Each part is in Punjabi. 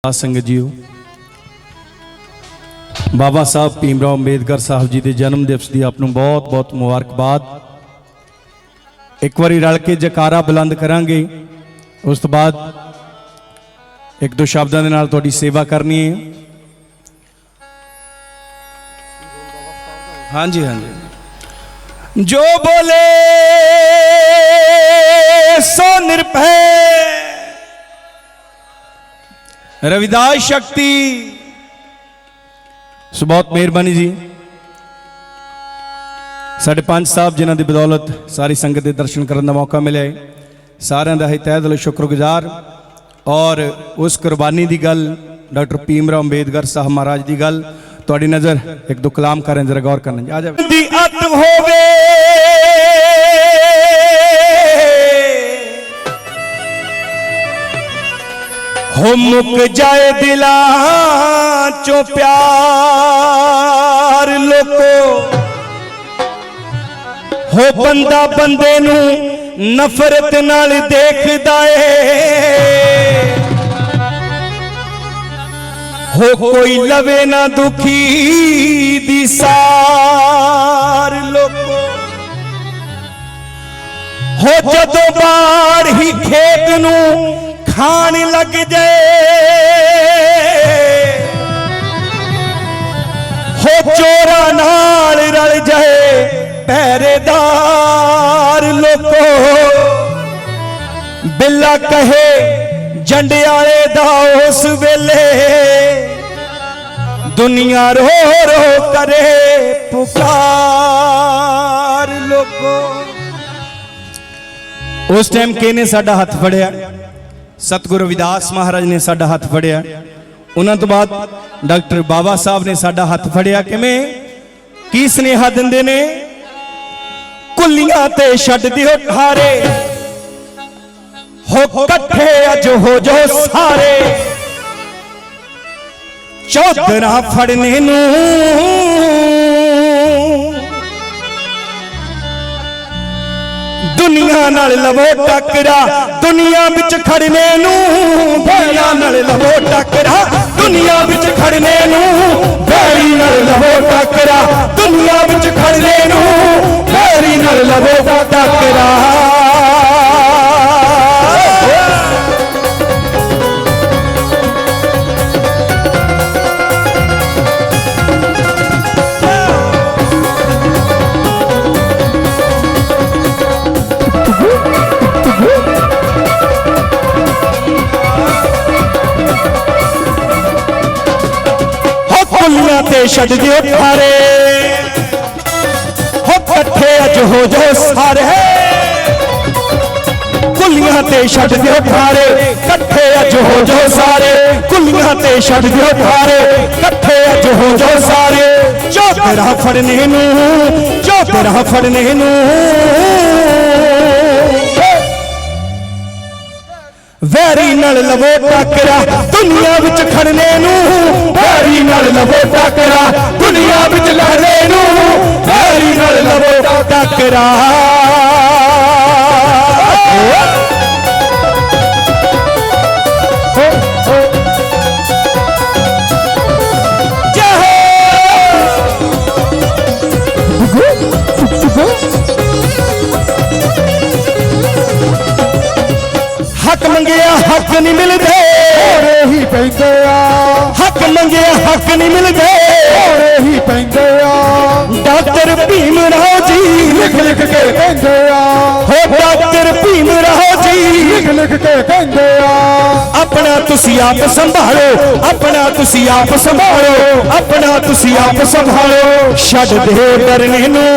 संगत जीओ, बाबा साहब भीमराव अंबेडकर साहब जी के जन्म दिवस की आप बहुत बहुत मुबारकबाद। एक बारी रल के जयकारा बुलंद करांगे, उस तो बाद एक दो शब्दों के नाल तुहाडी सेवा करनी है। हाँ जी, हाँ जी। जो बोले सो निर्भय, रविदास शक्ति। सो बहुत मेहरबानी जी, साढ़े पंच साहब जिन्हों की बदौलत सारी संगत के दर्शन करने का मौका मिले, सारे का ही तह दिल शुक्रगुजार। और उस कुर्बानी की गल डॉक्टर भीमराव अंबेडकर साहब महाराज की गल तुहाडी नज़र एक दो कलाम करें, जरा गौर करना। आ जाए हो मुक जाए दिला चो प्यार लोको, हो बंदा बंदे नू नफरत नाल देखदा है, हो कोई लवे ना दुखी दी सार लोको, हो जदों बाढ़ ही खेत नू खान लग जाए, हो चोरा नाल रल जाए पहरेदार लोको, बिल्ला कहे जंडियाले दा उस वेले, दुनिया रो रो करे पुकार लोको। उस टाइम किने साडा हाथ फड़िया? सतगुरु रविदास महाराज ने साडा हाथ फड़िया। उन्होंने तो बाद डॉक्टर बाबा साहब ने साडा हाथ फड़िया। किवें की स्नेहा दिंदे ने? कुलियां ते छड्ड दिओ ठारे, हो कट्ठे अज हो जो सारे, चौधरा फड़ने नूं दुनिया नाल लवो टकरा, दुनिया विच खड़ने नूं दुनिया नाल लवो टकरा, दुनिया विच खड़ने नूं बैरी नाल लवो टकरा, दुनिया विच खड़ने नूं बैरी नाल लवो टकरा। ते छड्ड दिओ ठारे, हो कट्ठे अज हो जो सारे, कुलियां ते छड्ड दिओ ठारे, कट्ठे अज हो जो सारे, कुलियां ते छड्ड दिओ ठारे, कट्ठे अज हो जो सारे, चौधरा फड़ने नूं, चौधरा फड़ने नूं वैरी नाल लवो टकरा, दुनिया विच खड़ने नूं वैरी नाल लवो टकरा, दुनिया विच लड़ने नूं वैरी नाल लवो टकरा। हक मंगिया हक नहीं मिलते ही पैंदे आ, हक मंगिया हक नहीं मिलते ही पैंदे आ, डॉक्टर भीमराव जी लिख लिख के कहंदे आ, हो डॉक्टर भीमराव जी लिख लिख के कहंदे आ, अपना तुसी आप संभालो, अपना तुसी आप संभालो, अपना तुसी आप संभालो, छड्ड दे डरने नूं।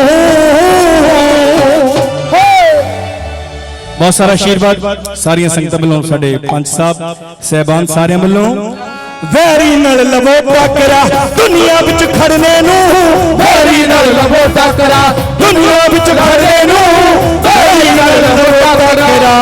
बहुत सारा आशीर्वाद सारिया संगत वालों, साडे पंच साहब साहबान सारे वालों। वैरी नाल लवो टकरा, दुनिया विच खड़ने नूं वैरी नाल लवो टकरा, दुनिया विच खड़ने नूं वैरी नाल लवो टकरा।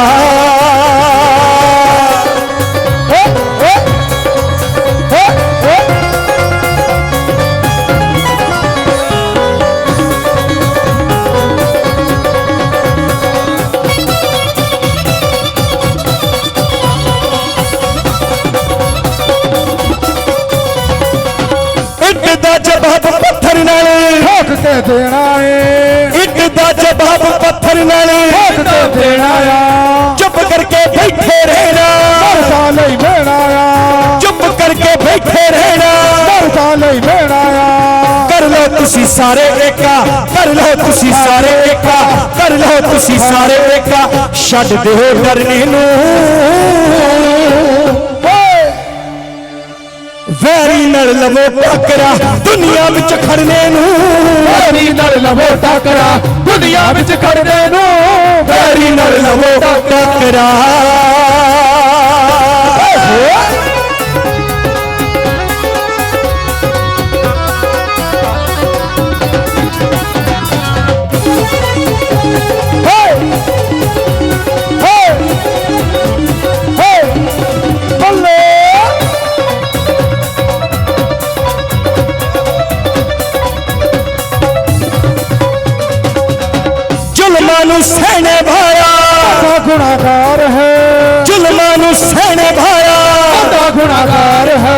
जवाब पत्थर नाल ठोक के देना है, इट दा जवाब पत्थर नाल ठोक के देना आ, चुप करके बैठे रहना, मरदा नहीं देना आ, चुप करके बैठे रहना, मरदा नहीं देना आ, कर लो तुसी सारे एका, कर लो तुसी सारे एका, कर लो तुसी सारे एका, छड्ड दे डरने नूं वैरी नाल लवो टकरा दुनिया विच खड़ने नूं, वैरी नाल लवो टकरा दुनिया विच खड़ने नूं, वैरी नाल लवो टकरा। जुल्मां सहने भाया बड़ा गुनाहगार है, जुल्मां सहने भाया बड़ा गुनाहगार है,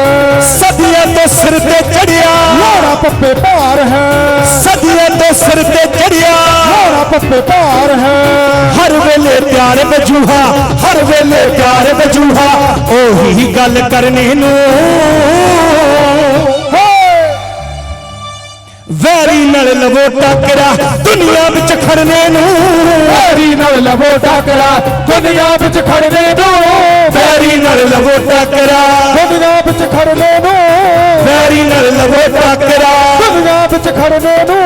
सदियां तो सिर ते चढ़िया लोड़ा पप्पे पार है, सदियां तो सिर ते चढ़िया लोड़ा पप्पे पार है, हर वेले प्यार बजूहा, हर वेले प्यार बजूहा, ओही गल करने नूं वैरी नाल लवो टकरा दुनिया विच खड़ने नूं, वैरी नाल लवो टकरा दुनिया विच खड़ने नूं, वैरी नाल लवो टकरा दुनिया विच खड़ने नूं, वैरी नाल लवो टकरा, दुनिया विच खड़ने नूं,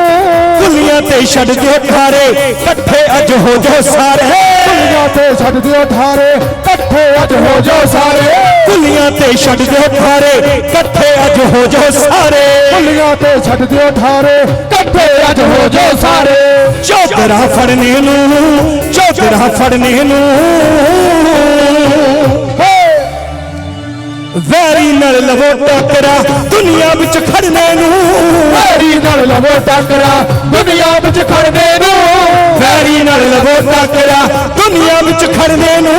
दुनिया ते छड्ड दिओ ठारे कट्ठे अज हो जाओ सारे, दुनिया ते छड्ड दिओ ठारे कट्ठे अज हो जाओ सारे, दुनिया ते छड्ड दिओ ठारे कट्ठे अज हो जाओ सारे, दुनिया ते छड्ड दिओ ठारे कट्ठे अज हो जाओ सारे, चौधरा फड़ने नूं, चौधरा फड़ने नूं वैरी नाल लवो टकरा दुनिया विच खड़ने नूं, वैरी नाल लवो टकरा दुनिया विच खड़ने नूं, वैरी नाल लवो टकरा दुनिया विच खड़ने नूं,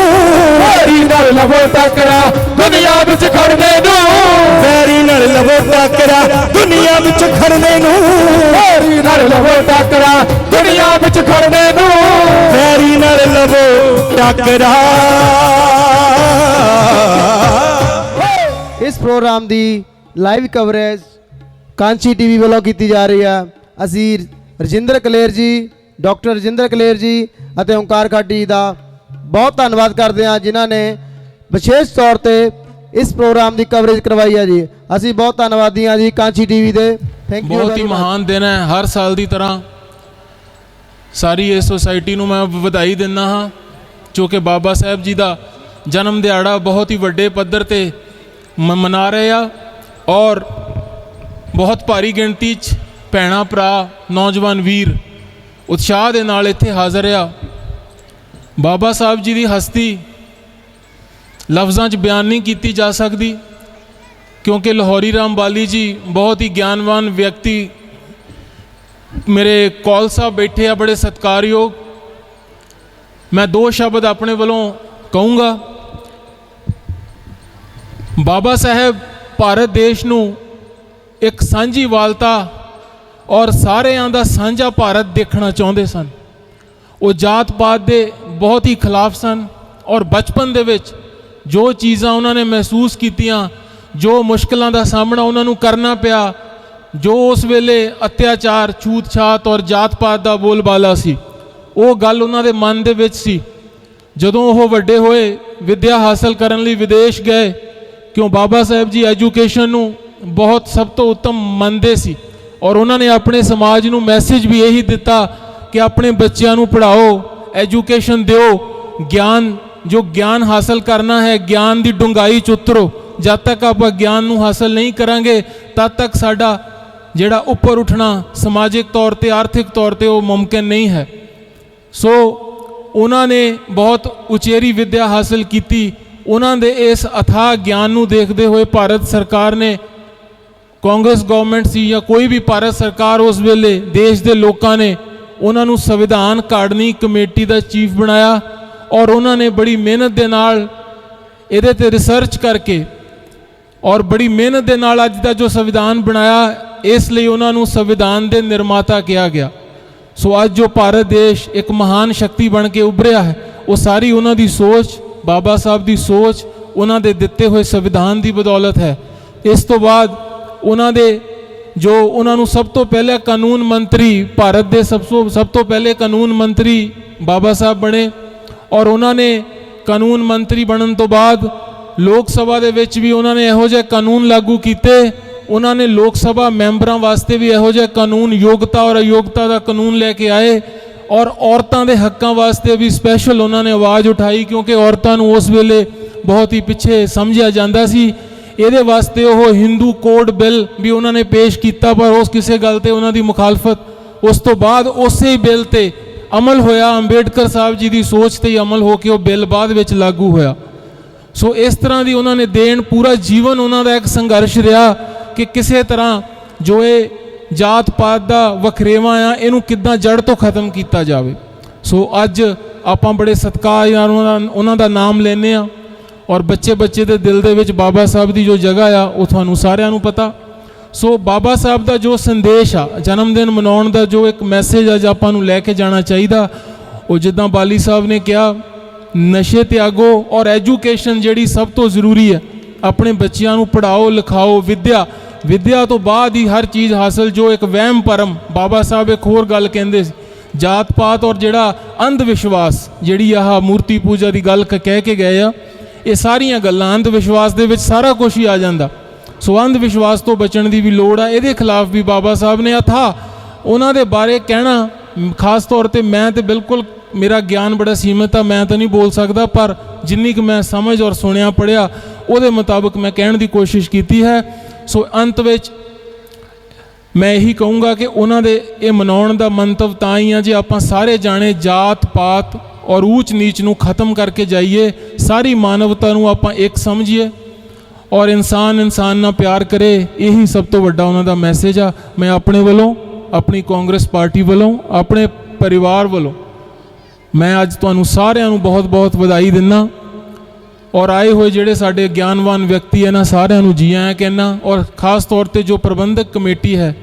वैरी नाल लवो टकरा दुनिया विच खड़ने नूं, वैरी नाल लवो टकरा दुनिया विच खड़ने नूं, वैरी नाल लवो टकरा दुनिया विच खड़ने नूं, वैरी नाल लवो टकरा। इस प्रोग्राम की लाइव कवरेज कांची टीवी वालों की जा रही है। असी रजिंदर कलेर जी, डॉक्टर रजिंदर कलेर जी और ओंकार खाटी का बहुत धन्यवाद करते हैं जिन्होंने विशेष तौर पर इस प्रोग्राम की कवरेज करवाई है जी। असी बहुत धन्यवादी हाँ जी कांची टीवी के। Thank you. बहुत ही महान दिन है। हर साल की तरह सारी इस सोसाइटी को मैं बधाई दिना हाँ जो कि बाबा साहब जी का जन्म दिहाड़ा बहुत ही वड्डे पद्धर ते मना रहे आ और बहुत भारी गिणती भैणां भरा नौजवान वीर उत्साह के नाल इत्थे हाज़र आ। बाबा साहब जी की हस्ती लफ्ज़ां च बयान नहीं की जा सकती क्योंकि लाहौरी राम बाली जी बहुत ही ज्ञानवान व्यक्ति मेरे कौल साहब बैठे आ बड़े सत्कारयोग। मैं दो शब्द अपने वालों कहूँगा। बाबा साहब भारत देश नूं एक सांझी वालता और सारिਆਂ ਦਾ ਸਾਂਝਾ ਭਾਰਤ देखना चाहते सन। वो जात पात के बहुत ही खिलाफ सन और बचपन दे विच जो चीज़ां उन्होंने महसूस कीतियां, जो मुश्किलों का सामना उन्होंने करना पिया, जो उस वेले अत्याचार छूत छात और जात पात का बोलबाला सी, वो गल उन्होंने मन दे विच सी। जदों वो वड्डे होए विद्या हासिल करने लई विदेश गए क्यों बाबा साहब जी एजुकेशन नूं बहुत सब तो उत्तम मनते सी और उन्होंने अपने समाज नूं मैसेज भी यही दिता कि अपने बच्चों नूं पढ़ाओ, एजुकेशन दिओ, ज्ञान जो ज्ञान हासिल करना है ज्ञान की डूंघाई च उतरो। जब तक आप ज्ञान नूं हासिल नहीं करांगे तद तक साडा जिहड़ा उपर उठना समाजिक तौर पर आर्थिक तौर पर वो मुमकिन नहीं है। सो उन्होंने बहुत उचेरी विद्या हासिल की। उन्होंने इस अथाह ज्ञान नूं देखते हुए भारत सरकार ने कांग्रेस गवर्नमेंट सी या कोई भी भारत सरकार उस वेले देश के लोगों ने उन्होंने संविधान काढ़नी कमेटी का चीफ बनाया और उन्होंने बड़ी मेहनत के नाल इहदे ते रिसर्च करके और बड़ी मेहनत के नाल अज का जो संविधान बनाया ਇਸ ਲਈ ਉਹਨਾਂ ਨੂੰ ਸੰਵਿਧਾਨ ਦੇ ਨਿਰਮਾਤਾ ਕਿਹਾ ਗਿਆ। ਸੋ ਅੱਜ ਜੋ ਭਾਰਤ ਦੇਸ਼ ਇੱਕ ਮਹਾਨ ਸ਼ਕਤੀ ਬਣ ਕੇ ਉੱਭਰਿਆ ਹੈ, ਉਹ ਸਾਰੀ ਉਹਨਾਂ ਦੀ ਸੋਚ, ਬਾਬਾ ਸਾਹਿਬ ਦੀ ਸੋਚ, ਉਹਨਾਂ ਦੇ ਦਿੱਤੇ ਹੋਏ ਸੰਵਿਧਾਨ ਦੀ ਬਦੌਲਤ ਹੈ। ਇਸ ਤੋਂ ਬਾਅਦ ਉਹਨਾਂ ਦੇ ਜੋ ਉਹਨਾਂ ਨੂੰ ਸਭ ਤੋਂ ਪਹਿਲੇ ਕਾਨੂੰਨ ਮੰਤਰੀ, ਭਾਰਤ ਦੇ ਸਭ ਤੋਂ ਪਹਿਲੇ ਕਾਨੂੰਨ ਮੰਤਰੀ ਬਾਬਾ ਸਾਹਿਬ ਬਣੇ। ਔਰ ਉਹਨਾਂ ਨੇ ਕਾਨੂੰਨ ਮੰਤਰੀ ਬਣਨ ਤੋਂ ਬਾਅਦ ਲੋਕ ਸਭਾ ਦੇ ਵਿੱਚ ਵੀ ਉਹਨਾਂ ਨੇ ਇਹੋ ਜਿਹੇ ਕਾਨੂੰਨ ਲਾਗੂ ਕੀਤੇ। ਉਹਨਾਂ ਨੇ ਲੋਕ ਸਭਾ ਮੈਂਬਰਾਂ ਵਾਸਤੇ ਵੀ ਇਹੋ ਜਿਹੇ ਕਾਨੂੰਨ, ਯੋਗਤਾ ਔਰ ਅਯੋਗਤਾ ਦਾ ਕਾਨੂੰਨ ਲੈ ਕੇ ਆਏ। ਔਰ ਔਰਤਾਂ ਦੇ ਹੱਕਾਂ ਵਾਸਤੇ ਵੀ ਸਪੈਸ਼ਲ ਉਹਨਾਂ ਨੇ ਆਵਾਜ਼ ਉਠਾਈ, ਕਿਉਂਕਿ ਔਰਤਾਂ ਨੂੰ ਉਸ ਵੇਲੇ ਬਹੁਤ ਹੀ ਪਿੱਛੇ ਸਮਝਿਆ ਜਾਂਦਾ ਸੀ। ਇਹਦੇ ਵਾਸਤੇ ਉਹ ਹਿੰਦੂ ਕੋਡ ਬਿੱਲ ਵੀ ਉਹਨਾਂ ਨੇ ਪੇਸ਼ ਕੀਤਾ, ਪਰ ਉਸ ਕਿਸੇ ਗੱਲ ਤੇ ਉਹਨਾਂ ਦੀ ਮੁਖਾਲਫਤ। ਉਸ ਤੋਂ ਬਾਅਦ ਉਸੇ ਬਿੱਲ ਤੇ ਅਮਲ ਹੋਇਆ, ਅੰਬੇਡਕਰ ਸਾਹਿਬ ਜੀ ਦੀ ਸੋਚ ਤੇ ਹੀ ਅਮਲ ਹੋ ਕੇ ਉਹ ਬਿੱਲ ਬਾਅਦ ਵਿੱਚ ਲਾਗੂ ਹੋਇਆ। ਸੋ ਇਸ ਤਰ੍ਹਾਂ ਦੀ ਉਹਨਾਂ ਨੇ ਦੇਣ, ਪੂਰਾ ਜੀਵਨ ਉਹਨਾਂ ਦਾ ਇੱਕ ਸੰਘਰਸ਼ ਰਿਹਾ ਕਿ ਕਿਸੇ ਤਰ੍ਹਾਂ ਜੋ ਇਹ ਜਾਤ ਪਾਤ ਦਾ ਵਖਰੇਵਾਂ ਆ, ਇਹਨੂੰ ਕਿੱਦਾਂ ਜੜ ਤੋਂ ਖਤਮ ਕੀਤਾ ਜਾਵੇ। ਸੋ ਅੱਜ ਆਪਾਂ ਬੜੇ ਸਤਿਕਾਰ ਨਾਲ ਉਹਨਾਂ ਦਾ ਨਾਮ ਲੈਂਦੇ ਹਾਂ। ਔਰ ਬੱਚੇ ਦੇ ਦਿਲ ਦੇ ਵਿੱਚ ਬਾਬਾ ਸਾਹਿਬ ਦੀ ਜੋ ਜਗ੍ਹਾ ਆ ਉਹ ਤੁਹਾਨੂੰ ਸਾਰਿਆਂ ਨੂੰ ਪਤਾ। ਸੋ ਬਾਬਾ ਸਾਹਿਬ ਦਾ ਜੋ ਸੰਦੇਸ਼ ਆ, ਜਨਮ ਦਿਨ ਮਨਾਉਣ ਦਾ ਜੋ ਇੱਕ ਮੈਸੇਜ ਅੱਜ ਆਪਾਂ ਨੂੰ ਲੈ ਕੇ ਜਾਣਾ ਚਾਹੀਦਾ, ਉਹ ਜਿੱਦਾਂ ਬਾਲੀ ਸਾਹਿਬ ਨੇ ਕਿਹਾ, ਨਸ਼ੇ ਤਿਆਗੋ ਔਰ ਐਜੂਕੇਸ਼ਨ ਜਿਹੜੀ ਸਭ ਤੋਂ ਜ਼ਰੂਰੀ ਹੈ। ਆਪਣੇ ਬੱਚਿਆਂ ਨੂੰ ਪੜ੍ਹਾਓ, ਲਿਖਾਓ, ਵਿਦਿਆ ਤੋਂ ਬਾਅਦ ਹੀ ਹਰ ਚੀਜ਼ ਹਾਸਲ। ਜੋ ਇੱਕ ਵਹਿਮ ਭਰਮ, ਬਾਬਾ ਸਾਹਿਬ ਇੱਕ ਹੋਰ ਗੱਲ ਕਹਿੰਦੇ ਸੀ, ਜਾਤ ਪਾਤ ਔਰ ਜਿਹੜਾ ਅੰਧ ਵਿਸ਼ਵਾਸ, ਜਿਹੜੀ ਆਹ ਮੂਰਤੀ ਪੂਜਾ ਦੀ ਗੱਲ ਕਹਿ ਕੇ ਗਏ ਆ, ਇਹ ਸਾਰੀਆਂ ਗੱਲਾਂ ਅੰਧ ਵਿਸ਼ਵਾਸ ਦੇ ਵਿੱਚ ਸਾਰਾ ਕੁਝ ਹੀ ਆ ਜਾਂਦਾ। ਸੋ ਅੰਧ ਵਿਸ਼ਵਾਸ ਤੋਂ ਬਚਣ ਦੀ ਵੀ ਲੋੜ ਆ। ਇਹਦੇ ਖਿਲਾਫ ਵੀ ਬਾਬਾ ਸਾਹਿਬ ਨੇ ਅਥਾਹ ਉਹਨਾਂ ਦੇ ਬਾਰੇ ਕਹਿਣਾ, ਖਾਸ ਤੌਰ ਤੇ ਮੈਂ ਤੇ ਬਿਲਕੁਲ, ਮੇਰਾ ਗਿਆਨ ਬੜਾ ਸੀਮਿਤ ਆ, ਮੈਂ ਤਾਂ ਨਹੀਂ ਬੋਲ ਸਕਦਾ, ਪਰ ਜਿੰਨੀ ਕੁ ਮੈਂ ਸਮਝ ਔਰ ਸੁਣਿਆ ਪੜ੍ਹਿਆ ਉਹਦੇ ਮੁਤਾਬਕ ਮੈਂ ਕਹਿਣ ਦੀ ਕੋਸ਼ਿਸ਼ ਕੀਤੀ ਹੈ। ਸੋ ਅੰਤ ਵਿੱਚ ਮੈਂ ਇਹੀ ਕਹੂੰਗਾ ਕਿ ਉਹਨਾਂ ਦੇ ਇਹ ਮਨਾਉਣ ਦਾ ਮੰਤਵ ਤਾਂ ਹੀ ਆ ਜੇ ਆਪਾਂ ਸਾਰੇ ਜਾਣੇ ਜਾਤ ਪਾਤ ਔਰ ਊਚ ਨੀਚ ਨੂੰ ਖਤਮ ਕਰਕੇ ਜਾਈਏ, ਸਾਰੀ ਮਾਨਵਤਾ ਨੂੰ ਆਪਾਂ ਇੱਕ ਸਮਝੀਏ ਔਰ ਇਨਸਾਨ ਨਾਲ ਪਿਆਰ ਕਰੇ। ਇਹੀ ਸਭ ਤੋਂ ਵੱਡਾ ਉਹਨਾਂ ਦਾ ਮੈਸੇਜ ਆ। ਮੈਂ ਆਪਣੇ ਵੱਲੋਂ, ਆਪਣੀ ਕਾਂਗਰਸ ਪਾਰਟੀ ਵੱਲੋਂ, ਆਪਣੇ ਪਰਿਵਾਰ ਵੱਲੋਂ ਮੈਂ ਅੱਜ ਤੁਹਾਨੂੰ ਸਾਰਿਆਂ ਨੂੰ ਬਹੁਤ ਵਧਾਈ ਦਿੰਦਾ। ਔਰ ਆਏ ਹੋਏ ਜਿਹੜੇ ਸਾਡੇ ਗਿਆਨਵਾਨ ਵਿਅਕਤੀ ਇਹਨਾਂ ਸਾਰਿਆਂ ਨੂੰ ਜੀ ਆਇਆਂ ਕਹਿੰਦਾ। ਔਰ ਖਾਸ ਤੌਰ ਤੇ ਜੋ ਪ੍ਰਬੰਧਕ ਕਮੇਟੀ ਹੈ,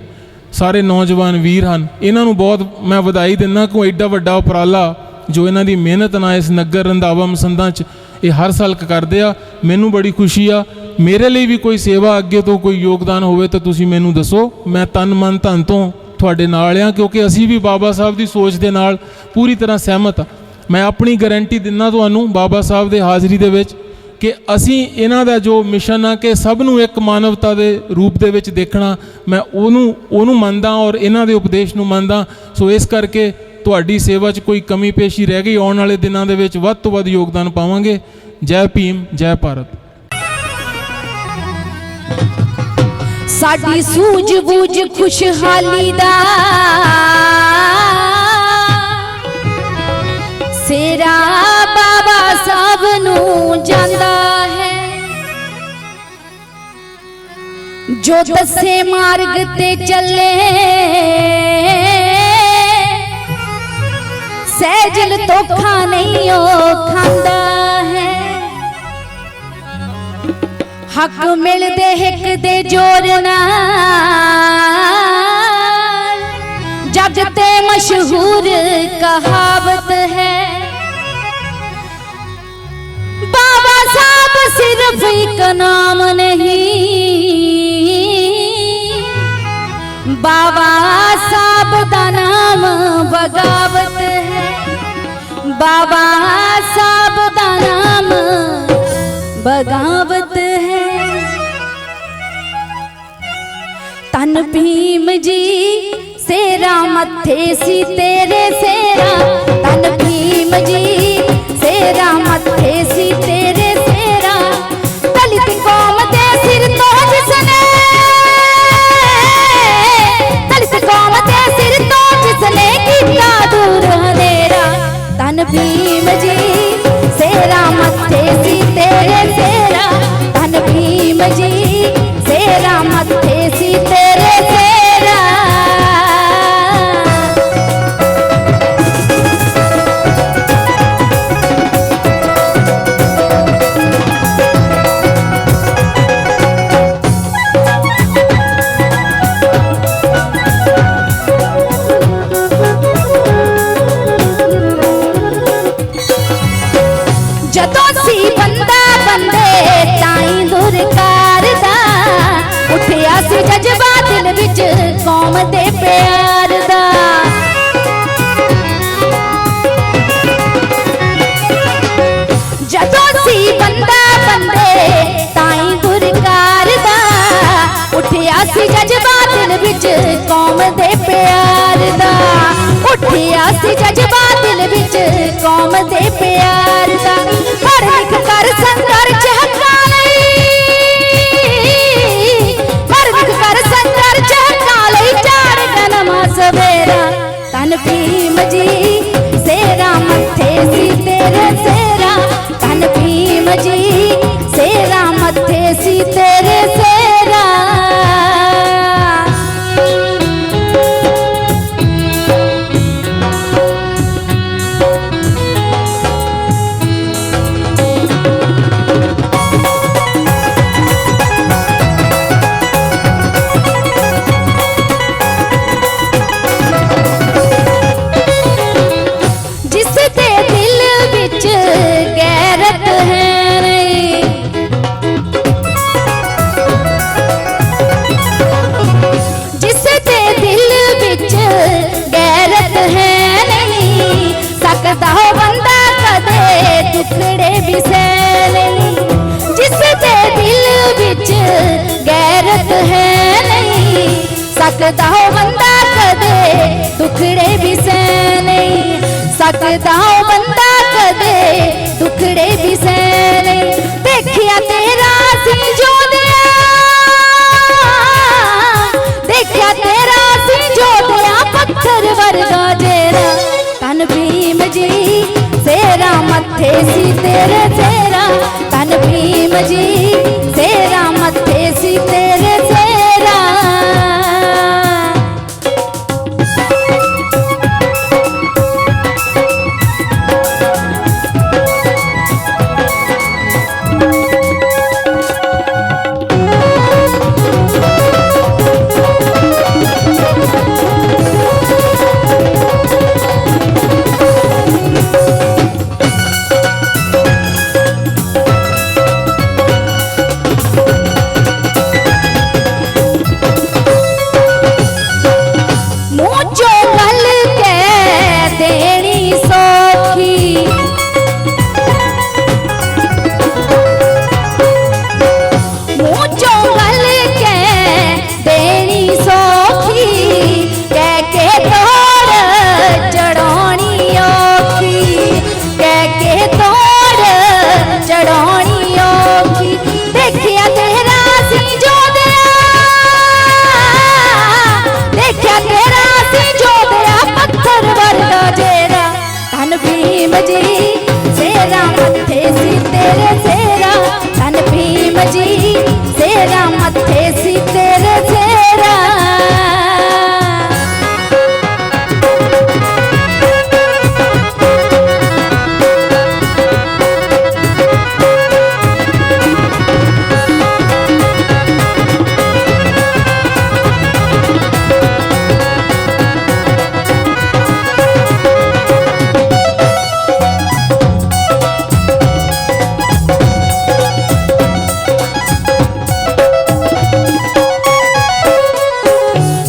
ਸਾਰੇ ਨੌਜਵਾਨ ਵੀਰ ਹਨ, ਇਹਨਾਂ ਨੂੰ ਬਹੁਤ ਮੈਂ ਵਧਾਈ ਦਿੰਦਾ ਕਿ ਐਡਾ ਵੱਡਾ ਉਪਰਾਲਾ ਜੋ ਇਹਨਾਂ ਦੀ ਮਿਹਨਤ ਨਾਲ ਇਸ ਨਗਰ ਰੰਧਾਵਾ ਮਸੰਦਾਂ 'ਚ ਇਹ ਹਰ ਸਾਲ ਕਰਦੇ ਆ। ਮੈਨੂੰ ਬੜੀ ਖੁਸ਼ੀ ਆ। ਮੇਰੇ ਲਈ ਵੀ ਕੋਈ ਸੇਵਾ ਅੱਗੇ ਤੋਂ ਕੋਈ ਯੋਗਦਾਨ ਹੋਵੇ ਤਾਂ ਤੁਸੀਂ ਮੈਨੂੰ ਦੱਸੋ। ਮੈਂ ਤਨ ਮਨ ਧਨ ਤੋਂ ਤੁਹਾਡੇ ਨਾਲ ਆ, ਕਿਉਂਕਿ ਅਸੀਂ ਵੀ ਬਾਬਾ ਸਾਹਿਬ ਦੀ ਸੋਚ ਦੇ ਨਾਲ ਪੂਰੀ ਤਰ੍ਹਾਂ ਸਹਿਮਤ ਆ। ਮੈਂ ਆਪਣੀ ਗਾਰੰਟੀ ਦਿੰਦਾ ਤੁਹਾਨੂੰ ਬਾਬਾ ਸਾਹਿਬ ਦੇ ਹਾਜ਼ਰੀ ਦੇ ਵਿੱਚ ਕਿ ਅਸੀਂ ਇਹਨਾਂ ਦਾ ਜੋ ਮਿਸ਼ਨ ਆ ਕਿ ਸਭ ਨੂੰ ਇੱਕ ਮਾਨਵਤਾ ਦੇ ਰੂਪ ਦੇ ਵਿੱਚ ਦੇਖਣਾ, ਮੈਂ ਉਹਨੂੰ ਮੰਨਦਾ ਔਰ ਇਹਨਾਂ ਦੇ ਉਪਦੇਸ਼ ਨੂੰ ਮੰਨਦਾ। ਸੋ ਇਸ ਕਰਕੇ ਤੁਹਾਡੀ ਸੇਵਾ 'ਚ ਕੋਈ ਕਮੀ ਪੇਸ਼ੀ ਰਹਿ ਗਈ, ਆਉਣ ਵਾਲੇ ਦਿਨਾਂ ਦੇ ਵਿੱਚ ਵੱਧ ਤੋਂ ਵੱਧ ਯੋਗਦਾਨ ਪਾਵਾਂਗੇ। ਜੈ ਭੀਮ, ਜੈ ਭਾਰਤ। ਸਾਡੀ ਸੂਝ-ਬੂਝ ਖੁਸ਼ਹਾਲੀ ਦਾ ਸੇਰਾ ਬਾਬਾ ਸਾਹਿਬ ਨੂੰ ਜਾਂਦਾ ਹੈ। ਜੋ ਦੱਸੇ ਮਾਰਗ ਤੇ ਚੱਲੇ, ਸਹਿਜਲ ਧੋਖਾ ਨਹੀਂ ਉਹ ਖਾਂਦਾ ਹੈ। ਹੱਕ ਮਿਲਦੇ ਹਿੱਕ ਦੇ ਜੋਰ ਨਾਲ, ਜੱਗ ਤੇ ਮਸ਼ਹੂਰ ਕਹਾਵਤ ਹੈ। ਬਾਬਾ ਸਾਹਿਬ ਸਿਰਫ ਇੱਕ ਨਾਮ ਨਹੀਂ, ਬਾਬਾ ਸਾਹਿਬ ਦਾ ਨਾਮ ਬਗਾਵਤ ਹੈ। बाबा साहब दा नाम बगावत है। तन भीम जी सेरा मथे सी तेरे सेरा, तन भीम जी सेरा मथे सी तेरे सेरा। दलित कौम दे सिर तो जिसने, दलित कौम दे सिर तो जिसने कीता दूर अंधेरा। तन भीम जी सेरा मथे सी तेरे सेरा, तन भीम जी सेरा मथे सी तेरे सेरा। ਸੀ ਜਜ਼ਬਾ ਦਿਲ ਵਿੱਚ ਕੌਮ ਦੇ ਪਿਆਰ ਦਾ ਜਦੋਂ ਸੀ ਬੰਦਾ ਬੰਦੇ ਤਾਈ ਗੁਰਕਾਰ ਦਾ ਉੱਠਿਆ ਸੀ ਜਜ਼ਬਾ ਦਿਲ ਵਿੱਚ ਕੌਮ ਦੇ ਪਿਆਰ ਦਾ ਉੱਠਿਆ ਸੀ ਜਜ਼ਬਾ ਦਿਲ ਵਿੱਚ ਕੌਮ ਦੇ ਪਿਆਰ ਦਾ ਪੜ੍ਹ ਲਿਖ ਕਰ ਸੰਘਰਸ਼ ਹੱਕਾਂ ਲਈ ਪੜ੍ਹ ਲਿਖ ਕਰ ਸੰਘਰਸ਼ ਹੱਕਾਂ ਲਈ ਝਾੜ ਨਵਾਂ ਸਵੇਰਾ ਤਨ ਭੀਮ ਜੀ ਸੇਰਾ ਮੱਥੇ ਸੀ ਤੇਰੇ ਸੇਰਾ ਤਨ ਭੀਮ ਜੀ ਸੇਰਾ ਮੱਥੇ ਸੀ ਤੇਰੇ ਸੇਰਾ ਜਿਸ ਦੇ ਦਿਲ ਵਿੱਚ ਗੈਰਤ ਹੈ ਨਹੀਂ ਜਿਸ ਦੇ ਦਿਲ ਵਿੱਚ ਗੈਰਤ ਹੈ ਨਹੀਂ ਸਕਦਾ ਹੋ ਬੰਦਾ ਕਦੇ ਟੁਕੜੇ ਵੀ ਸਹਿ ਨਹੀਂ ਜਿਸ ਦੇ ਦਿਲ ਵਿੱਚ ਗੈਰਤ ਹੈ ਨਹੀਂ ਸਕਦਾ ਹੋ ਬੰਦਾ ਕਦੇ ਟੁਕੜੇ ਵੀ ਸਹਿ ਨਹੀਂ ਸਕਦਾ ਹੋ ਬੰਦਾ ਕਦੇ ਟੁਕੜੇ ਵੀ ਸਹਿ ਨਹੀਂ ਦੇਖਿਆ ਤੇਰਾ ਸੀ ਜੋਦਿਆ ਦੇਖਿਆ ਤੇਰਾ ਸੀ ਜੋਦਿਆ ਪੱਥਰ ਵਰਗਾ ਜੇਰਾ ਤਨ ਭੀਮ ਜੀ ਸੇਰਾ ਮੱਥੇ ਸੀ ਤੇਰੇ ਸੇਰਾ ਤਨ ਭੀਮ ਜੀ ਸੇਰਾ ਮੱਥੇ ਸੀ ਤੇਰੇ ਸੇਰਾ ਮੂੰਹ ਚੋਂ ਗੱਲ ਕਹਿ ਦੇਣੀ ਸੌਖੀ ਮੂੰਹ ਚੋਂ ਗੱਲ ਕਹਿ ਦੇਣੀ ਸੌਖੀ ਕਹਿ ਕੇ ਤੋੜ ਚੜਾਉਣੀ ਔਖੀ ਕਹਿ ਕੇ ਤੋੜ ਚੜਾਉਣੀ ਔਖੀ ਦੇਖਿਆ ਤੇਰਾ ਸੀ ਜੋਦਿਆ ਦੇਖਿਆ ਤੇਰਾ ਸੀ ਜੋਦਿਆ ਪੱਥਰ ਵਰਗਾ ਜੇਰਾ ਤਨ ਭੀਮ ਜੀ ਸੇਰਾ ਮੱਥੇ ਸੀ ਤੇਰੇ ਸੇਰਾ ਤਨ ਭੀਮ ਜੀ ਸੇਰਾ ਮੱਥੇ ਸੀ ਤੇਰੇ ਸੇਰਾ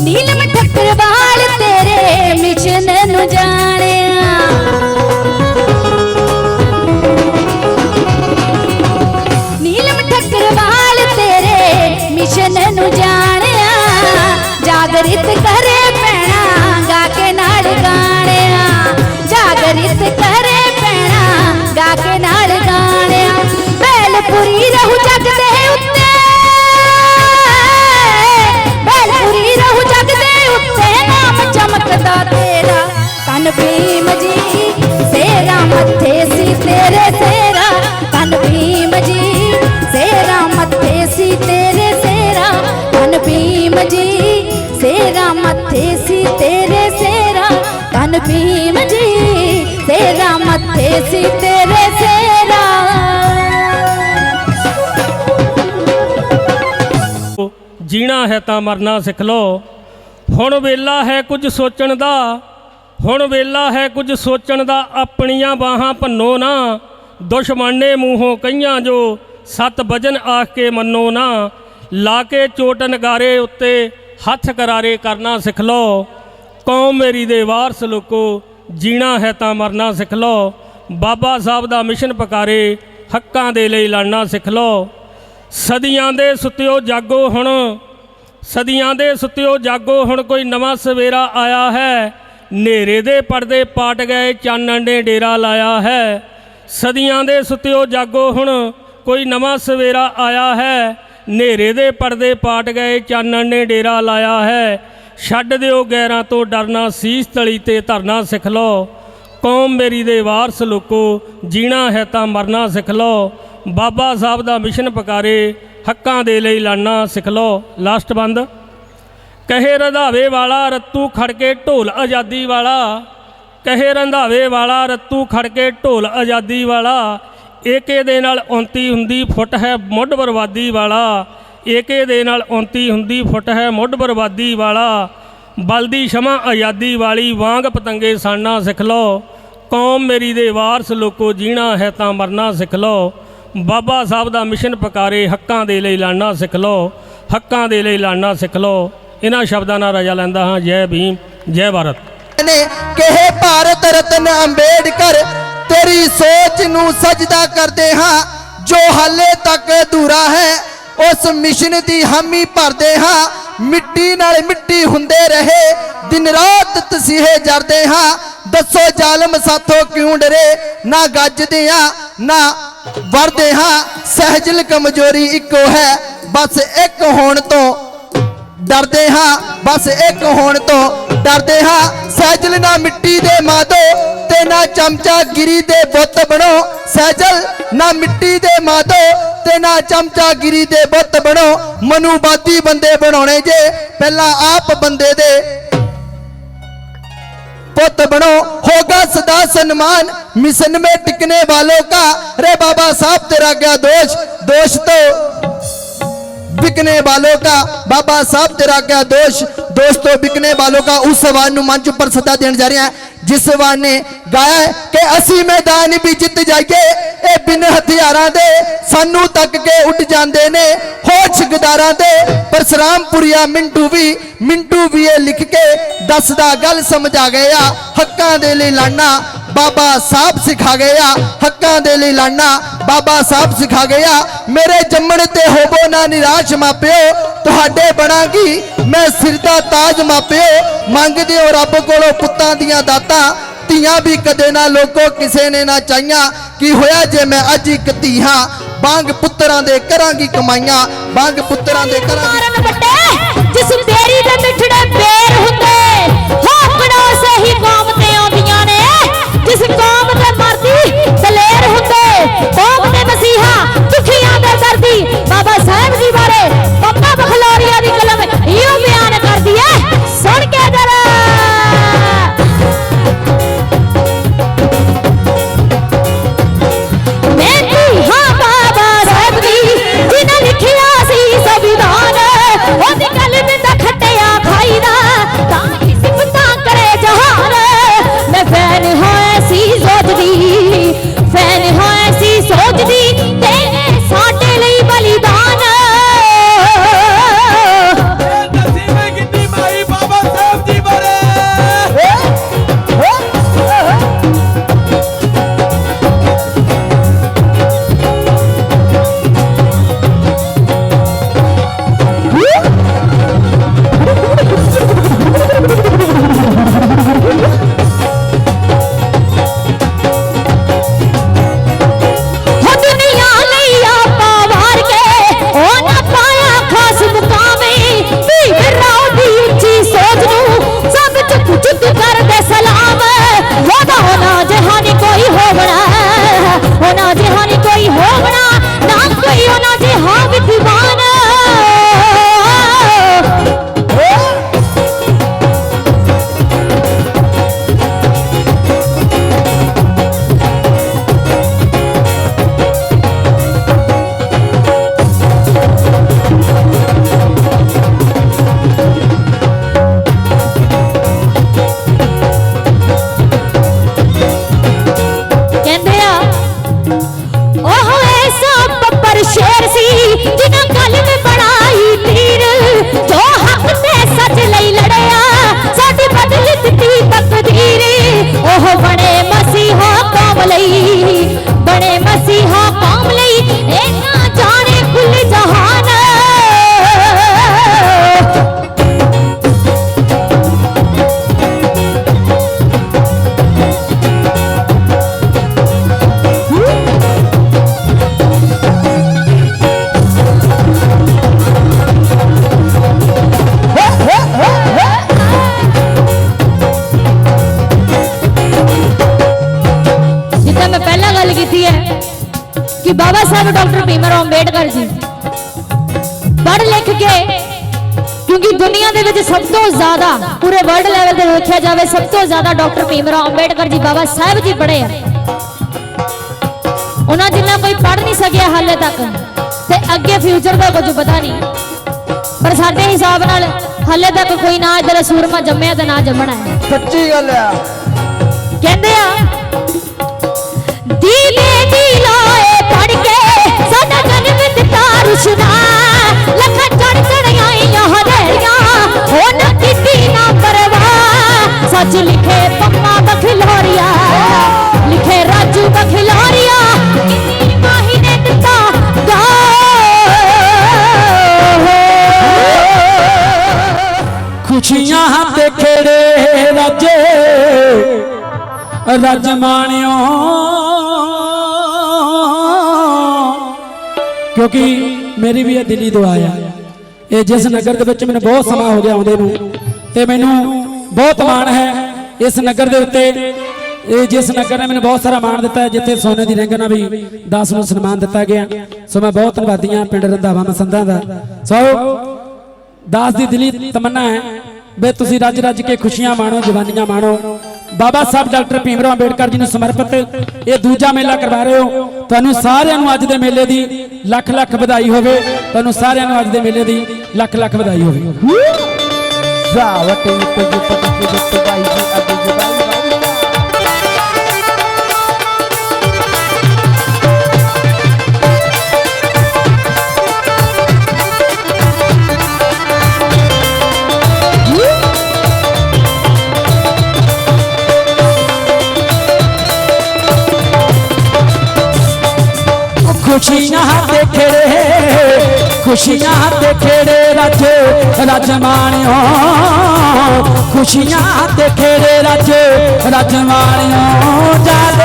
ਨੀਲਮ ਠੱਕਰਵਾਲ ਤੇਰੇ ਮਿਸ਼ਨ ਨੂੰ ਜਾਣਿਆ ਨੀਲਮ ਠੱਕਰਵਾਲ ਤੇਰੇ ਮਿਸ਼ਨ ਨੂੰ ਜਾਣਿਆ ਜਾਗਰਿਤ ਕਰੇ ਪੈਣਾ ਗਾ ਕੇ ਨਾਲ ਗਾਣਿਆ ਜਾਗਰਿਤ ਕਰੇ ਪੈਣਾ ਗਾ ਕੇ ਨਾਲ ਗਾਣਿਆ ਬੈਲਪੁਰੀ ਰਹੂ ਜੱਗ ਦੇ ਉੱਤੇ ਬੈਲਪੁਰੀ ਰਹੂ ਜੱਗ ਦੇ ਉੱਤੇ ਨਾਮ ਚਮਕਦਾ ਤੇਰਾ ਤਨ ਭੀਮ ਜੀ ਸੇਰਾ ਮੱਥੇ ਸੀ ਤੇਰੇ ਸੇਰਾ ਤਨ ਭੀਮ ਜੀ ਸੇਰਾ ਮੱਥੇ ਸੀ ਤੇਰੇ ਸੇਰਾ ਤਨ ਭੀਮ ਜੀ ਸੇਰਾ ਮੱਥੇ ਸੀ ਤੇਰੇ ਸੇਰਾ ਤਨ ਭੀਮ ਜੀ ਸੇਰਾ ਮੱਥੇ ਸੀ ਤੇਰੇ ਸੇਰਾ ਜੀਣਾ ਹੈ ਤਾਂ ਮਰਨਾ ਸਿੱਖ ਲਓ ਹੁਣ ਵੇਲਾ ਹੈ ਕੁਝ ਸੋਚਣ ਦਾ ਹੁਣ ਵੇਲਾ ਹੈ ਕੁਝ ਸੋਚਣ ਦਾ ਆਪਣੀਆਂ ਬਾਹਾਂ ਭੰਨੋ ਨਾ ਦੁਸ਼ਮਣ ਨੇ ਮੂੰਹੋਂ ਕਈਆਂ ਜੋ ਸਤ ਵਜਨ ਆਖ ਕੇ ਮੰਨੋ ਨਾ ਲਾ ਕੇ ਚੋਟ ਨਗਾਰੇ ਉੱਤੇ ਹੱਥ ਕਰਾਰੇ ਕਰਨਾ ਸਿੱਖ ਲਓ। ਕੌਮ ਮੇਰੀ ਦੇ ਵਾਰਸ ਲੋਕੋ, ਜੀਣਾ ਹੈ ਤਾਂ ਮਰਨਾ ਸਿੱਖ ਲਓ। ਬਾਬਾ ਸਾਹਿਬ ਦਾ ਮਿਸ਼ਨ ਪਕਾਰੇ, ਹੱਕਾਂ ਦੇ ਲਈ ਲੜਨਾ ਸਿੱਖ ਲਓ। ਸਦੀਆਂ ਦੇ ਸੁੱਤਿਓ ਜਾਗੋ ਹੁਣ, ਸਦੀਆਂ ਦੇ ਸੁੱਤਿਓ ਜਾਗੋ ਹੁਣ, ਕੋਈ ਨਵਾਂ ਸਵੇਰਾ ਆਇਆ ਹੈ। ਹਨੇਰੇ ਦੇ ਪਰਦੇ ਪਾਟ ਗਏ, ਚਾਨਣ ਨੇ ਡੇਰਾ ਲਾਇਆ ਹੈ। ਸਦੀਆਂ ਦੇ ਸੁੱਤਿਓ ਜਾਗੋ ਹੁਣ, ਕੋਈ ਨਵਾਂ ਸਵੇਰਾ ਆਇਆ ਹੈ। ਹਨੇਰੇ ਦੇ ਪਰਦੇ ਪਾਟ ਗਏ, ਚਾਨਣ ਨੇ ਡੇਰਾ ਲਾਇਆ ਹੈ। ਛੱਡ ਦਿਓ ਗੈਰਾਂ ਤੋਂ ਡਰਨਾ, ਸੀਸ ਤਲੀ ਤੇ ਧਰਨਾ ਸਿੱਖ ਲਓ। ਕੌਮ ਮੇਰੀ ਦੇ ਵਾਰਸ ਲੋਕੋ, ਜੀਣਾ ਹੈ ਤਾਂ ਮਰਨਾ ਸਿੱਖ ਲਓ। ਬਾਬਾ ਸਾਹਿਬ ਦਾ ਮਿਸ਼ਨ ਪਕਾਰੇ, ਹੱਕਾਂ ਦੇ ਲਈ ਲੜਨਾ ਸਿੱਖ ਲਓ। ਲਾਸਟ ਬੰਦ। ਕਹੇ ਰੰਧਾਵੇ ਵਾਲਾ ਰੱਤੂ ਖੜ ਕੇ ਢੋਲ ਆਜ਼ਾਦੀ ਵਾਲਾ, ਕਹੇ ਰੰਧਾਵੇ ਵਾਲਾ ਰੱਤੂ ਖੜ ਕੇ ਢੋਲ ਆਜ਼ਾਦੀ ਵਾਲਾ। ਏਕੇ ਦੇ ਨਾਲ 29 ਹੁੰਦੀ ਫੁੱਟ ਹੈ ਮੁੱਢ ਬਰਬਾਦੀ ਵਾਲਾ, ਏਕੇ ਦੇ ਨਾਲ 29 ਹੁੰਦੀ ਫੁੱਟ ਹੈ ਮੁੱਢ ਬਰਬਾਦੀ ਵਾਲਾ। ਬਲਦੀ ਸ਼ਮਾ ਆਜ਼ਾਦੀ ਵਾਲੀ, ਵਾਂਗ ਪਤੰਗੇ ਸਾੜਨਾ ਸਿੱਖ ਲਓ। ਕੌਮ ਮੇਰੀ ਦੇ ਵਾਰਸ ਲੋਕੋ, ਜੀਣਾ ਹੈ ਤਾਂ ਮਰਨਾ ਸਿੱਖ ਲਓ। ਬਾਬਾ ਸਾਹਿਬ ਦਾ ਮਿਸ਼ਨ ਪਕਾਰੇ, ਹੱਕਾਂ ਦੇ ਲਈ ਲੜਨਾ ਸਿੱਖ ਲਓ। ਹੱਕਾਂ ਦੇ ਲਈ ਲੜਨਾ ਸਿੱਖ ਲਓ। ਇਹਨਾਂ ਸ਼ਬਦਾਂ ਨਾਲ ਰਜਾ ਲੈਂਦਾ ਹਾਂ। ਜੈ ਭੀਮ, ਜੈ ਭਾਰਤ। ਨੇ ਕਹੇ ਭਾਰਤ ਰਤਨ ਅੰਬੇਡਕਰ, ਤੇਰੀ ਸੋਚ ਨੂੰ ਸਜਦਾ ਕਰਦੇ ਹਾਂ। ਜੋ ਹਾਲੇ ਤੱਕ ਅਧੂਰਾ ਹੈ, ਉਸ ਮਿਸ਼ਨ ਦੀ ਹਾਮੀ ਭਰਦੇ ਹਾਂ। ਮਿੱਟੀ ਨਾਲ ਮਿੱਟੀ ਹੁੰਦੇ ਰਹੇ, ਦਿਨ ਰਾਤ ਤਸੀਹੇ ਜਰਦੇ ਹਾਂ। ਦੱਸੋ ਜ਼ਾਲਮ ਸਾਥੋਂ ਕਿਉਂ ਡਰੇ, ਨਾ ਗੱਜਦੇ ਹਾਂ ਨਾ ਵਰਦੇ ਹਾਂ। ਸਹਿਜਲ ਕਮਜ਼ੋਰੀ ਇੱਕੋ ਹੈ, ਬਸ ਇੱਕ ਹੋਣ ਤੋਂ ਡਰਦੇ ਹਾਂ, ਬਸ ਇੱਕ ਹੋਣ ਤੋਂ ਡਰਦੇ ਹਾਂ। ਸਹਿਜਲ ਨਾ ਮਿੱਟੀ ਦੇ ਮਾਦੋ, ਤੇ ਨਾ ਚਮਚਾ ਗਿਰੀ ਦੇ ਬੁੱਤ ਬਣੋ। ਸਹਿਜਲ ਨਾ ਮਿੱਟੀ ਦੇ ਮਾਦੋ, ਤੇ ਨਾ ਚਮਚਾ ਗਿਰੀ ਦੇ ਬੁੱਤ ਬਣੋ। ਮਨੂਵਾਦੀ ਬੰਦੇ ਬਣਾਉਣੇ ਜੇ, ਪਹਿਲਾਂ ਆਪ ਬੰਦੇ ਦੇ पुत बनो, होगा सदा सम्मान मिशन में टिकने वालों का। रे बाबा साहब तेरा क्या दोष, दोष तो बिकने वालों का। बाबा साहब तेरा क्या दोष, दोष तो बिकने वालों का। उस सवाल ਨੂੰ मंच पर सदा देने जा रहे हैं, जिस सवाल ने गाया कि असी मैदान भी जित जाइए, ए बिन हथियारां दे सानू तक के उठ जांदे ने। होश गदारां दे परसरामपुरिया मिंटू भी ये लिख के दसदा गल समझा गया। हक्कां दे लई लड़ना बाबा साहब सिखा गया, हक्कां दे लई लड़ना बाबा साहब सिखा गया। मेरे जम्मण ते होवो ना निराश मापिओ, तुहाडे बनांगी मैं सिर दा ताज मापिओ। मंगदे हो रब कोलों पुत्तां दियां दातां, ਧੀਆਂ भी कदे ना लोगो किसे ने ना चाहियां। की होया जे मैं अज एक धी हां, बांग पुत्तरां दे करांगी कमाइयां, बांग पुत्तरां दे करांगी। ਮਾਰਨ ਵੱਡੇ ਜਿਸ ਬੇਰੀ ਦੇ ਮਿੱਠੜੇ ਬੇਰ ਹੁੰਦੇ, ਹੋਕੜਾਂ ਸਹੀ ਕੌਮ ਤੇ ਆਉਂਦੀਆਂ ਨੇ। ਜਿਸ ਕੌਮ ਤੇ ਮਰਦੀ ਦਲੇਰ ਹੁੰਦੇ, ਕੌਮ ਦੇ ਮਸੀਹਾ ਦੁਖੀਆਂ ਦੇ ਦਰਦੀ। ਬਾਬਾ ਸਾਹਿਬ ਜੀ ਬਾਰੇ ਪੰਮਾ ਬਖਲੋਰੀਆ ਦੀ ਕਲਮ ਇਹੋ ਬਿਆਨ ਕਰਦੀ ਹੈ, ਸੁਣ ਕੇ ਜਰਾ। मैं हाँ बाबा साहब दी जिन्हें लिखिया सी संविधान, साहब डॉक्टर भीमराव अंबेडकर जी पढ़ लिख के, क्योंकि दुनिया दे विच सब तो ज्यादा पूरे वर्ल्ड लेवल ते देखा जाए सब तो ज्यादा डॉक्टर भीमराव अंबेडकर जी बाबा साहब जी पढ़े हैं। उन्हें जिन्ना कोई पढ़ नहीं सकिया हाले तक ते अगे फ्यूचर का कुछ पता नहीं, पर साडे हिसाब नाल हाले तक कोई ना इधर सूरमा जम्मिया ते ना जमना है। सच्ची गल है। कहंदे आ दीवे दी लाए पढ़ के साडा जन्म दिता रुशना, लखा चढ़ चढ़ आईयां हदेरियां हो न कीती ना परवाह। सच लिखे पप्पा बखलोरिया, लिखे राजू बखलोरिया, किसी माही ने दिता गा। खुशियां ते खेड़े राजे रज माणियो, क्योंकि मेरी भी दिली दुआ आ ये जिस नगर दे विच मैनूं बहुत समा हो गया आउंदे नूं ते मैनूं बहुत माण है इस नगर दे उत्ते। ये जिस नगर ने मैंने बहुत सारा मान दिता है, जिथे सोने की रिंग नाल भी 10 नूं सन्मान दिता गया। सो मैं बहुत धन्नवादी हाँ पिंड रंधावा मसंदा दा। सो दास की दिली तमन्ना है बे तुसी रज रज के खुशियां माणो, जवानियां माणो। बाबा साहब डॉक्टर भीमराव अंबेडकर जी ने समर्पित ये दूजा मेला करवा रहे हो। तुहानू सारिआं नूं अज दे मेले दी लख लख बधाई होवे। तुहानू सारिआं नूं अज दे मेले दी लख लख बधाई होवे। खुशियां ते खेड़े, खुशियां ते खेड़े रज रज माणियो, खुशियां ते खेड़े रज रज माणियो। याद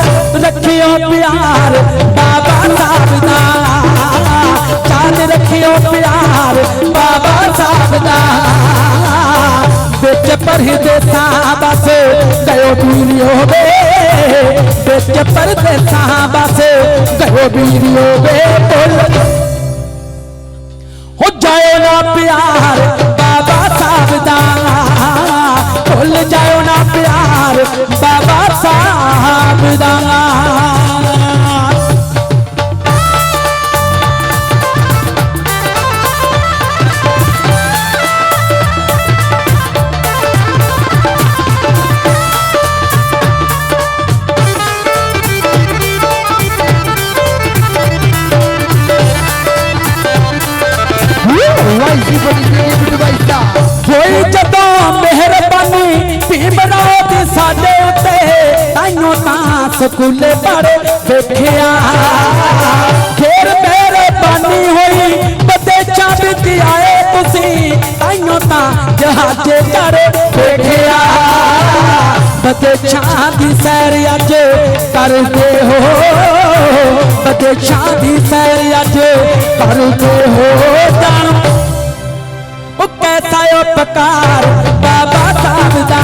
रखियो प्यार बाबा साहब दा, याद रखियो प्यार बाबा साहब दा। बिच परदेसां बस गयो बीरियो वे, बिच परदेसां बस गयो बीरियो वे। हो जाए ना प्यार बाबा साहब दा, भुल जाओ ना प्यार बाबा साहब दा। कोई जदों मेहरबानी भीमराव दी साडे उत्ते, ताइयों तां स्कूले पढ़ देखिया। फिर मेहरबानी होई विदेशां विच आए तुसी, ताइयों तां जहाजे चढ़ देखिया। विदेशां दी सैर अज करदे हो, विदेशां दी सैर अज करदे हो। कैसा उपकार बाबा साहब दा,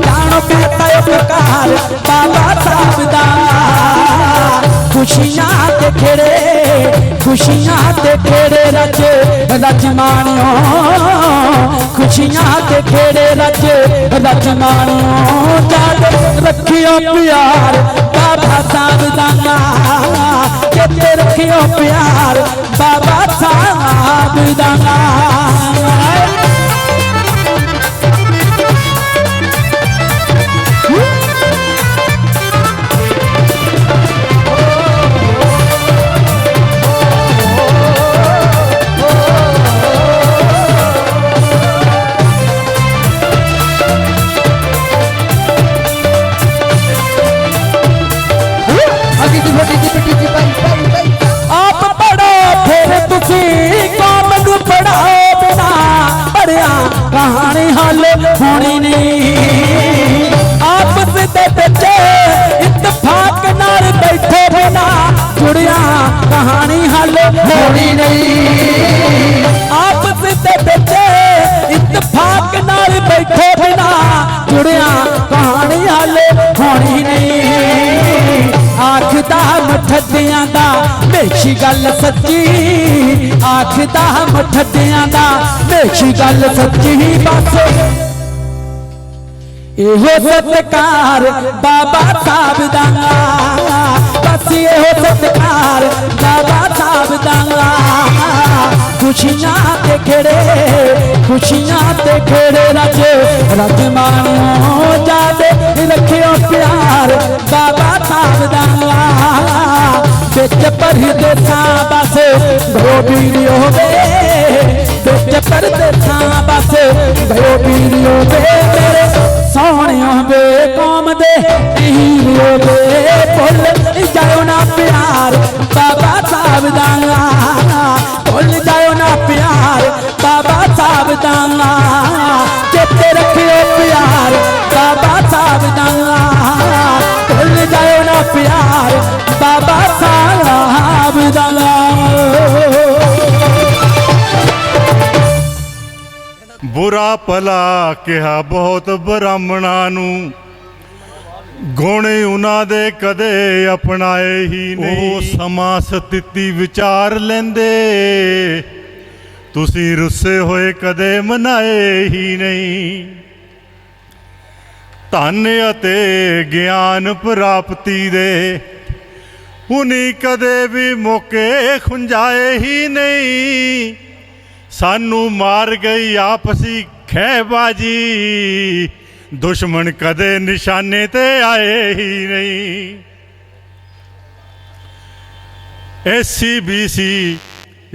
जानो कैसा उपकार बाबा साहब दा। खुशियां ते खेड़े, खुशियां ते खेड़े रज रज माणियो, खुशियां ते खेड़े रज रज माणियो। याद रखियो प्यार बाबा साहब दा, चेते रखियो प्यार बाबा साहब दा। आप पढ़ो फिर तुसी कौम नूं पढ़ाओ, बिना पढ़िया कहानी हल होनी नहीं। आपस दे विच इत्तेफाक नाल बैठो, बिना जुड़िया कहानी हल होनी नहीं। आपस दे विच इत्तेफाक नाल बैठो, बिना जुड़िया कहानी हल होनी नहीं। आखदा मठदियां दा गल सच्ची आखदा मुठद्दियां दा मेरी गल सच्ची बस एहो सत्कार बाबा साहब दा बस एहो सत्कार बाबा साहब दा खुशियां ते खेड़े रज रज मानो जादे रखियो प्यार बाबा साहब दा बिच परदेसा बस भयो पीरी होवे बिच परदेसा बस भयो पीरी होवे मेरे सोहणिया वे कौम दे हीरो वे भुल जाओ ना प्यार बाबा साहब दा भुल जाओ ना प्यार बाबा साहब दा चेते रखियो प्यार बाबा साहब दा भुल जाओ ना प्यार बाबा साहब दा बुरा भला कहा बहुत ब्राह्मणा नू गुण उन्हां दे कदे अपनाए ही नहीं समा सतिथि विचार लेंदे तुसी रुस्से होए कदे मनाए ही नहीं धन अते ज्ञान प्राप्ति दे उन्हीं कदे भी मौके खुंजाए ही नहीं सानू मार गई आपसी खैबाजी दुश्मन कदे निशाने ते आए ही नहीं SCBC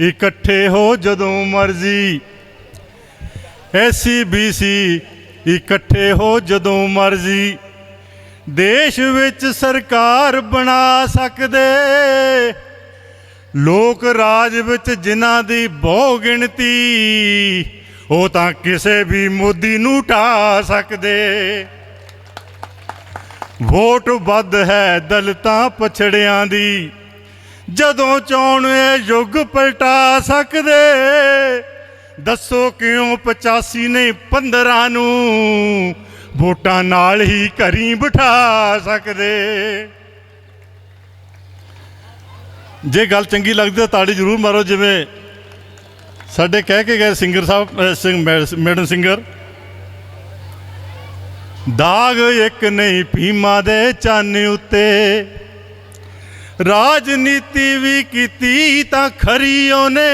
इकट्ठे हो जदों मर्जी SCBC इकट्ठे हो जदों मर्जी देश विच सरकार बना सकदे लोक राज विच जिन्हां दी बहु गिणती वो तां किसे भी मोदी नूं ढा सकदे वोट वध है दलितां पछड़ियां दी जदों चाहण ये युग पलटा सकदे दसो क्यों 85 नहीं 15 नूं वोटां नाल ही घरीं बिठा सकदे जे गल चंगी लगदी ताड़ी जरूर मारो जिवें साडे कह के गए सिंगर साहब मैडम सिंगर दाग एक नहीं भीमा दे चाने उत्ते राजनीति भी कीती तां खरी ओने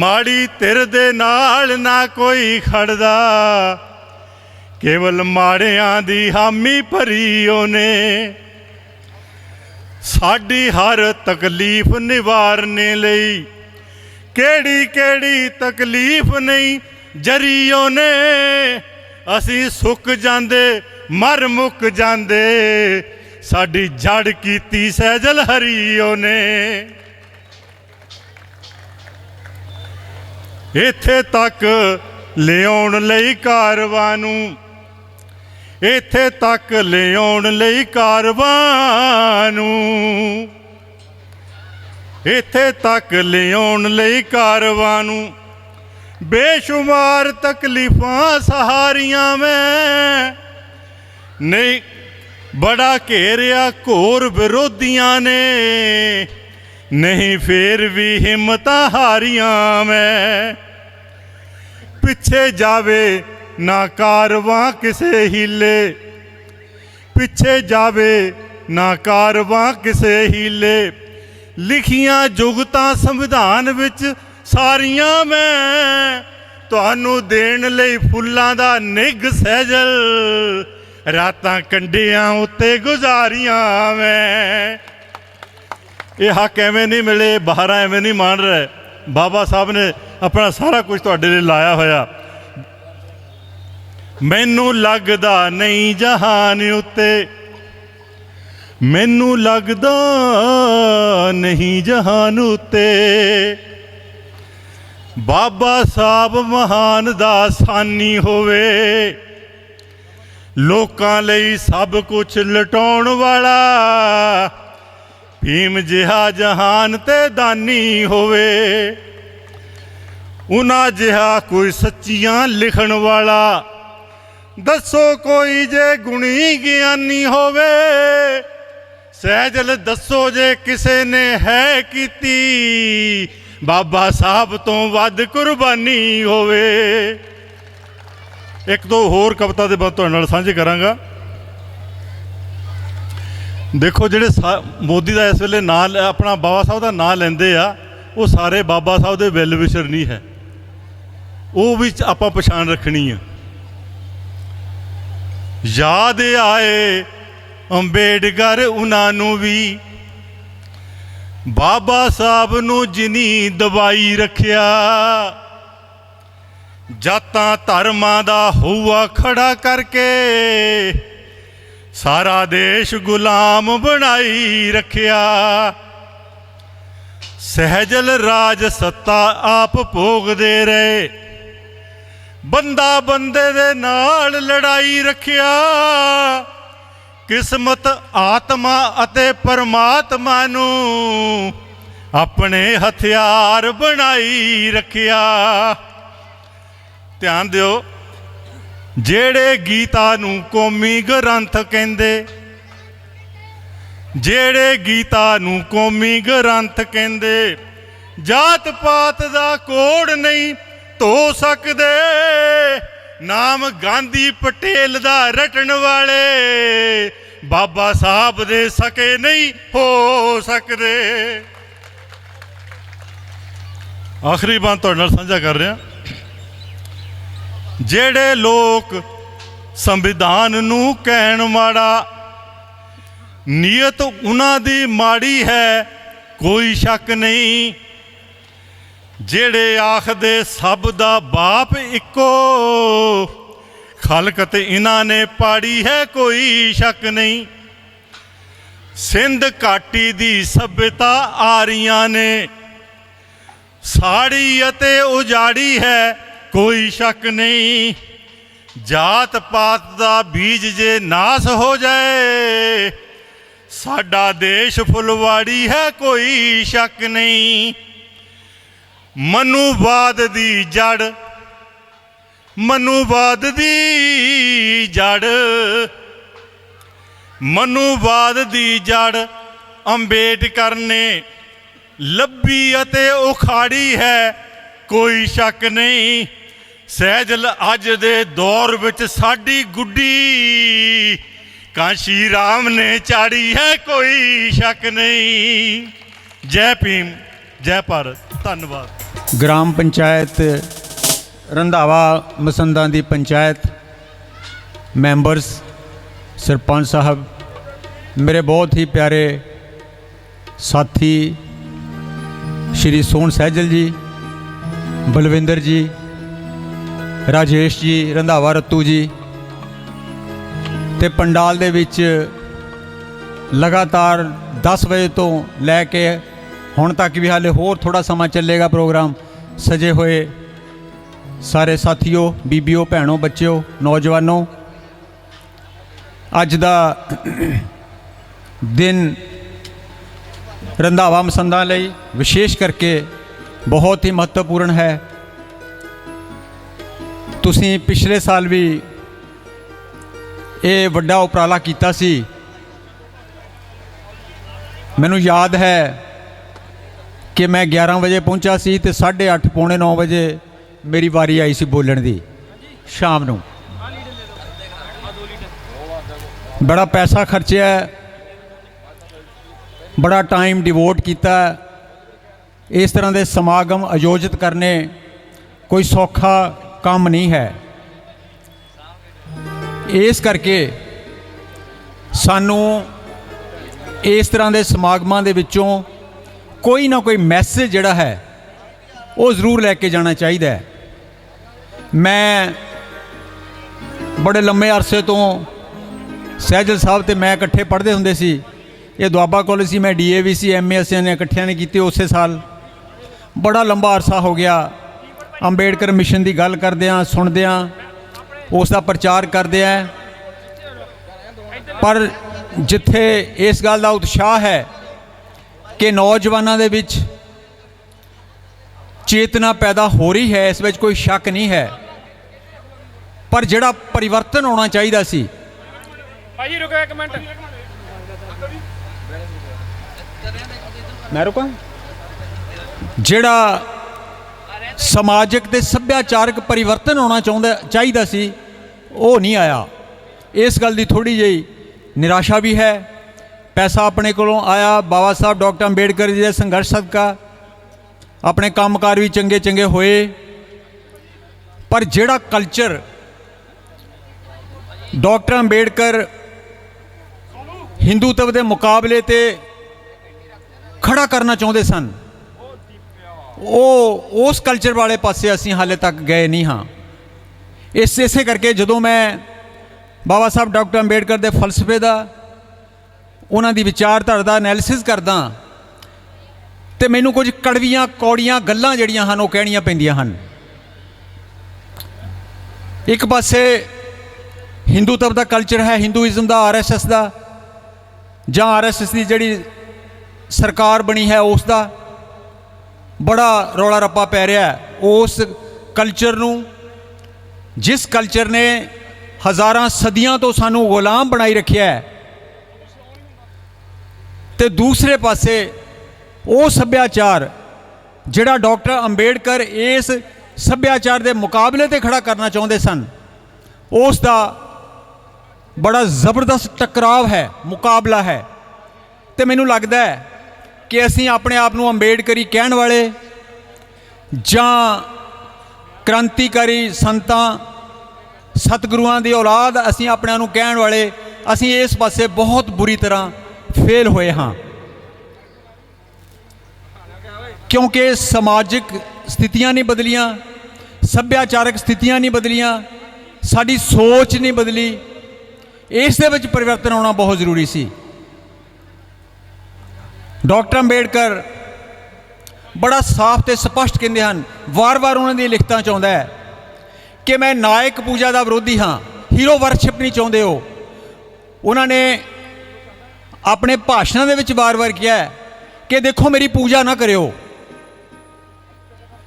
माड़ी धिर दे नाल ना कोई खड़दा केवल माड़ियां दी हामी भरी ओने साडी हर तकलीफ निवारने लई केड़ी केड़ी तकलीफ नहीं जरियो ने असी सुक जांदे मर मुक जांदे साडी जड़ कीती सैजल हरियो ने इत्थे तक लियाउण लई कारवां नूं इत्थे तक लियाउण लई कारवां नूं इत्थे तक लियाउण लई कारवां नूं बेशुमार तकलीफां सहारियां मैं नहीं बड़ा घेरिया घोर विरोधियां ने नहीं फिर भी हिम्मतां हारियां मैं पिछे जावे ना कारवां किसे हीले पिछे जावे ना कारवां किसे हीले लिखियां जुगतां संविधान विच सारियां मैं तुहानू देण लई फुल्लां दा निग सैजल रातां कंडियां उत्ते गुजारियां मैं ये हक एवें नहीं मिले बहारा एवें नहीं मान रहे बाबा साहब ने अपना सारा कुछ तुहाडे लई लाया होया मैनू लगदा नहीं जहान उत्ते मैनू लगदा नहीं जहान उत्ते बाबा साहब महान दा सानी होवे लोकां लई सब कुछ लटाउण वाला भीम जिहा जहान ते दानी होवे उन्हां जिहा कोई सच्चियां लिखण वाला दसो कोई जे गुणी ज्ञानी होवे ਸਹਿਜਲ ਦੱਸੋ ਜੇ ਕਿਸੇ ਨੇ ਹੈ ਕੀਤੀ, ਬਾਬਾ ਸਾਹਿਬ ਤੋਂ ਵੱਧ ਕੁਰਬਾਨੀ ਹੋਵੇ। ਇੱਕ ਦੋ ਹੋਰ ਕਵਿਤਾ ਦੇ ਬਾਅਦ ਤੁਹਾਡੇ ਨਾਲ ਸਾਂਝੇ ਕਰਾਂਗਾ। ਦੇਖੋ ਜਿਹੜੇ ਮੋਦੀ ਦਾ ਇਸ ਵੇਲੇ ਨਾਂ ਆਪਣਾ ਬਾਬਾ ਸਾਹਿਬ ਦਾ ਨਾਂ ਲੈਂਦੇ ਆ, ਉਹ ਸਾਰੇ ਬਾਬਾ ਸਾਹਿਬ ਦੇ ਵੈਲ ਵਿਸ਼ਰ ਨਹੀਂ ਹੈ, ਉਹ ਵੀ ਆਪਾਂ ਪਛਾਣ ਰੱਖਣੀ ਆ। ਯਾਦ ਆਏ ਅੰਬੇਡਕਰ ਉਹਨਾਂ ਨੂੰ ਵੀ, ਬਾਬਾ ਸਾਹਿਬ ਨੂੰ ਜਿਨੀ ਦਬਾਈ ਰੱਖਿਆ। ਜਾਤਾਂ ਧਰਮਾਂ ਦਾ ਹਊਆ ਖੜਾ ਕਰਕੇ ਸਾਰਾ ਦੇਸ਼ ਗੁਲਾਮ ਬਣਾਈ ਰੱਖਿਆ। ਸਹਿਜਲ ਰਾਜ ਸੱਤਾ ਆਪ ਭੋਗਦੇ ਰਹੇ, ਬੰਦਾ ਬੰਦੇ ਦੇ ਨਾਲ ਲੜਾਈ ਰੱਖਿਆ। ਕਿਸਮਤ ਆਤਮਾ ਅਤੇ ਪਰਮਾਤਮਾ ਨੂੰ ਆਪਣੇ ਹਥਿਆਰ ਬਣਾਈ ਰੱਖਿਆ। ਧਿਆਨ ਦਿਓ, ਜਿਹੜੇ ਗੀਤਾ ਨੂੰ ਕੌਮੀ ਗ੍ਰੰਥ ਕਹਿੰਦੇ, ਜਿਹੜੇ ਗੀਤਾ ਨੂੰ ਕੌਮੀ ਗ੍ਰੰਥ ਕਹਿੰਦੇ, ਜਾਤ ਪਾਤ ਦਾ ਕੋਡ ਨਹੀਂ ਧੋ ਸਕਦੇ। ਨਾਮ ਗਾਂਧੀ ਪਟੇਲ ਦਾ ਰਟਣ ਵਾਲੇ ਬਾਬਾ ਸਾਹਿਬ ਦੇ ਸਕੇ ਨਹੀਂ ਹੋ ਸਕਦੇ। ਆਖਰੀ ਬਾਤ ਤੁਹਾਡੇ ਨਾਲ ਸਾਂਝਾ ਕਰ ਰਿਹਾ। ਜਿਹੜੇ ਲੋਕ ਸੰਵਿਧਾਨ ਨੂੰ ਕਹਿਣ ਮਾੜਾ, ਨੀਅਤ ਉਹਨਾਂ ਦੀ ਮਾੜੀ ਹੈ, ਕੋਈ ਸ਼ੱਕ ਨਹੀਂ। ਜਿਹੜੇ ਆਖਦੇ ਸਭ ਦਾ ਬਾਪ ਇੱਕੋ, ਖਲਕ ਤੇ ਇਹਨਾਂ ਨੇ ਪਾੜੀ ਹੈ, ਕੋਈ ਸ਼ੱਕ ਨਹੀਂ। ਸਿੰਧ ਘਾਟੀ ਦੀ ਸਭਿਅਤਾ ਆਰੀਆਂ ਨੇ ਸਾੜੀ ਅਤੇ ਉਜਾੜੀ ਹੈ, ਕੋਈ ਸ਼ੱਕ ਨਹੀਂ। ਜਾਤ ਪਾਤ ਦਾ ਬੀਜ ਜੇ ਨਾਸ ਹੋ ਜਾਏ, ਸਾਡਾ ਦੇਸ਼ ਫੁਲਵਾੜੀ ਹੈ, ਕੋਈ ਸ਼ੱਕ ਨਹੀਂ। ਮਨੂਵਾਦ ਦੀ ਜੜ, ਮਨੂਵਾਦ ਦੀ ਜੜ, ਮਨੂਵਾਦ ਦੀ ਜੜ ਅੰਬੇਡਕਰ ਨੇ ਲੱਭੀ ਅਤੇ ਉਖਾੜੀ ਹੈ, ਕੋਈ ਸ਼ੱਕ ਨਹੀਂ। ਸਹਿਜਲ ਅੱਜ ਦੇ ਦੌਰ ਵਿੱਚ ਸਾਡੀ ਗੁੱਡੀ ਕਾਂਸ਼ੀ ਰਾਮ ਨੇ ਚਾੜੀ ਹੈ, ਕੋਈ ਸ਼ੱਕ ਨਹੀਂ। ਜੈ ਭੀਮ, ਜੈ ਭਾਰਤ, ਧੰਨਵਾਦ। ਗ੍ਰਾਮ ਪੰਚਾਇਤ ਰੰਧਾਵਾ ਮਸੰਦਾਂ ਦੀ ਪੰਚਾਇਤ ਮੈਂਬਰਸ, ਸਰਪੰਚ ਸਾਹਿਬ, ਮੇਰੇ ਬਹੁਤ ਹੀ ਪਿਆਰੇ ਸਾਥੀ ਸ਼੍ਰੀ ਸੋਹਣ ਸਹਿਜਲ ਜੀ, ਬਲਵਿੰਦਰ ਜੀ, ਰਾਜੇਸ਼ ਜੀ, ਰੰਧਾਵਾ ਰੱਤੂ ਜੀ, ਤੇ ਪੰਡਾਲ ਦੇ ਵਿੱਚ ਲਗਾਤਾਰ 10 ਵਜੇ ਤੋਂ ਲੈ ਕੇ ਹੁਣ ਤੱਕ ਵੀ ਹਾਲੇ ਹੋਰ ਥੋੜਾ ਸਮਾਂ ਚੱਲੇਗਾ ਪ੍ਰੋਗਰਾਮ, ਸਜੇ ਹੋਏ ਸਾਰੇ ਸਾਥੀਓ, ਬੀਬੀਓ, ਭੈਣੋ, ਬੱਚਿਓ, ਨੌਜਵਾਨੋ, ਅੱਜ ਦਾ ਦਿਨ ਰੰਧਾਵਾ ਮਸੰਦਾਂ ਲਈ ਵਿਸ਼ੇਸ਼ ਕਰਕੇ ਬਹੁਤ ਹੀ ਮਹੱਤਵਪੂਰਨ ਹੈ। ਤੁਸੀਂ ਪਿਛਲੇ ਸਾਲ ਵੀ ਇਹ ਵੱਡਾ ਉਪਰਾਲਾ ਕੀਤਾ ਸੀ। ਮੈਨੂੰ ਯਾਦ ਹੈ ਕਿ ਮੈਂ 11 ਵਜੇ ਪਹੁੰਚਾ ਸੀ ਤੇ 8:30 ਪੌਣੇ 9 ਵਜੇ ਮੇਰੀ ਵਾਰੀ ਆਈ ਸੀ ਬੋਲਣ ਦੀ ਸ਼ਾਮ ਨੂੰ। ਬੜਾ ਪੈਸਾ ਖਰਚਿਆ, ਬੜਾ ਟਾਈਮ ਡਿਵੋਟ ਕੀਤਾ। ਇਸ ਤਰ੍ਹਾਂ ਦੇ ਸਮਾਗਮ ਆਯੋਜਿਤ ਕਰਨੇ ਕੋਈ ਸੌਖਾ ਕੰਮ ਨਹੀਂ ਹੈ। ਇਸ ਕਰਕੇ ਸਾਨੂੰ ਇਸ ਤਰ੍ਹਾਂ ਦੇ ਸਮਾਗਮਾਂ ਦੇ ਵਿੱਚੋਂ ਕੋਈ ਨਾ ਕੋਈ ਮੈਸੇਜ ਜਿਹੜਾ ਹੈ ਉਹ ਜ਼ਰੂਰ ਲੈ ਕੇ ਜਾਣਾ ਚਾਹੀਦਾ ਹੈ। ਮੈਂ ਬੜੇ ਲੰਮੇ ਅਰਸੇ ਤੋਂ ਸਹਿਜਲ ਸਾਹਿਬ ਤੇ ਮੈਂ ਇਕੱਠੇ ਪੜ੍ਹਦੇ ਹੁੰਦੇ ਸੀ। ਇਹ ਦੁਆਬਾ ਕਾਲਜ ਸੀ, ਮੈਂ DAVC MA ਅਸੀਂ ਨੇ ਇਕੱਠਿਆਂ ਨੇ ਕੀਤੀ ਉਸੇ ਸਾਲ। ਬੜਾ ਲੰਬਾ ਅਰਸਾ ਹੋ ਗਿਆ ਅੰਬੇਡਕਰ ਮਿਸ਼ਨ ਦੀ ਗੱਲ ਕਰਦਿਆਂ, ਸੁਣਦਿਆਂ, ਉਸ ਦਾ ਪ੍ਰਚਾਰ ਕਰਦਿਆਂ। ਪਰ ਜਿੱਥੇ ਇਸ ਗੱਲ ਦਾ ਉਤਸ਼ਾਹ ਹੈ ਕਿ ਨੌਜਵਾਨਾਂ ਦੇ ਵਿੱਚ ਚੇਤਨਾ ਪੈਦਾ ਹੋ ਰਹੀ ਹੈ, ਇਸ ਵਿੱਚ ਕੋਈ ਸ਼ੱਕ ਨਹੀਂ ਹੈ। ਪਰ ਜਿਹੜਾ ਪਰਿਵਰਤਨ ਆਉਣਾ ਚਾਹੀਦਾ ਸੀ, ਭਾਜੀ ਰੁਕੋ ਇੱਕ ਮਿੰਟ, ਮੈਂ ਰੁਕਾਂ। ਜਿਹੜਾ ਸਮਾਜਿਕ ਤੇ ਸੱਭਿਆਚਾਰਕ ਪਰਿਵਰਤਨ ਹੋਣਾ ਚਾਹੀਦਾ ਸੀ ਉਹ ਨਹੀਂ ਆਇਆ। ਇਸ ਗੱਲ ਦੀ ਥੋੜੀ ਜਿਹੀ ਨਿਰਾਸ਼ਾ ਵੀ ਹੈ। ਪੈਸਾ ਆਪਣੇ ਕੋਲੋਂ ਆਇਆ, ਬਾਬਾ ਸਾਹਿਬ ਡਾਕਟਰ ਅੰਬੇਡਕਰ ਜੀ ਦੇ ਸੰਘਰਸ਼ ਸਦਕਾ ਆਪਣੇ ਕੰਮਕਾਰ ਵੀ ਚੰਗੇ ਚੰਗੇ ਹੋਏ, ਪਰ ਜਿਹੜਾ ਕਲਚਰ ਡਾਕਟਰ ਅੰਬੇਡਕਰ ਹਿੰਦੂਤਵ ਦੇ ਮੁਕਾਬਲੇ ਤੇ ਖੜਾ ਕਰਨਾ ਚਾਹੁੰਦੇ ਸਨ, ਉਹ ਉਸ ਕਲਚਰ ਵਾਲੇ ਪਾਸੇ ਅਸੀਂ ਹਾਲੇ ਤੱਕ ਗਏ ਨਹੀਂ ਹਾਂ। ਇਸੇ ਕਰਕੇ ਜਦੋਂ ਮੈਂ ਬਾਬਾ ਸਾਹਿਬ ਡਾਕਟਰ ਅੰਬੇਡਕਰ ਦੇ ਫਲਸਫੇ ਦਾ, ਉਹਨਾਂ ਦੀ ਵਿਚਾਰਧਾਰਾ ਦਾ ਐਨਾਲਿਸਿਸ ਕਰਦਾ ਤੇ ਮੈਨੂੰ ਕੁਝ ਕੜਵੀਆਂ ਕੌੜੀਆਂ ਗੱਲਾਂ ਜਿਹੜੀਆਂ ਹਨ ਉਹ ਕਹਿਣੀਆਂ ਪੈਂਦੀਆਂ ਹਨ। ਇੱਕ ਪਾਸੇ ਹਿੰਦੂਤਵ ਦਾ ਕਲਚਰ ਹੈ, ਹਿੰਦੂਇਜ਼ਮ ਦਾ, ਆਰਐਸਐਸ ਦਾ, ਜਾਂ ਆਰਐਸਐਸ ਦੀ ਜਿਹੜੀ ਸਰਕਾਰ ਬਣੀ ਹੈ ਉਸ ਦਾ ਬੜਾ ਰੌਲਾ ਰੱਪਾ ਪੈ ਰਿਹਾ ਹੈ। ਉਸ ਕਲਚਰ ਨੂੰ, ਜਿਸ ਕਲਚਰ ਨੇ ਹਜ਼ਾਰਾਂ ਸਦੀਆਂ ਤੋਂ ਸਾਨੂੰ ਗੁਲਾਮ ਬਣਾਈ ਰੱਖਿਆ ਹੈ, ਤੇ ਦੂਸਰੇ ਪਾਸੇ ਉਹ ਸੱਭਿਆਚਾਰ ਜਿਹੜਾ ਡਾਕਟਰ ਅੰਬੇਡਕਰ ਇਸ ਸੱਭਿਆਚਾਰ ਦੇ ਮੁਕਾਬਲੇ ਤੇ ਖੜਾ ਕਰਨਾ ਚਾਹੁੰਦੇ ਸਨ, ਉਸ ਦਾ ਬੜਾ ਜ਼ਬਰਦਸਤ ਟਕਰਾਵ ਹੈ, ਮੁਕਾਬਲਾ ਹੈ। ਤੇ ਮੈਨੂੰ ਲੱਗਦਾ ਹੈ ਕਿ ਅਸੀਂ ਆਪਣੇ ਆਪ ਨੂੰ ਅੰਬੇਡਕਰੀ ਕਹਿਣ ਵਾਲੇ ਜਾਂ ਕ੍ਰਾਂਤੀਕਾਰੀ ਸੰਤਾਂ ਸਤਿਗੁਰੂਆਂ ਦੀ ਔਲਾਦ ਅਸੀਂ ਆਪਣੇ ਆਪ ਨੂੰ ਕਹਿਣ ਵਾਲੇ, ਅਸੀਂ ਇਸ ਪਾਸੇ ਬਹੁਤ ਬੁਰੀ ਤਰ੍ਹਾਂ ਫੇਲ ਹੋਏ ਹਾਂ, ਕਿਉਂਕਿ ਸਮਾਜਿਕ ਸਥਿਤੀਆਂ ਨਹੀਂ ਬਦਲੀਆਂ, ਸੱਭਿਆਚਾਰਕ ਸਥਿਤੀਆਂ ਨਹੀਂ ਬਦਲੀਆਂ, ਸਾਡੀ ਸੋਚ ਨਹੀਂ ਬਦਲੀ। ਇਸ ਦੇ ਵਿੱਚ ਪਰਿਵਰਤਨ ਆਉਣਾ ਬਹੁਤ ਜ਼ਰੂਰੀ ਸੀ। ਡਾਕਟਰ ਅੰਬੇਡਕਰ ਬੜਾ ਸਾਫ਼ ਤੇ ਸਪਸ਼ਟ ਕਹਿੰਦੇ ਹਨ, ਵਾਰ-ਵਾਰ ਉਹਨਾਂ ਦੀਆਂ ਲਿਖਤਾਂ 'ਚ ਆਉਂਦਾ ਹੈ ਕਿ ਮੈਂ ਨਾਇਕ ਪੂਜਾ ਦਾ ਵਿਰੋਧੀ ਹਾਂ, ਹੀਰੋ ਵਰਸ਼ਿਪ ਨਹੀਂ ਚਾਹੁੰਦੇ ਹੋ। ਉਹਨਾਂ ਨੇ ਆਪਣੇ ਭਾਸ਼ਣਾਂ ਦੇ ਵਿੱਚ ਵਾਰ-ਵਾਰ ਕਿਹਾ ਕਿ ਦੇਖੋ ਮੇਰੀ ਪੂਜਾ ਨਾ ਕਰਿਓ,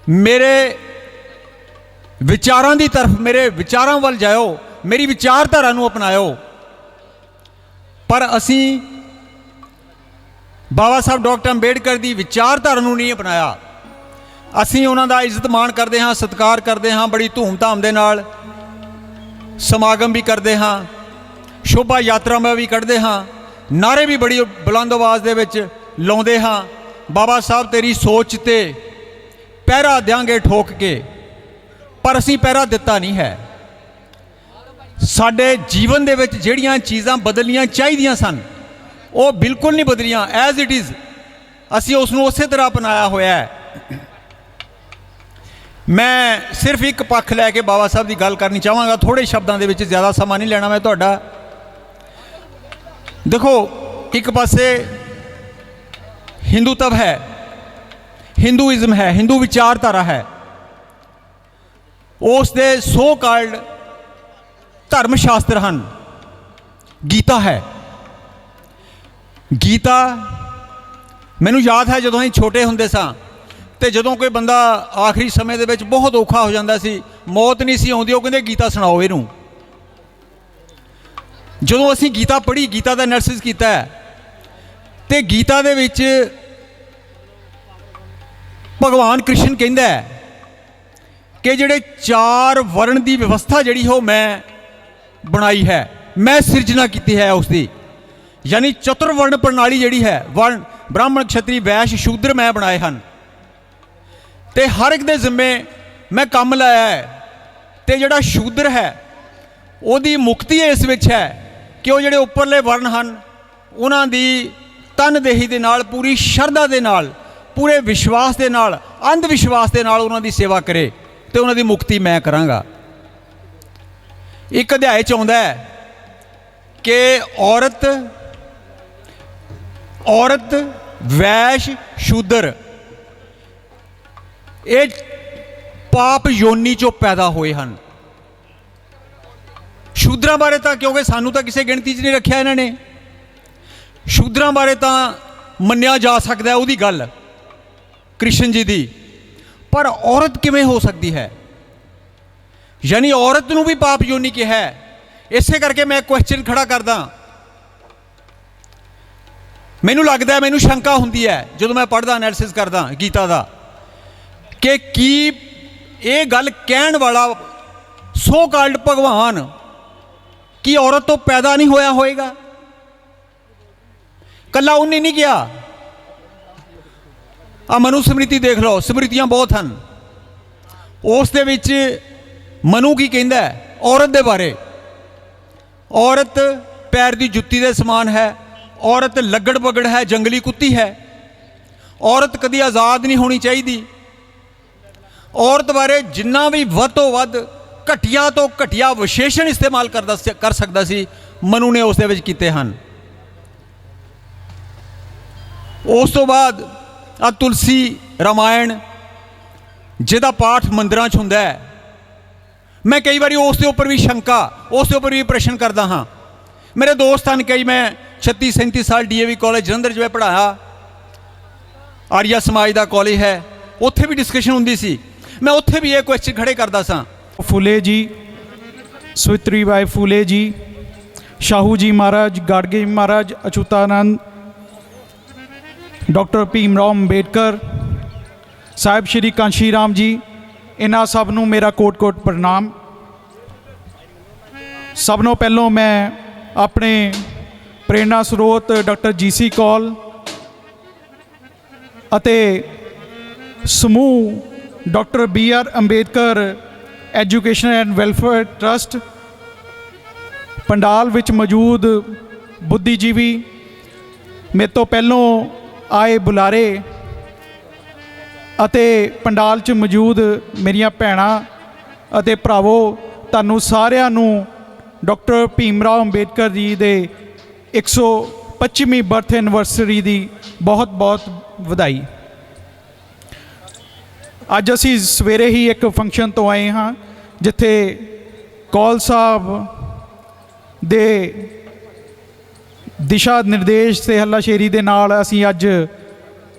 ਮੇਰੇ ਵਿਚਾਰਾਂ ਦੀ ਤਰਫ, ਮੇਰੇ ਵਿਚਾਰਾਂ ਵੱਲ ਜਾਇਓ, ਮੇਰੀ ਵਿਚਾਰਧਾਰਾ ਨੂੰ ਅਪਣਾਇਓ। ਪਰ ਅਸੀਂ ਬਾਬਾ ਸਾਹਿਬ ਡਾਕਟਰ ਅੰਬੇਡਕਰ ਦੀ ਵਿਚਾਰਧਾਰਾ ਨੂੰ ਨਹੀਂ ਅਪਣਾਇਆ। ਅਸੀਂ ਉਹਨਾਂ ਦਾ ਇੱਜ਼ਤ ਮਾਣ ਕਰਦੇ ਹਾਂ, ਸਤਿਕਾਰ ਕਰਦੇ ਹਾਂ, ਬੜੀ ਧੂਮ-ਧਾਮ ਦੇ ਨਾਲ ਸਮਾਗਮ ਵੀ ਕਰਦੇ ਹਾਂ, ਸ਼ੋਭਾ ਯਾਤਰਾਵਾਂ ਵੀ ਕੱਢਦੇ ਹਾਂ, ਨਾਅਰੇ ਵੀ ਬੜੀ ਬੁਲੰਦ ਆਵਾਜ਼ ਦੇ ਵਿੱਚ ਲਾਉਂਦੇ ਹਾਂ, ਬਾਬਾ ਸਾਹਿਬ ਤੇਰੀ ਸੋਚ ਤੇ ਪਹਿਰਾ ਦਿਆਂਗੇ ਠੋਕ ਕੇ। ਪਰ ਅਸੀਂ ਪਹਿਰਾ ਦਿੱਤਾ ਨਹੀਂ ਹੈ। ਸਾਡੇ ਜੀਵਨ ਦੇ ਵਿੱਚ ਜਿਹੜੀਆਂ ਚੀਜ਼ਾਂ ਬਦਲਣੀਆਂ ਚਾਹੀਦੀਆਂ ਸਨ ਉਹ ਬਿਲਕੁਲ ਨਹੀਂ ਬਦਲੀਆਂ। ਐਜ਼ ਇਟ ਇਜ਼ ਅਸੀਂ ਉਸ ਨੂੰ ਉਸੇ ਤਰ੍ਹਾਂ ਅਪਣਾਇਆ ਹੋਇਆ ਹੈ। ਮੈਂ ਸਿਰਫ ਇੱਕ ਪੱਖ ਲੈ ਕੇ ਬਾਬਾ ਸਾਹਿਬ ਦੀ ਗੱਲ ਕਰਨੀ ਚਾਹਾਂਗਾ, ਥੋੜੇ ਸ਼ਬਦਾਂ ਦੇ ਵਿੱਚ, ਜ਼ਿਆਦਾ ਸਮਾਂ ਨਹੀਂ ਲੈਣਾ ਮੈਂ ਤੁਹਾਡਾ। ਦੇਖੋ, ਇੱਕ ਪਾਸੇ ਹਿੰਦੂਤਵ ਹੈ, ਹਿੰਦੂਇਜ਼ਮ ਹੈ, ਹਿੰਦੂ ਵਿਚਾਰਧਾਰਾ ਹੈ, ਉਸ ਦੇ ਸੋ ਕਾਲਡ ਧਰਮ ਸ਼ਾਸਤਰ ਹਨ। ਗੀਤਾ ਹੈ। ਗੀਤਾ ਮੈਨੂੰ ਯਾਦ ਹੈ ਜਦੋਂ ਅਸੀਂ ਛੋਟੇ ਹੁੰਦੇ ਸਾਂ ਤੇ ਜਦੋਂ ਕੋਈ ਬੰਦਾ ਆਖਰੀ ਸਮੇਂ ਦੇ ਵਿੱਚ ਬਹੁਤ ਔਖਾ ਹੋ ਜਾਂਦਾ ਸੀ, ਮੌਤ ਨਹੀਂ ਸੀ ਆਉਂਦੀ, ਉਹ ਕਹਿੰਦੇ ਗੀਤਾ ਸੁਣਾਓ ਇਹਨੂੰ। ਜਦੋਂ ਅਸੀਂ ਗੀਤਾ ਪੜ੍ਹੀ, ਗੀਤਾ ਦਾ ਐਨਾਲਿਸਿਸ ਕੀਤਾ ਤੇ ਗੀਤਾ ਦੇ ਵਿੱਚ ਭਗਵਾਨ ਕ੍ਰਿਸ਼ਨ ਕਹਿੰਦਾ ਹੈ ਕਿ ਜਿਹੜੇ 4 ਵਰਣ ਦੀ ਵਿਵਸਥਾ ਜਿਹੜੀ ਉਹ ਮੈਂ ਬਣਾਈ ਹੈ, ਮੈਂ ਸਿਰਜਣਾ ਕੀਤੀ ਹੈ ਉਸ ਦੀ, ਯਾਨੀ ਚਤੁਰਵਰਣ ਪ੍ਰਣਾਲੀ ਜਿਹੜੀ ਹੈ, ਵਰਣ ਬ੍ਰਾਹਮਣ, ਖੱਤਰੀ, ਵੈਸ਼, ਸ਼ੂਦਰ ਮੈਂ ਬਣਾਏ ਹਨ ਤੇ ਹਰ ਇੱਕ ਦੇ ਜ਼ਿੰਮੇ ਮੈਂ ਕੰਮ ਲਾਇਆ ਹੈ। ਤੇ ਜਿਹੜਾ ਸ਼ੂਦਰ ਹੈ ਉਹਦੀ ਮੁਕਤੀ ਇਸ ਵਿੱਚ ਹੈ ਕਿ ਉਹ ਜਿਹੜੇ ਉੱਪਰਲੇ ਵਰਣ ਹਨ ਉਹਨਾਂ ਦੀ ਤਨਦੇਹੀ ਦੇ ਨਾਲ, ਪੂਰੀ ਸ਼ਰਧਾ ਦੇ ਨਾਲ, ਪੂਰੇ ਵਿਸ਼ਵਾਸ ਦੇ ਨਾਲ, ਅੰਧ ਵਿਸ਼ਵਾਸ ਦੇ ਨਾਲ ਉਹਨਾਂ ਦੀ ਸੇਵਾ ਕਰੇ ਤੇ ਉਹਨਾਂ ਦੀ ਮੁਕਤੀ ਮੈਂ ਕਰਾਂਗਾ। ਇੱਕ ਅਧਿਆਇ 'ਚ ਆਉਂਦਾ ਹੈ ਕਿ ਔਰਤ ਵੈਸ਼ ਸ਼ੂਦਰ ਇਹ ਪਾਪ ਯੋਨੀ 'ਚੋਂ ਪੈਦਾ ਹੋਏ ਹਨ। ਸ਼ੂਦਰਾਂ ਬਾਰੇ ਤਾਂ ਕਿਉਂਕਿ ਸਾਨੂੰ ਤਾਂ ਕਿਸੇ ਗਿਣਤੀ 'ਚ ਨਹੀਂ ਰੱਖਿਆ ਇਹਨਾਂ ਨੇ, ਸ਼ੂਦਰਾਂ ਬਾਰੇ ਤਾਂ ਮੰਨਿਆ ਜਾ ਸਕਦਾ ਉਹਦੀ ਗੱਲ ਕ੍ਰਿਸ਼ਨ ਜੀ ਦੀ, ਪਰ ਔਰਤ ਕਿਵੇਂ ਹੋ ਸਕਦੀ ਹੈ? ਯਾਨੀ ਔਰਤ ਨੂੰ ਵੀ ਪਾਪ ਯੋਨੀ ਕਿਹਾ ਹੈ। ਇਸੇ ਕਰਕੇ ਮੈਂ ਕੁਐਸਚਨ ਖੜਾ ਕਰਦਾ ਮੈਨੂੰ ਲੱਗਦਾ, ਮੈਨੂੰ ਸ਼ੰਕਾ ਹੁੰਦੀ ਹੈ ਜਦੋਂ ਮੈਂ ਪੜ੍ਹਦਾ, ਐਨਾਲਿਸਿਸ ਕਰਦਾ ਗੀਤਾ ਦਾ, ਕਿ ਕੀ ਇਹ ਗੱਲ ਕਹਿਣ ਵਾਲਾ ਸੋ ਕਾਲਡ ਭਗਵਾਨ ਕੀ ਔਰਤ ਤੋਂ ਪੈਦਾ ਨਹੀਂ ਹੋਇਆ ਹੋਏਗਾ? ਕੱਲਾ ਉਹਨੇ ਨਹੀਂ ਕਿਹਾ। ਆ ਮਨੂ ਸਮ੍ਰਿਤੀ ਦੇਖ ਲਓ, ਸਮ੍ਰਿਤੀਆਂ ਬਹੁਤ ਹਨ। ਉਸ ਦੇ ਵਿੱਚ ਮਨੂ ਕੀ ਕਹਿੰਦਾ ਹੈ ਔਰਤ ਦੇ ਬਾਰੇ? ਔਰਤ ਪੈਰ ਦੀ ਜੁੱਤੀ ਦੇ ਸਮਾਨ ਹੈ, ਔਰਤ ਲੱਗੜ ਬਗੜ ਹੈ, ਜੰਗਲੀ ਕੁੱਤੀ ਹੈ, ਔਰਤ ਕਦੀ ਆਜ਼ਾਦ ਨਹੀਂ ਹੋਣੀ ਚਾਹੀਦੀ। ਔਰਤ ਬਾਰੇ ਜਿੰਨਾ ਵੀ ਵੱਧ ਤੋਂ ਵੱਧ ਘਟੀਆ ਤੋਂ ਘਟੀਆ ਵਿਸ਼ੇਸ਼ਣ ਇਸਤੇਮਾਲ ਕਰ ਸਕਦਾ ਸੀ, ਮਨੂ ਨੇ ਉਸ ਦੇ ਵਿੱਚ ਕੀਤੇ ਹਨ। ਉਸ ਤੋਂ ਬਾਅਦ ਆ ਤੁਲਸੀ ਰਾਮਾਇਣ ਜਿਹਦਾ ਪਾਠ ਮੰਦਿਰਾਂ 'ਚ ਹੁੰਦਾ ਹੈ, ਮੈਂ ਕਈ ਵਾਰੀ ਉਸ ਦੇ ਉੱਪਰ ਵੀ ਸ਼ੰਕਾ, ਉਸ ਦੇ ਉੱਪਰ ਵੀ ਪ੍ਰਸ਼ਨ ਕਰਦਾ ਹਾਂ। ਮੇਰੇ ਦੋਸਤ ਹਨ ਕਈ, ਮੈਂ 36-37 ਸਾਲ DAV ਕਾਲਜ ਜਲੰਧਰ 'ਚ ਮੈਂ ਪੜ੍ਹਾਇਆ, ਆਰੀਆ ਸਮਾਜ ਦਾ ਕਾਲਜ ਹੈ, ਉੱਥੇ ਵੀ ਡਿਸਕਸ਼ਨ ਹੁੰਦੀ ਸੀ। ਮੈਂ ਉੱਥੇ ਵੀ ਇਹ ਕੁਐਸਚਨ ਖੜੇ ਕਰਦਾ ਸਾਂ। ਫੂਲੇ ਜੀ, ਸਵਿਤਰੀ ਬਾਈ ਫੂਲੇ ਜੀ, ਸ਼ਾਹੂ ਜੀ ਮਹਾਰਾਜ, ਗਾਡਗੇ ਮਹਾਰਾਜ, ਅਚੂਤਾਨੰਦ, ਡਾਕਟਰ ਭੀਮ ਰਾਓ ਅੰਬੇਡਕਰ ਸਾਹਿਬ, ਸ਼੍ਰੀ ਕਾਂਸ਼ੀ ਰਾਮ ਜੀ, ਇਹਨਾਂ ਸਭ ਨੂੰ ਮੇਰਾ ਕੋਟ-ਕੋਟ ਪ੍ਰਣਾਮ। ਸਭ ਨੂੰ ਪਹਿਲੋਂ ਮੈਂ ਆਪਣੇ ਪ੍ਰੇਰਣਾ ਸਰੋਤ ਡਾਕਟਰ GC ਕੌਲ ਅਤੇ ਸਮੂਹ doctor BR Ambedkar education and welfare trust, pandal ਵਿੱਚ ਮੌਜੂਦ ਬੁੱਧੀਜੀਵੀ, ਮੇਰੇ ਤੋਂ ਪਹਿਲੋਂ ਆਏ ਬੁਲਾਰੇ ਅਤੇ ਪੰਡਾਲ 'ਚ ਮੌਜੂਦ ਮੇਰੀਆਂ ਭੈਣਾਂ ਅਤੇ ਭਰਾਵੋ, ਤੁਹਾਨੂੰ ਸਾਰਿਆਂ ਨੂੰ ਡਾਕਟਰ ਭੀਮ ਰਾਓ ਅੰਬੇਡਕਰ ਜੀ ਦੇ 125ਵੀਂ ਬਰਥ ਐਨਵਰਸਰੀ ਦੀ ਬਹੁਤ ਬਹੁਤ ਵਧਾਈ। ਅੱਜ ਅਸੀਂ ਸਵੇਰੇ ਹੀ ਇੱਕ ਫੰਕਸ਼ਨ ਤੋਂ ਆਏ ਹਾਂ ਜਿੱਥੇ ਕੌਲ ਸਾਹਿਬ ਦੇ ਦਿਸ਼ਾ ਨਿਰਦੇਸ਼ ਤੇ ਹੱਲਾਸ਼ੇਰੀ ਦੇ ਨਾਲ ਅਸੀਂ ਅੱਜ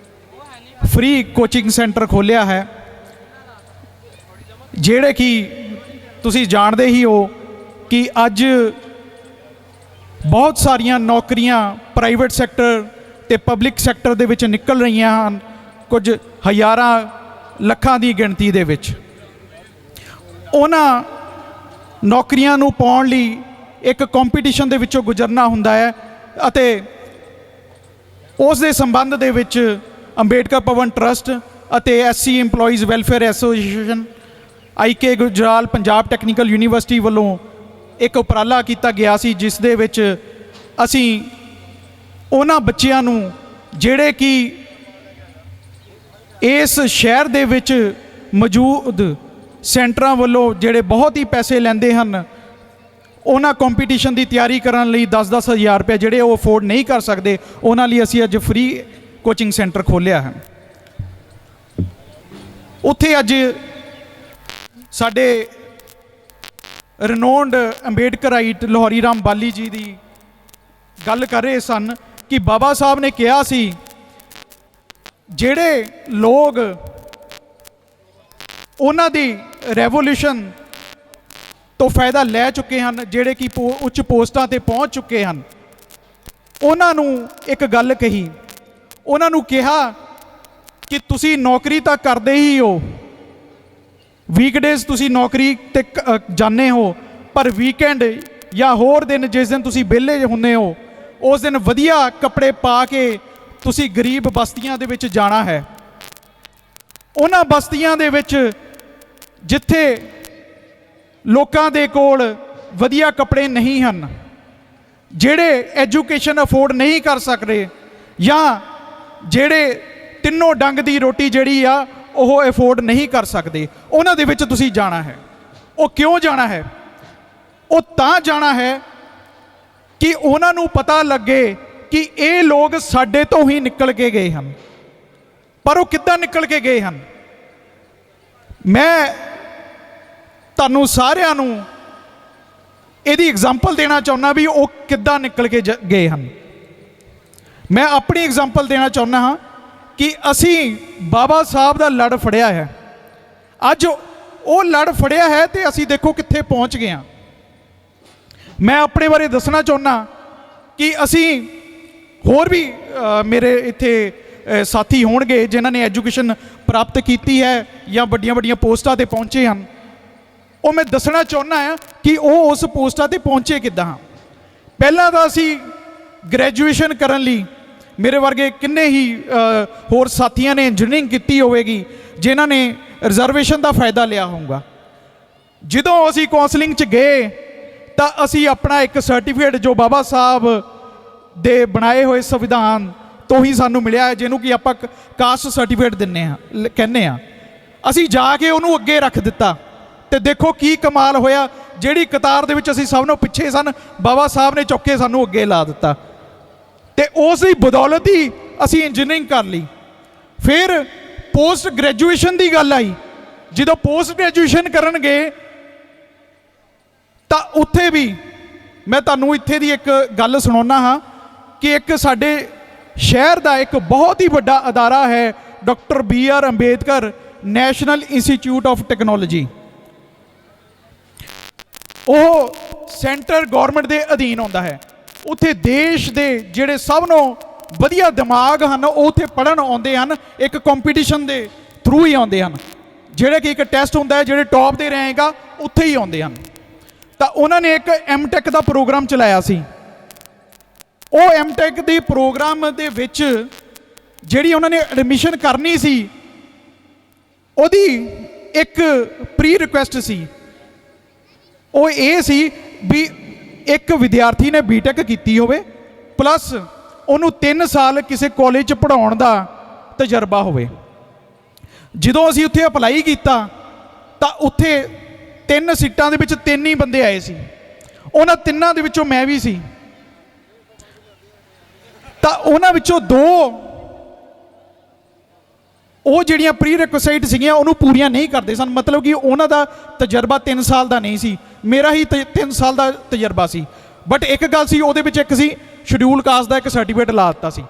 ਫ੍ਰੀ ਕੋਚਿੰਗ ਸੈਂਟਰ ਖੋਲ੍ਹਿਆ ਹੈ, ਜਿਹੜੇ ਕਿ ਤੁਸੀਂ ਜਾਣਦੇ ਹੀ ਹੋ ਕਿ ਅੱਜ ਬਹੁਤ ਸਾਰੀਆਂ ਨੌਕਰੀਆਂ ਪ੍ਰਾਈਵੇਟ ਸੈਕਟਰ ਤੇ ਪਬਲਿਕ ਸੈਕਟਰ ਦੇ ਵਿੱਚ ਨਿਕਲ ਰਹੀਆਂ ਹਨ, ਕੁਝ ਹਜ਼ਾਰਾਂ ਲੱਖਾਂ ਦੀ ਗਿਣਤੀ ਦੇ ਵਿੱਚ। ਉਹਨਾਂ ਨੌਕਰੀਆਂ ਨੂੰ ਪਾਉਣ ਲਈ ਇੱਕ ਕੰਪੀਟੀਸ਼ਨ ਦੇ ਵਿੱਚੋਂ ਗੁਜ਼ਰਨਾ ਹੁੰਦਾ ਹੈ ਅਤੇ ਉਸ ਦੇ ਸੰਬੰਧ ਦੇ ਵਿੱਚ ਅੰਬੇਡਕਰ ਭਵਨ ਟਰਸਟ ਅਤੇ SC EMPLOYEES welfare association IK Gujral Punjab technical university ਵੱਲੋਂ ਇੱਕ ਉਪਰਾਲਾ ਕੀਤਾ ਗਿਆ ਸੀ, ਜਿਸ ਦੇ ਵਿੱਚ ਅਸੀਂ ਉਹਨਾਂ ਬੱਚਿਆਂ ਨੂੰ ਜਿਹੜੇ ਕਿ ਇਸ ਸ਼ਹਿਰ ਦੇ ਵਿੱਚ ਮੌਜੂਦ ਸੈਂਟਰਾਂ ਵੱਲੋਂ ਜਿਹੜੇ ਬਹੁਤ ਹੀ ਪੈਸੇ ਲੈਂਦੇ ਹਨ, ਉਹਨਾਂ ਕੰਪੀਟੀਸ਼ਨ ਦੀ ਤਿਆਰੀ ਕਰਨ ਲਈ 10-10 ਹਜ਼ਾਰ ਰੁਪਏ ਜਿਹੜੇ ਉਹ ਅਫੋਰਡ ਨਹੀਂ ਕਰ ਸਕਦੇ, ਉਹਨਾਂ ਲਈ ਅਸੀਂ ਅੱਜ ਫ੍ਰੀ ਕੋਚਿੰਗ ਸੈਂਟਰ ਖੋਲ੍ਹਿਆ ਹੈ। ਉੱਥੇ ਅੱਜ ਸਾਡੇ ਰਨੋਨਡ ਅੰਬੇਡਕਰਾਈਟ ਲਾਹੌਰੀ ਰਾਮ ਬਾਲੀ ਜੀ ਦੀ ਗੱਲ ਕਰ ਰਹੇ ਸਨ ਕਿ ਬਾਬਾ ਸਾਹਿਬ ਨੇ ਕਿਹਾ ਸੀ, ਜਿਹੜੇ ਲੋਕ ਉਹਨਾਂ ਦੀ ਰੈਵੋਲੂਸ਼ਨ ਤੋਂ ਫਾਇਦਾ ਲੈ ਚੁੱਕੇ ਹਨ, ਜਿਹੜੇ ਕਿ ਉੱਚ ਪੋਸਟਾਂ ਤੇ ਪਹੁੰਚ ਚੁੱਕੇ ਹਨ, ਉਹਨਾਂ ਨੂੰ ਇੱਕ ਗੱਲ ਕਹੀ, ਉਹਨਾਂ ਨੂੰ ਕਿਹਾ ਕਿ ਤੁਸੀਂ ਨੌਕਰੀ ਤਾਂ ਕਰਦੇ ਹੀ ਹੋ, ਵੀਕਡੇਜ਼ ਤੁਸੀਂ ਨੌਕਰੀ ਤੇ ਜਾਂਦੇ ਹੋ, ਪਰ ਵੀਕਐਂਡ ਜਾਂ ਹੋਰ ਦਿਨ ਜਿਸ ਦਿਨ ਤੁਸੀਂ ਵਿਹਲੇ ਹੁੰਦੇ ਹੋ, ਉਸ ਦਿਨ ਵਧੀਆ ਕੱਪੜੇ ਪਾ ਕੇ ਤੁਸੀਂ ਗਰੀਬ ਬਸਤੀਆਂ ਦੇ ਵਿੱਚ ਜਾਣਾ ਹੈ। ਉਹਨਾਂ ਬਸਤੀਆਂ ਦੇ ਵਿੱਚ ਜਿੱਥੇ ਲੋਕਾਂ ਦੇ ਕੋਲ ਵਧੀਆ ਕੱਪੜੇ ਨਹੀਂ ਹਨ, ਜਿਹੜੇ ਐਜੂਕੇਸ਼ਨ ਅਫੋਰਡ ਨਹੀਂ ਕਰ ਸਕਦੇ, ਜਾਂ ਜਿਹੜੇ ਤਿੰਨੋਂ ਡੰਗ ਦੀ ਰੋਟੀ ਜਿਹੜੀ ਆ ਉਹ ਅਫੋਰਡ ਨਹੀਂ ਕਰ ਸਕਦੇ, ਉਹਨਾਂ ਦੇ ਵਿੱਚ ਤੁਸੀਂ ਜਾਣਾ ਹੈ। ਉਹ ਕਿਉਂ ਜਾਣਾ ਹੈ? ਉਹ ਤਾਂ ਜਾਣਾ ਹੈ ਕਿ ਉਹਨਾਂ ਨੂੰ ਪਤਾ ਲੱਗੇ ਕਿ ਇਹ ਲੋਕ ਸਾਡੇ ਤੋਂ ਹੀ ਨਿਕਲ ਕੇ ਗਏ ਹਨ। ਪਰ ਉਹ ਕਿੱਦਾਂ ਨਿਕਲ ਕੇ ਗਏ ਹਨ? ਮੈਂ ਤੁਹਾਨੂੰ ਸਾਰਿਆਂ ਨੂੰ ਇਹਦੀ ਐਗਜ਼ਾਮਪਲ ਦੇਣਾ ਚਾਹੁੰਦਾ ਵੀ ਉਹ ਕਿੱਦਾਂ ਨਿਕਲ ਕੇ ਗਏ ਹਨ। ਮੈਂ ਆਪਣੀ ਐਗਜ਼ਾਮਪਲ ਦੇਣਾ ਚਾਹੁੰਦਾ ਹਾਂ ਕਿ ਅਸੀਂ ਬਾਬਾ ਸਾਹਿਬ ਦਾ ਲੜ ਫੜਿਆ ਹੈ। ਅੱਜ ਉਹ ਲੜ ਫੜਿਆ ਹੈ ਤੇ ਅਸੀਂ ਦੇਖੋ ਕਿੱਥੇ ਪਹੁੰਚ ਗਏ ਹਾਂ। ਮੈਂ ਆਪਣੇ ਬਾਰੇ ਦੱਸਣਾ ਚਾਹੁੰਦਾ ਕਿ ਅਸੀਂ ਹੋਰ ਵੀ ਮੇਰੇ ਇੱਥੇ ਸਾਥੀ ਹੋਣਗੇ ਜਿਨ੍ਹਾਂ ਨੇ ਐਜੂਕੇਸ਼ਨ ਪ੍ਰਾਪਤ ਕੀਤੀ ਹੈ ਜਾਂ ਵੱਡੀਆਂ ਵੱਡੀਆਂ ਪੋਸਟਾਂ ਤੇ ਪਹੁੰਚੇ ਹਨ। ਉਹ ਮੈਂ ਦੱਸਣਾ ਚਾਹੁੰਦਾ ਹਾਂ ਕਿ ਉਹ ਉਸ ਪੋਸਟਾਂ ਤੇ ਪਹੁੰਚੇ ਕਿੱਦਾਂ। ਪਹਿਲਾਂ ਤਾਂ ਅਸੀਂ ਗ੍ਰੈਜੂਏਸ਼ਨ ਕਰਨ ਲਈ ਮੇਰੇ ਵਰਗੇ ਕਿੰਨੇ ਹੀ ਹੋਰ ਸਾਥੀਆਂ ਨੇ ਇੰਜੀਨੀਅਰਿੰਗ ਕੀਤੀ ਹੋਵੇਗੀ ਜਿਨ੍ਹਾਂ ਨੇ ਰਿਜ਼ਰਵੇਸ਼ਨ ਦਾ ਫਾਇਦਾ ਲਿਆ ਹੋਊਗਾ। ਜਦੋਂ ਅਸੀਂ ਕਾਉਂਸਲਿੰਗ 'ਚ ਗਏ ਤਾਂ ਅਸੀਂ ਆਪਣਾ ਇੱਕ ਸਰਟੀਫਿਕੇਟ ਜੋ ਬਾਬਾ ਸਾਹਿਬ ਦੇ ਬਣਾਏ ਹੋਏ ਸੰਵਿਧਾਨ ਤੋਂ ਹੀ ਸਾਨੂੰ ਮਿਲਿਆ, ਜਿਹਨੂੰ ਕਿ ਆਪਾਂ ਕਾਸਟ ਸਰਟੀਫਿਕੇਟ ਦਿੰਦੇ ਹਾਂ ਕਹਿੰਦੇ ਹਾਂ, ਅਸੀਂ ਜਾ ਕੇ ਉਹਨੂੰ ਅੱਗੇ ਰੱਖ ਦਿੱਤਾ। ਤੇ ਦੇਖੋ ਕੀ ਕਮਾਲ ਹੋਇਆ, ਜਿਹੜੀ ਕਤਾਰ ਦੇ ਵਿੱਚ ਅਸੀਂ ਸਭ ਨੂੰ ਪਿੱਛੇ ਸਨ, ਬਾਬਾ ਸਾਹਿਬ ਨੇ ਚੁੱਕ ਕੇ ਸਾਨੂੰ ਅੱਗੇ ਲਾ ਦਿੱਤਾ। ਤੇ ਉਸ ਦੀ ਬਦੌਲਤ ਹੀ ਅਸੀਂ ਇੰਜੀਨੀਅਰਿੰਗ ਕਰ ਲਈ। ਫਿਰ ਪੋਸਟ ਗ੍ਰੈਜੂਏਸ਼ਨ ਦੀ ਗੱਲ ਆਈ। ਜਦੋਂ ਪੋਸਟ ਗ੍ਰੈਜੂਏਸ਼ਨ ਕਰਨ ਗਏ ਤਾਂ ਉੱਥੇ ਵੀ ਮੈਂ ਤੁਹਾਨੂੰ ਇੱਥੇ ਦੀ ਇੱਕ ਗੱਲ ਸੁਣਾਉਣਾ ਹਾਂ ਕਿ ਇੱਕ ਸਾਡੇ ਸ਼ਹਿਰ ਦਾ ਇੱਕ ਬਹੁਤ ਹੀ ਵੱਡਾ ਅਦਾਰਾ ਹੈ doctor BR Ambedkar national institute of technology. ਉਹ ਸੈਂਟਰ ਗਵਰਨਮੈਂਟ ਦੇ ਅਧੀਨ ਆਉਂਦਾ ਹੈ। ਉੱਥੇ ਦੇਸ਼ ਦੇ ਜਿਹੜੇ ਸਭ ਨੂੰ ਵਧੀਆ ਦਿਮਾਗ ਹਨ ਉਹ ਉੱਥੇ ਪੜ੍ਹਨ ਆਉਂਦੇ ਹਨ। ਇੱਕ ਕੰਪੀਟੀਸ਼ਨ ਦੇ ਥਰੂ ਹੀ ਆਉਂਦੇ ਹਨ, ਜਿਹੜੇ ਕਿ ਇੱਕ ਟੈਸਟ ਹੁੰਦਾ ਹੈ, ਜਿਹੜੇ ਟੌਪ ਦੇ ਰਹੇਗਾ ਉੱਥੇ ਹੀ ਆਉਂਦੇ ਹਨ। ਤਾਂ ਉਹਨਾਂ ਨੇ ਇੱਕ MTech ਦਾ ਪ੍ਰੋਗਰਾਮ ਚਲਾਇਆ ਸੀ। ਉਹ MTech ਦੇ ਪ੍ਰੋਗਰਾਮ ਦੇ ਵਿੱਚ ਜਿਹੜੀ ਉਹਨਾਂ ਨੇ ਐਡਮਿਸ਼ਨ ਕਰਨੀ ਸੀ ਉਹਦੀ ਇੱਕ ਪ੍ਰੀ ਰਿਕੁਐਸਟ ਸੀ। ਉਹ ਇਹ ਸੀ ਵੀ ਇੱਕ ਵਿਦਿਆਰਥੀ ਨੇ B.Tech ਕੀਤੀ ਹੋਵੇ ਪਲੱਸ ਉਹਨੂੰ 3 ਸਾਲ ਕਿਸੇ ਕਾਲਜ 'ਚ ਪੜ੍ਹਾਉਣ ਦਾ ਤਜਰਬਾ ਹੋਵੇ। ਜਦੋਂ ਅਸੀਂ ਉੱਥੇ ਅਪਲਾਈ ਕੀਤਾ ਤਾਂ ਉੱਥੇ 3 ਸੀਟਾਂ ਦੇ ਵਿੱਚ 3 ਹੀ ਬੰਦੇ ਆਏ ਸੀ। ਉਹਨਾਂ 3 ਦੇ ਵਿੱਚੋਂ ਮੈਂ ਵੀ ਸੀ। ਤਾਂ ਉਹਨਾਂ ਵਿੱਚੋਂ 2 ਉਹ ਜਿਹੜੀਆਂ ਪ੍ਰੀ ਰਿਕੁਆਇਰਡ ਸੀਗੀਆਂ ਉਹਨੂੰ ਪੂਰੀਆਂ ਨਹੀਂ ਕਰਦੇ ਸਨ। ਮਤਲਬ ਕਿ ਉਹਨਾਂ ਦਾ ਤਜਰਬਾ 3 ਸਾਲ ਦਾ ਨਹੀਂ ਸੀ, ਮੇਰਾ ਹੀ 3 ਸਾਲ ਦਾ ਤਜਰਬਾ ਸੀ। ਬਟ ਇੱਕ ਗੱਲ ਸੀ, ਉਹਦੇ ਵਿੱਚ ਇੱਕ ਸੀ ਸ਼ਡਿਊਲ ਕਾਸਟ ਦਾ ਇੱਕ ਸਰਟੀਫਿਕੇਟ ਲਾ ਦਿੱਤਾ ਸੀ।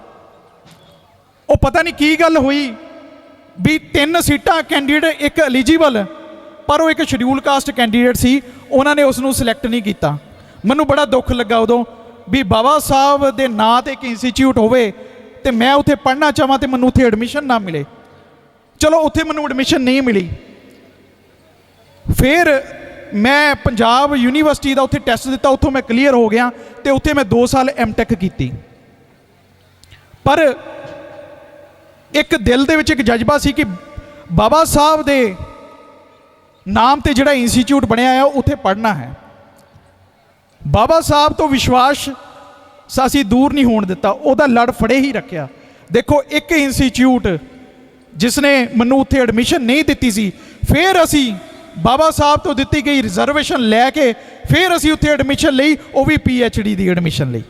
ਉਹ ਪਤਾ ਨਹੀਂ ਕੀ ਗੱਲ ਹੋਈ ਵੀ 3 ਸੀਟਾਂ ਕੈਂਡੀਡੇਟ ਇੱਕ ਐਲੀਜੀਬਲ, ਪਰ ਉਹ ਇੱਕ ਸ਼ਡਿਊਲ ਕਾਸਟ ਕੈਂਡੀਡੇਟ ਸੀ, ਉਹਨਾਂ ਨੇ ਉਸ ਨੂੰ ਸਿਲੈਕਟ ਨਹੀਂ ਕੀਤਾ। ਮੈਨੂੰ ਬੜਾ ਦੁੱਖ ਲੱਗਾ ਉਦੋਂ ਵੀ ਬਾਬਾ ਸਾਹਿਬ ਦੇ ਨਾਂ ਤੇ ਇੱਕ ਇੰਸਟੀਚਿਊਟ ਹੋਵੇ ਤੇ ਮੈਂ ਉੱਥੇ ਪੜ੍ਹਨਾ ਚਾਹਾਂ ਤੇ ਮੈਨੂੰ ਉੱਥੇ ਐਡਮਿਸ਼ਨ ਨਾ ਮਿਲੇ। ਚਲੋ ਉੱਥੇ ਮੈਨੂੰ ਐਡਮਿਸ਼ਨ ਨਹੀਂ ਮਿਲੀ। ਫਿਰ ਮੈਂ ਪੰਜਾਬ ਯੂਨੀਵਰਸਿਟੀ ਦਾ ਉੱਥੇ ਟੈਸਟ ਦਿੱਤਾ, ਉੱਥੋਂ ਮੈਂ ਕਲੀਅਰ ਹੋ ਗਿਆ ਤੇ ਉੱਥੇ ਮੈਂ 2 ਸਾਲ MTech ਕੀਤੀ। ਪਰ ਇੱਕ ਦਿਲ ਦੇ ਵਿੱਚ ਇੱਕ ਜਜ਼ਬਾ ਸੀ ਕਿ ਬਾਬਾ ਸਾਹਿਬ ਦੇ ਨਾਮ ਤੇ ਜਿਹੜਾ ਇੰਸਟੀਚਿਊਟ ਬਣਿਆ ਹੈ ਉੱਥੇ ਪੜ੍ਹਨਾ ਹੈ। ਬਾਬਾ ਸਾਹਿਬ ਤੋਂ ਵਿਸ਼ਵਾਸ ਅਸੀਂ ਦੂਰ ਨਹੀਂ ਹੋਣ ਦਿੱਤਾ, ਉਹਦਾ ਲੜ ਫੜੇ ਹੀ ਰੱਖਿਆ। ਦੇਖੋ ਇੱਕ ਇੰਸਟੀਚਿਊਟ ਜਿਸ ਨੇ ਮੈਨੂੰ ਉੱਥੇ ਐਡਮਿਸ਼ਨ ਨਹੀਂ ਦਿੱਤੀ ਸੀ, ਫਿਰ ਅਸੀਂ ਬਾਬਾ ਸਾਹਿਬ ਤੋਂ ਦਿੱਤੀ ਗਈ ਰਿਜ਼ਰਵੇਸ਼ਨ ਲੈ ਕੇ ਫਿਰ ਅਸੀਂ ਉੱਥੇ ਐਡਮਿਸ਼ਨ ਲਈ, ਉਹ ਵੀ PhD ਦੀ ਐਡਮਿਸ਼ਨ ਲਈ।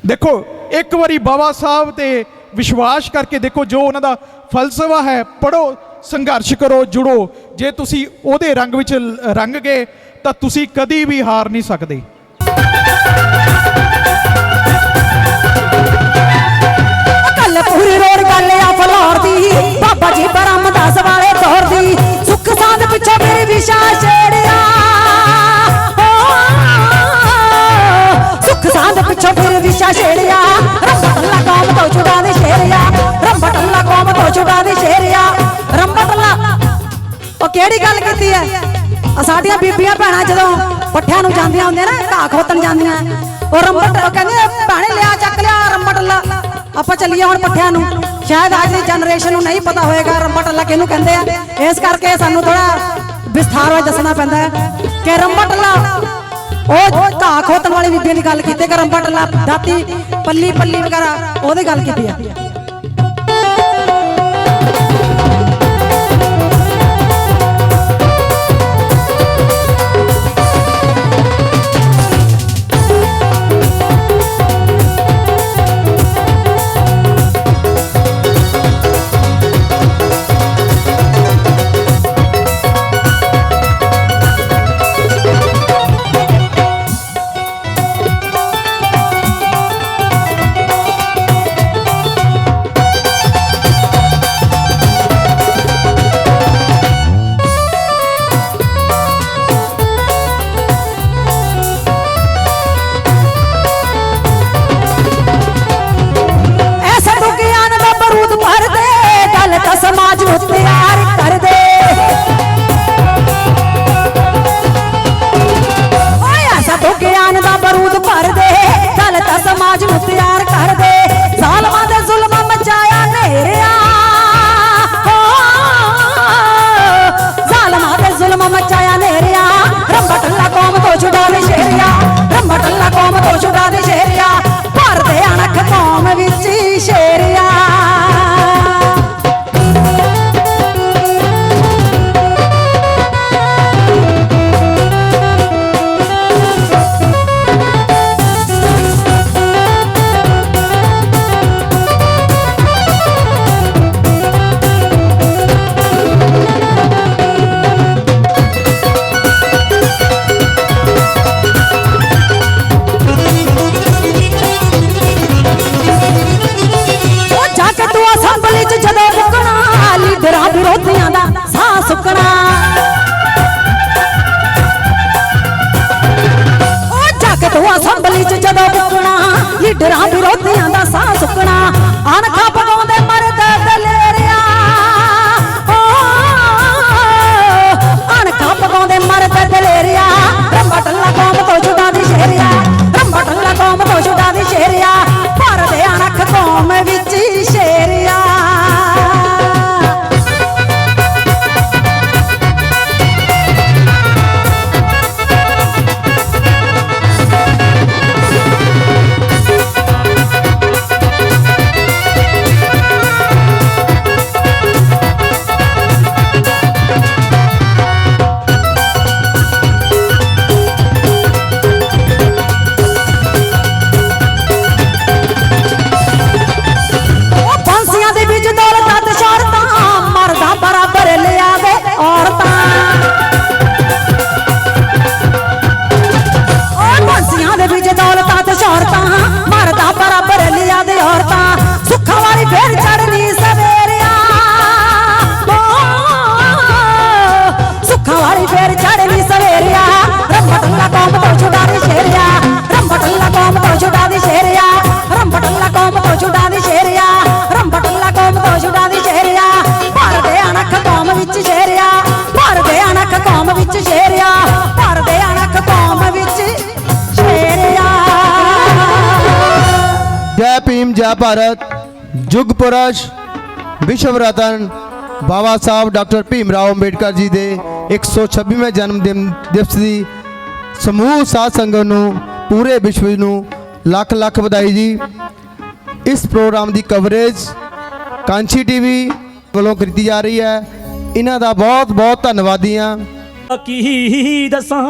ਦੇਖੋ ਇੱਕ ਵਾਰੀ ਬਾਬਾ ਸਾਹਿਬ ਤੇ ਵਿਸ਼ਵਾਸ ਕਰਕੇ ਦੇਖੋ, ਜੋ ਉਹਨਾਂ ਦਾ ਫਲਸਫਾ ਹੈ, ਪੜ੍ਹੋ, ਸੰਘਰਸ਼ ਕਰੋ, ਜੁੜੋ। ਜੇ ਤੁਸੀਂ ਉਹਦੇ ਰੰਗ ਵਿੱਚ ਰੰਗ ਗਏ ਤਾਂ ਤੁਸੀਂ ਕਦੀ ਵੀ ਹਾਰ ਨਹੀਂ ਸਕਦੇ। ਪੂਰੀ ਰੋਡ ਗੱਲ ਆ ਫਲੋਰ ਦੀ, ਬਾਬਾ ਜੀ ਬ੍ਰਹਮਦਾਸ ਵਾਲੇ ਦੌਰ ਦੀ, ਸੁੱਖ ਸਾਧ ਪਿੱਛੋਂ ਮੇਰੀ ਵਿਸ਼ਾ ਛੇੜਿਆ, ਸੁੱਖ ਸਾਧ ਪਿੱਛੋਂ ਮੇਰੀ ਵਿਸ਼ਾ ਛੇੜਿਆ, ਰੰਬਟਲਾ ਕੌਮ ਤੋਂ ਛੁਡਾ ਦੇ ਸ਼ੇਰਿਆ, ਰੰਬਟਲਾ ਕੌਮ ਤੋਂ ਛੁਡਾ ਦੇ ਸ਼ੇਰਿਆ, ਰੰਬਟਲਾ। ਉਹ ਕਿਹੜੀ ਗੱਲ ਕੀਤੀ ਹੈ? ਸਾਡੀਆਂ ਬੀਬੀਆਂ ਭੈਣਾਂ ਜਦੋਂ ਪੱਠਿਆਂ ਨੂੰ ਜਾਂਦੀਆਂ ਹੁੰਦੀਆਂ ਨਾ, ਘਾਹ ਖੋਤਣ ਜਾਂਦੀਆਂ, ਉਹ ਰੰਬਟ ਕਹਿੰਦੇ ਭੈਣੇ ਲਿਆ ਚੱਕ ਲਿਆ ਰੰਬਟਲਾ। ਆਪਾਂ ਚੱਲੀਏ ਹੁਣ ਪੱਠਿਆਂ ਨੂੰ। ਸ਼ਾਇਦ ਅੱਜ ਦੀ ਜਨਰੇਸ਼ਨ ਨੂੰ ਨਹੀਂ ਪਤਾ ਹੋਏਗਾ ਰੰਬਟਲਾ ਕਿਹਨੂੰ ਕਹਿੰਦੇ ਆ, ਇਸ ਕਰਕੇ ਸਾਨੂੰ ਥੋੜਾ ਵਿਸਥਾਰ ਵਿੱਚ ਦੱਸਣਾ ਪੈਂਦਾ ਹੈ ਕਿ ਰੰਬਟਲਾ ਉਹ ਘਾਹ ਖੋਤਣ ਵਾਲੀ ਬੀਬੀਆਂ ਦੀ ਗੱਲ ਕੀਤੀ, ਕਿ ਰੰਬਟਲਾ ਦਾਤੀ ਪੱਲੀ ਪੱਲੀ ਵਗੈਰਾ ਉਹਦੀ ਗੱਲ ਕੀਤੀ ਆ। नया भारत जुग पुरुष विश्व रतन बाबा साहब डॉक्टर भीमराव अंबेडकर जी के 126वें जन्मदिन दिवस की समूह साध संगत नूं पूरे विश्व नूं लख लख बधाई जी। इस प्रोग्राम की कवरेज कांची टीवी वालों की जा रही है। इन्हां दा बहुत बहुत धन्नवादी हाँ। की दसां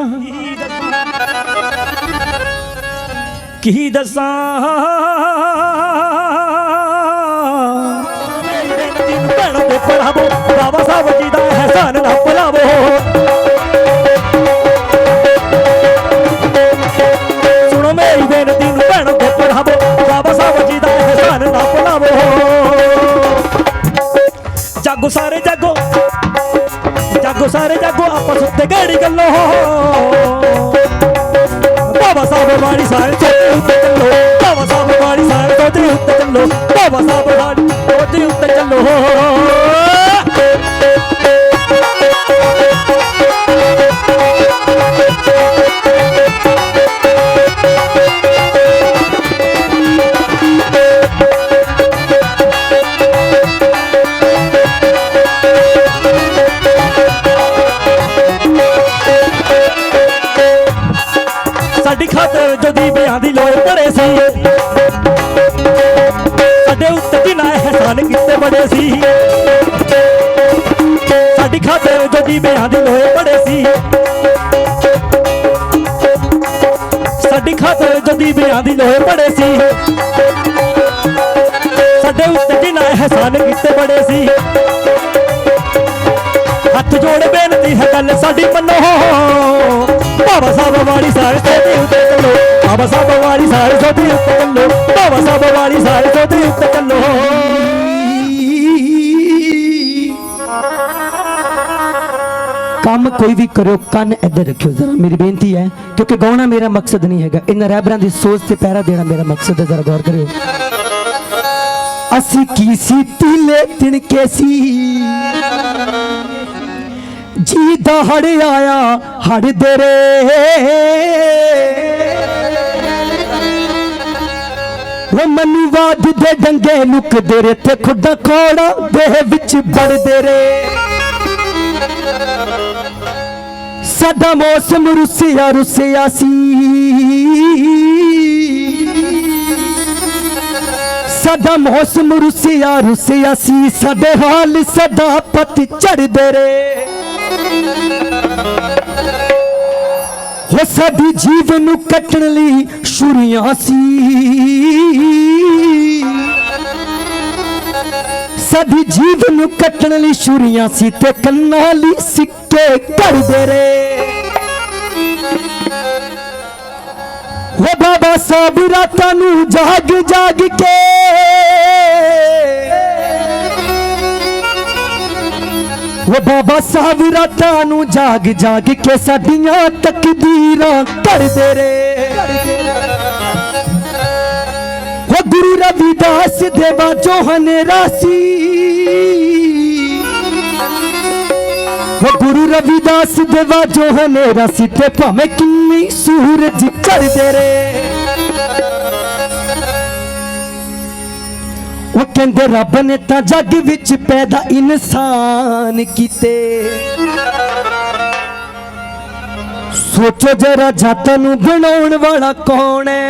भैनों दे पढ़ावो बाबा साहब जी दा एहसान ना भुलावो। सुनो मेरी बेनती नूं भैनों दे पढ़ावो बाबा साहब जी दा एहसान ना भुलावो। जागो सारे जागो आपस उत्ते केड़ी गल्लो बाबा साहब वाली सारे चोटी उत्ते चलो बाबा साहब वाली सारे चोटी उत्ते चलो बाबा साहब वाली चोटी उत्ते चलो। साडी खातर जो दीबियां दी लोड़ पड़े सी साडे उत्ते जिन्ना एहसान किते बड़े सी। साडी खातर जो दीबियां दी लोड़ पड़े सी साडी खातर जो दीबियां दी लोड़ पड़े सी साडे उत्ते जिन्ना एहसान किते बड़े सी। हाथ जोड़ बेनती है गल साडी मनो बाबा साहब वाली सारे सोती उत्ते चलो बाबा साहब वाली सारे सोती उत्ते चलो बाबा साहब वाली सारे सोती उत्ते चलो। काम कोई भी करो कन इधर रखियो जरा मेरी बेनती है क्योंकि गाना मेरा मकसद नहीं है इन रहबरां दी सोच ते पैरा देना मेरा मकसद है। जरा गौर करियो असी की सी तीले तिनके सी जी दहाड़ आया हड़ दे रे वो मनुवाद दे डंगे लुक दे रे ते खुदा खोड़ा दे विच बड़ दे रे। साडा मौसम रुसिया रुसिया सी साडा मौसम रुसिया रुसिया सी साडे हाल सदा पत चढ़ दे रे। हो साडी जीवन कटण लई छुरियां सी साडी जीवन कटण लई छुरियां सी ते कन्नां लई सिक्के कर दे रे। हो बाबा साहब रातां नूं जाग जाग के वो बाबा साहब रातां नूं जाग जाग के साडियां तकदीरां कर दे रे। वो गुरु रविदास देवा जोहन रासी वो गुरु रविदास देवा जोहन रासी ते भावें किन्नी सूरज चढ़ दे रे। वो कहंदे रब ने तां जग विच पैदा इंसान कीते सोचो जरा जातां नूं बनाउण वाला कौन है।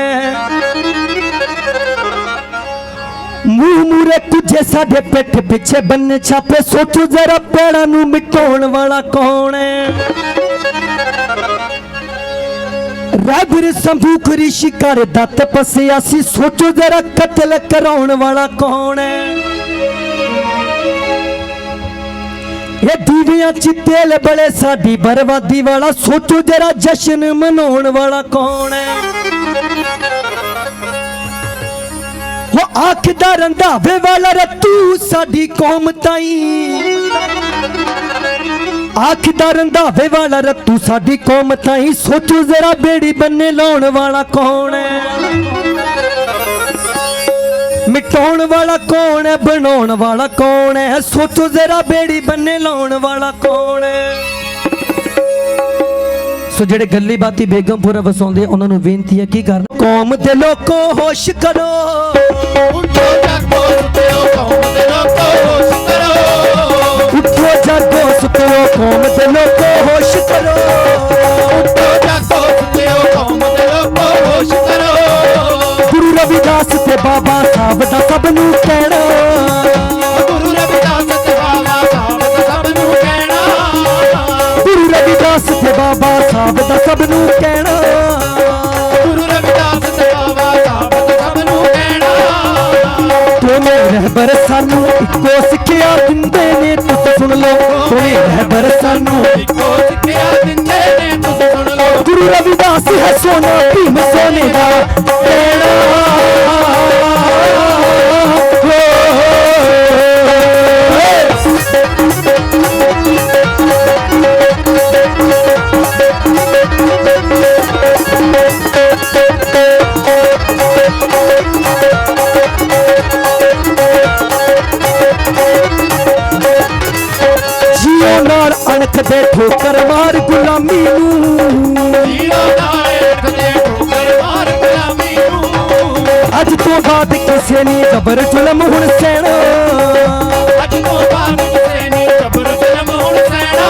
मुंह मूरे कुझे साडे पिठ पिछे बन्ने छापे सोचो जरा पैरां नूं मिटाउण वाला कौन है। राबर संभूक ऋषि कर दा तपस्या सी सोचो जरा कत्ल कराउण वाला कौन है। ये दीवियां च तेल बड़े साडी बर्बादी वाला सोचो जरा जश्न मनाउण वाला कौन है। वो आखदा रंधावे वाला रतू साडी कौम ताई आखदा रंधावे वाला रतू साडी कौम ताई सोचो जरा बेड़ी बन्ने लाउण वाला कौन है। मिटाउण वाला कौन है बनाउण वाला कौन है सोचो जरा बेड़ी बन्ने लाउण वाला कौन है। सो जेडे गल्ली बाती बेगमपुरा वसाउंदे उन्हां नूं बेनती है की करना कौम दे लोको होश करो, उठो जागो सुतियो कौम दे लोको होश करो, उठो जागो सुतियो कौम दे लोको होश करो, उठो जागो सुतियो कौम दे लोको होश करो। गुरु रविदास ते बाबा साहब दा सब नू कहना, गुरु रविदास ते बाबा साहब दा सब नू कहना, गुरु रविदास ते बाबा साहब दा सब नू कहना, गुरु रविदास ते बाबा साहब दा सब नू कहना। दोवें रहबर सानू इक्को सिक्ख्या दिंदे ने, तुस सुन लो दोवें रहबर सानू इक्को सिक्ख्या दिंदे ने, तुस सुन लो। गुरु रविदास है सोना भीम सोने दा कहना, जियो नाल अणख दे ठोकर मार गुलामी नू, जीरो नाल अणख दे ठोकर मार गुलामी नू, अज तो बाद किसे नी जबर जुल्म हुण सहना, अज तो बाद किसे नी जबर जुल्म हुण सहना,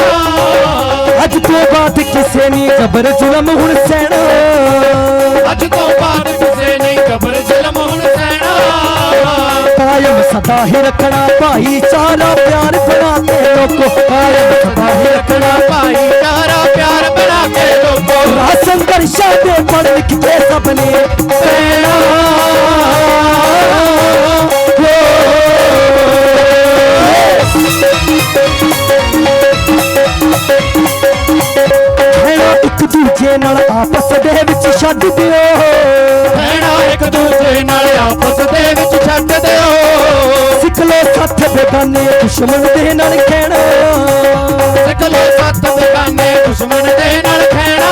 अज तो बाद किसे नी जबर जुल्म हुण सहना, अज तो बाद किसे नी जबर जुल्म हुण सहना। कायम सदा ही रखना भाईचारा प्यार बना के लोको, कायम सदा ही रखना भाईचारा प्यार बना के लोगो, राह संघर्षां दे पढ़ लिख के सबने कहना, कहना एक दूजे नाल आपस दे विच छड्ड दिओ, कहना एक दूजे नाल आपस दे विच छड्ड दिओ, सिख लो साथ बेगाने दुश्मन दे नाल कहना, सिख लो साथ बेगाने दुश्मन दे नाल कहना,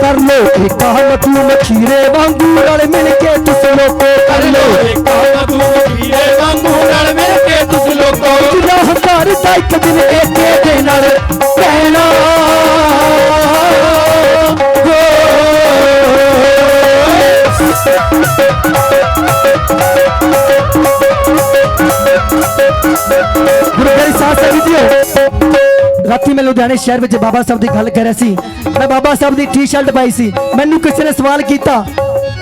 कर लो एक मधु मखीरे वांगू रल मिल के तुस लोको, कर लो एक मधु मखीरे वांगू रल मिल के तुस लोको, राह हर दा एक दिन एके दे नाल कहना, गुरुगरी साहब संगतियो, राती मैं लुधियाने शहर में बाबा साहब की गल कर रहा सी, मैं बाबा साहब की टी शर्ट पाई सी, मैनू किसी ने सवाल किया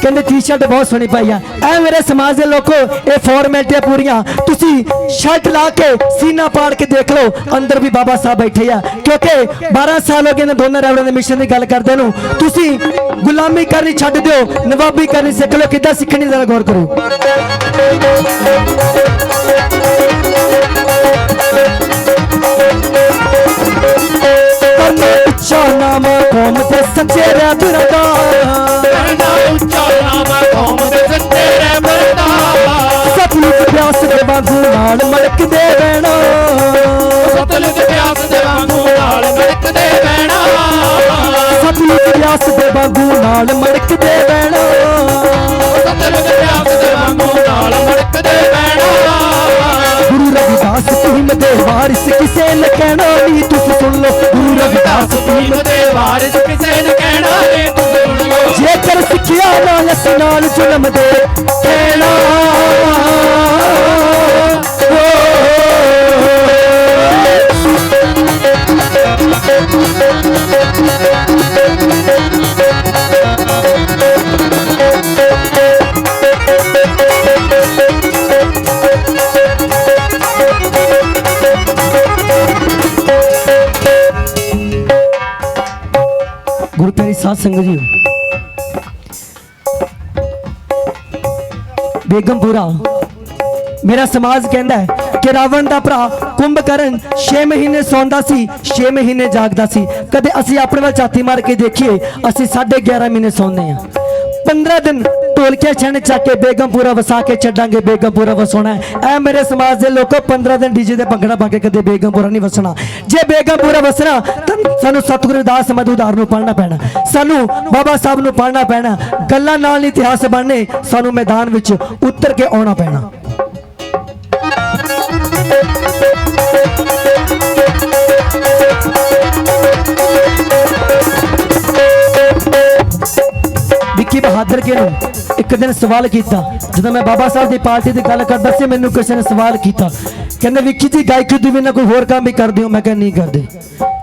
कहते टी शर्ट बहुत सोहनी पाई है, ऐ मेरे समाज के लोगों ये फॉर्मेलिटियां पूरियां, तुसी शर्ट ला के सीना पाड़ के देख लो अंदर भी बाबा साहब बैठे हैं, क्योंकि 12 साल हो गए दोनों रैवड़ों के मिशन की गल करते नु, तुसी गुलामी करनी छड्ड दिओ, नवाबी करनी सीख लो, किद्दां सीखनी जरा गौर करो। उच्चा नाम कौम दे सच्चे रहबर दा, करना उच्चा नाम कौम दे सच्चे रहबर दा, सतलुज प्यास दे वांगू नाल मलक दे बहना, सतलुज प्यास दे वांगू नाल मलक दे बहना, सतलुज प्यास दे वांगू नाल मलक दे बहना, सतलुज प्यास दे वांगू नाल मलक दे बहना। गुरु रविदास भीम दे वारिस किसे न कहना नी, तुस सुन लो गुरु रविदास भीम दे वारिस किसे न कहना नी, तुस सुन लो, जेकर सिक्ख्या नाल असीं नाल जुल्म दे कहना, गुरु प्यारी साध संगत जी, बेगमपुरा मेरा समाज कहता है कि रावण का भरा कुंभकर्ण 6 महीने सौंदा सी, 6 महीने जागदा सी, कदे असी अपने वाल छाती मार के देखिए असी 11.5 महीने सौंदे हैं, 15 दिन ढोलकिया छण चक के बेगमपुरा वसा के छड्डांगे, बेगमपुरा वसाना है। ऐ मेरे समाज के लोगों 15 दिन डीजे दे भंगड़ा पा के कदे बेगमपुरा नहीं वसना, जे बेगमपुरा वसना तो सानू सतगुरु रविदास मधुदार नू पढ़ना पैना, सानू बाबा साहब नू पढ़ना पैना, गल्लां नाल इतिहास बनने, सानू मैदान विच उतर के आना पैना। विक्की बहादुर बहादुर के एक दिन सवाल किया जो मैं बाबा साहब की पार्टी की गल करता से मैंने किसी ने सवाल किया कहते विक्की जी गायकी तो बिना कोई होर काम भी कर दियो मैं नहीं करते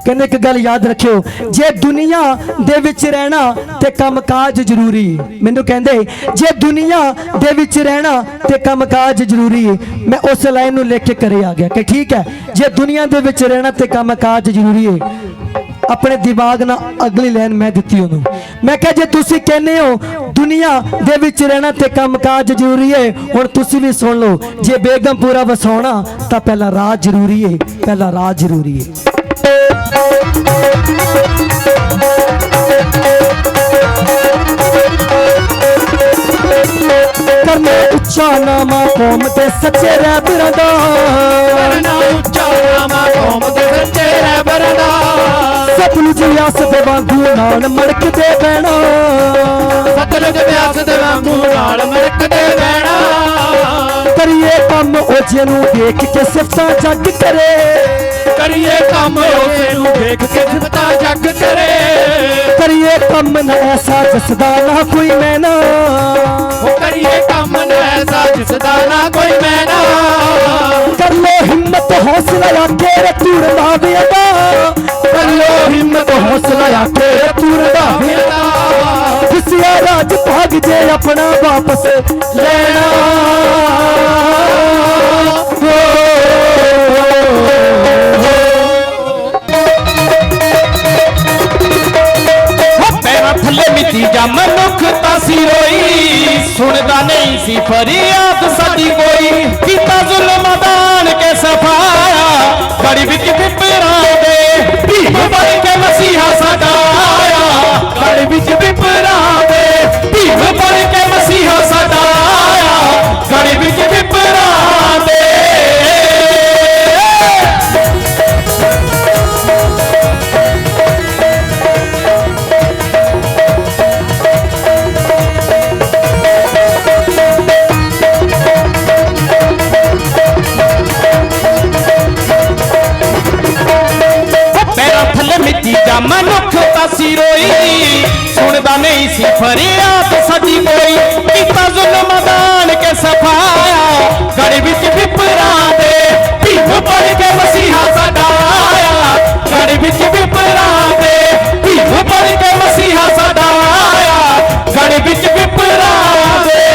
कहते एक गल याद रखियो जे दुनिया दे विच रहना ते काम काज जरूरी मैनू कहते जे दुनिया दे विच रहना ते काम काज जरूरी मैं उस लाइन नू लिख के करे आ गया कि ठीक है जे दुनिया दे विच रहना ते काम काज जरूरी है अपने दिमाग ना अगली लाइन मैं दी उन्होंने मैं क्या जे तुसी कहने हो दुनिया दे विच रहना ते काम काज जरूरी है हुण तुसी भी सुन लो जे बेगमपुरा वसाउणा तां पहला राज जरूरी है पहला राज जरूरी है करना उच्चा नामा कौम ते सच्चे रहबरां दा करना उच्चा नामा कौम ते सच्चे रहबरां दा सतलुज व्यास दे वांगू नाल मड़कदे बहना सतलुज व्यास दे वांगू नाल मड़कदे बहना करिए कम ओजे नू देख के सिफतां जग करे करिए कम ओजे नू देख के सिफतां जग करे करिए कम न ऐसा जिसदा ना कोई मैना करिए कम न ऐसा जिसदा ना कोई मैना कर लो हिम्मत हौसला आके तूर लावेदा कर लो हिम्मत हौसला आके तूर लावेदा किसिया राज भाग जे अपना वापस लेना थले मिट्टी जा मनुख तासी रोई सुनदा नहीं सी फरियाद साडी कोई कीता जुल्म दान के सफाया बड़ी विच पिपरा दे भीम बन के मसीहा साडा आया बड़ी विच पिपरा दे भीम बन के मसीहा साडा आया बड़ी विच पिपरा दे मनुख तासी रोई सुनदा नहीं सी फरियाद साडी कोई कीता जुल्म दान के सफाया गड़ी विच पिपरा दे भीम बन के मसीहा साडा आया गड़ी विच पिपरा दे भीम बन के मसीहा साडा आया गड़ी विच पिपरा दे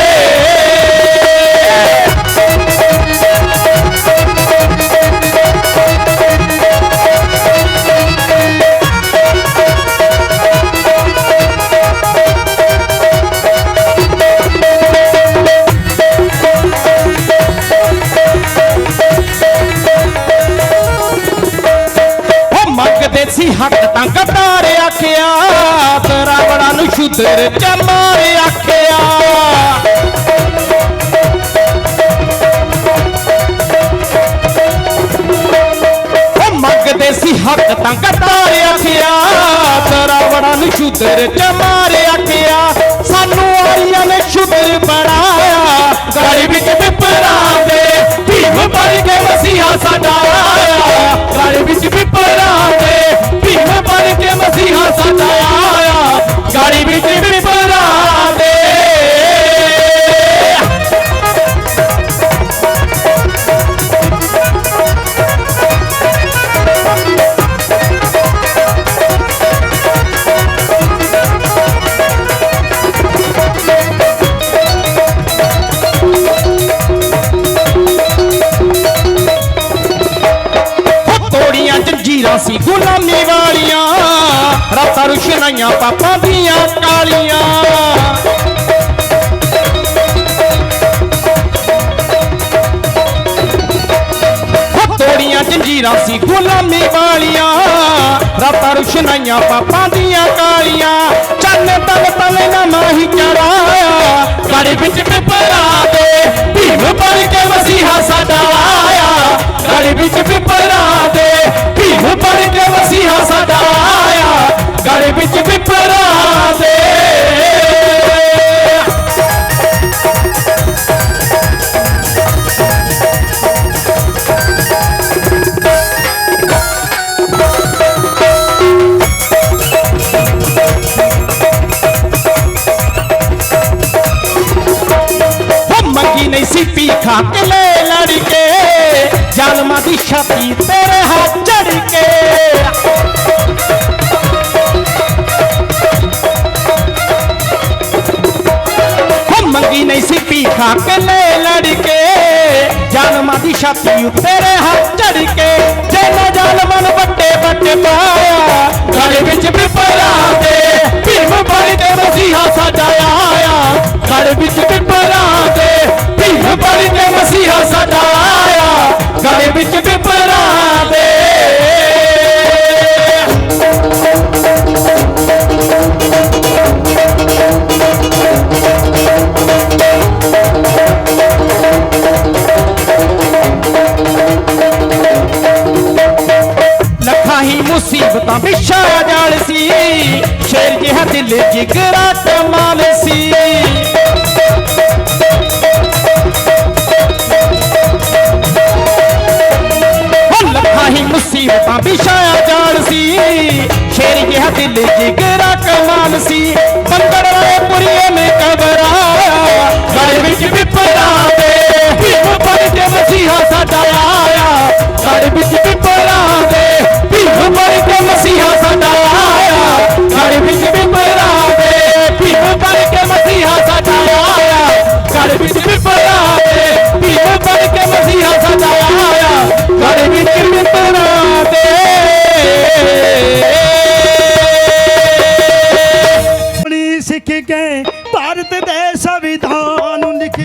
सी हक तां कतार आखिया तेरा बड़ा नु शुद्र च मारे आखिया मंगदे सी हक तां कतार आखिया तेरा बड़ा नु शुद्र च मारे आखिया सानू आलिया ने शुद्र बनाया गली विच पिपरा दे भीम बन के मसीहा साडा आया गली विच पिपरा दे भीम बन के मसीहा साडा आया गाड़ी विच पिपरा दे सी गुलामी वालियां रातां रुशनाइयां पापा दियां कालियां तोड़ियां जंजीरां सी गुलामी वालियां रातां रुशनाइयां पापा दियां कालियां चन्न तल तल ना माही चढ़ाया गड़ी विच पिपरा दे भीम बन के मसीहा साडा आया गड़ी विच पिपरा दे भीम बन के मसीहा साडा आया गड़ी विच पिपरा दे भीखा के ले लड़के जालमा दी छाती तेरे हाथ चढ़ के मंगी नहीं सी भीखा के ले लड़के जालमा दी छाती तेरे हाथ चढ़ के जेना जालमा ने बट्टे बट्टे पाया गले विच पिपरा दे भीम बन के मसीहा साडा आया गले विच पिपरा दे भीम बन के मसीहा साडा आया गले विच पिपरा दे लखा ही मुसीबतां बिछा जाल सी शेर जिहा दिल जिगरा कमाल सी लखा ही मुसीबतां बिछा जाल सी शेर जिहा दिल जिगरा कमाल सी बंदर वाले पुरिये में घबराया गले विच पिपरा दे भीम बन के मसीहा साडा आया गले विच पिपरा दे भीम बन के मसीहा साडा आया गले विच पिपरा दे भीम बन के मसीहा साडा आया गले विच पिपरा दे भीम बन के मसीहा साडा आया गले विच पिपरा दे सिख गए भारत दे संविधान लिख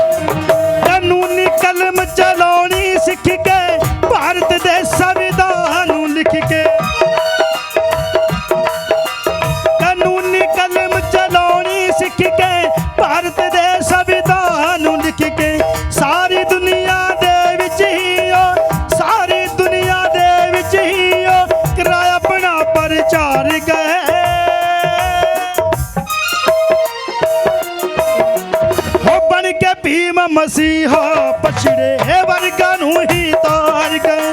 कानूनी कलम चलानी सिख के भारत दे संविधान लिख के कानूनी कलम चलानी सिख के भारत दे संविधान लिख के सारी दुनिया दे विच ही सारी दुनिया दे विच ही कराया अपना प्रचार गए हो बन के भीम मसीहा पछड़े वर्गा नू ही तार गए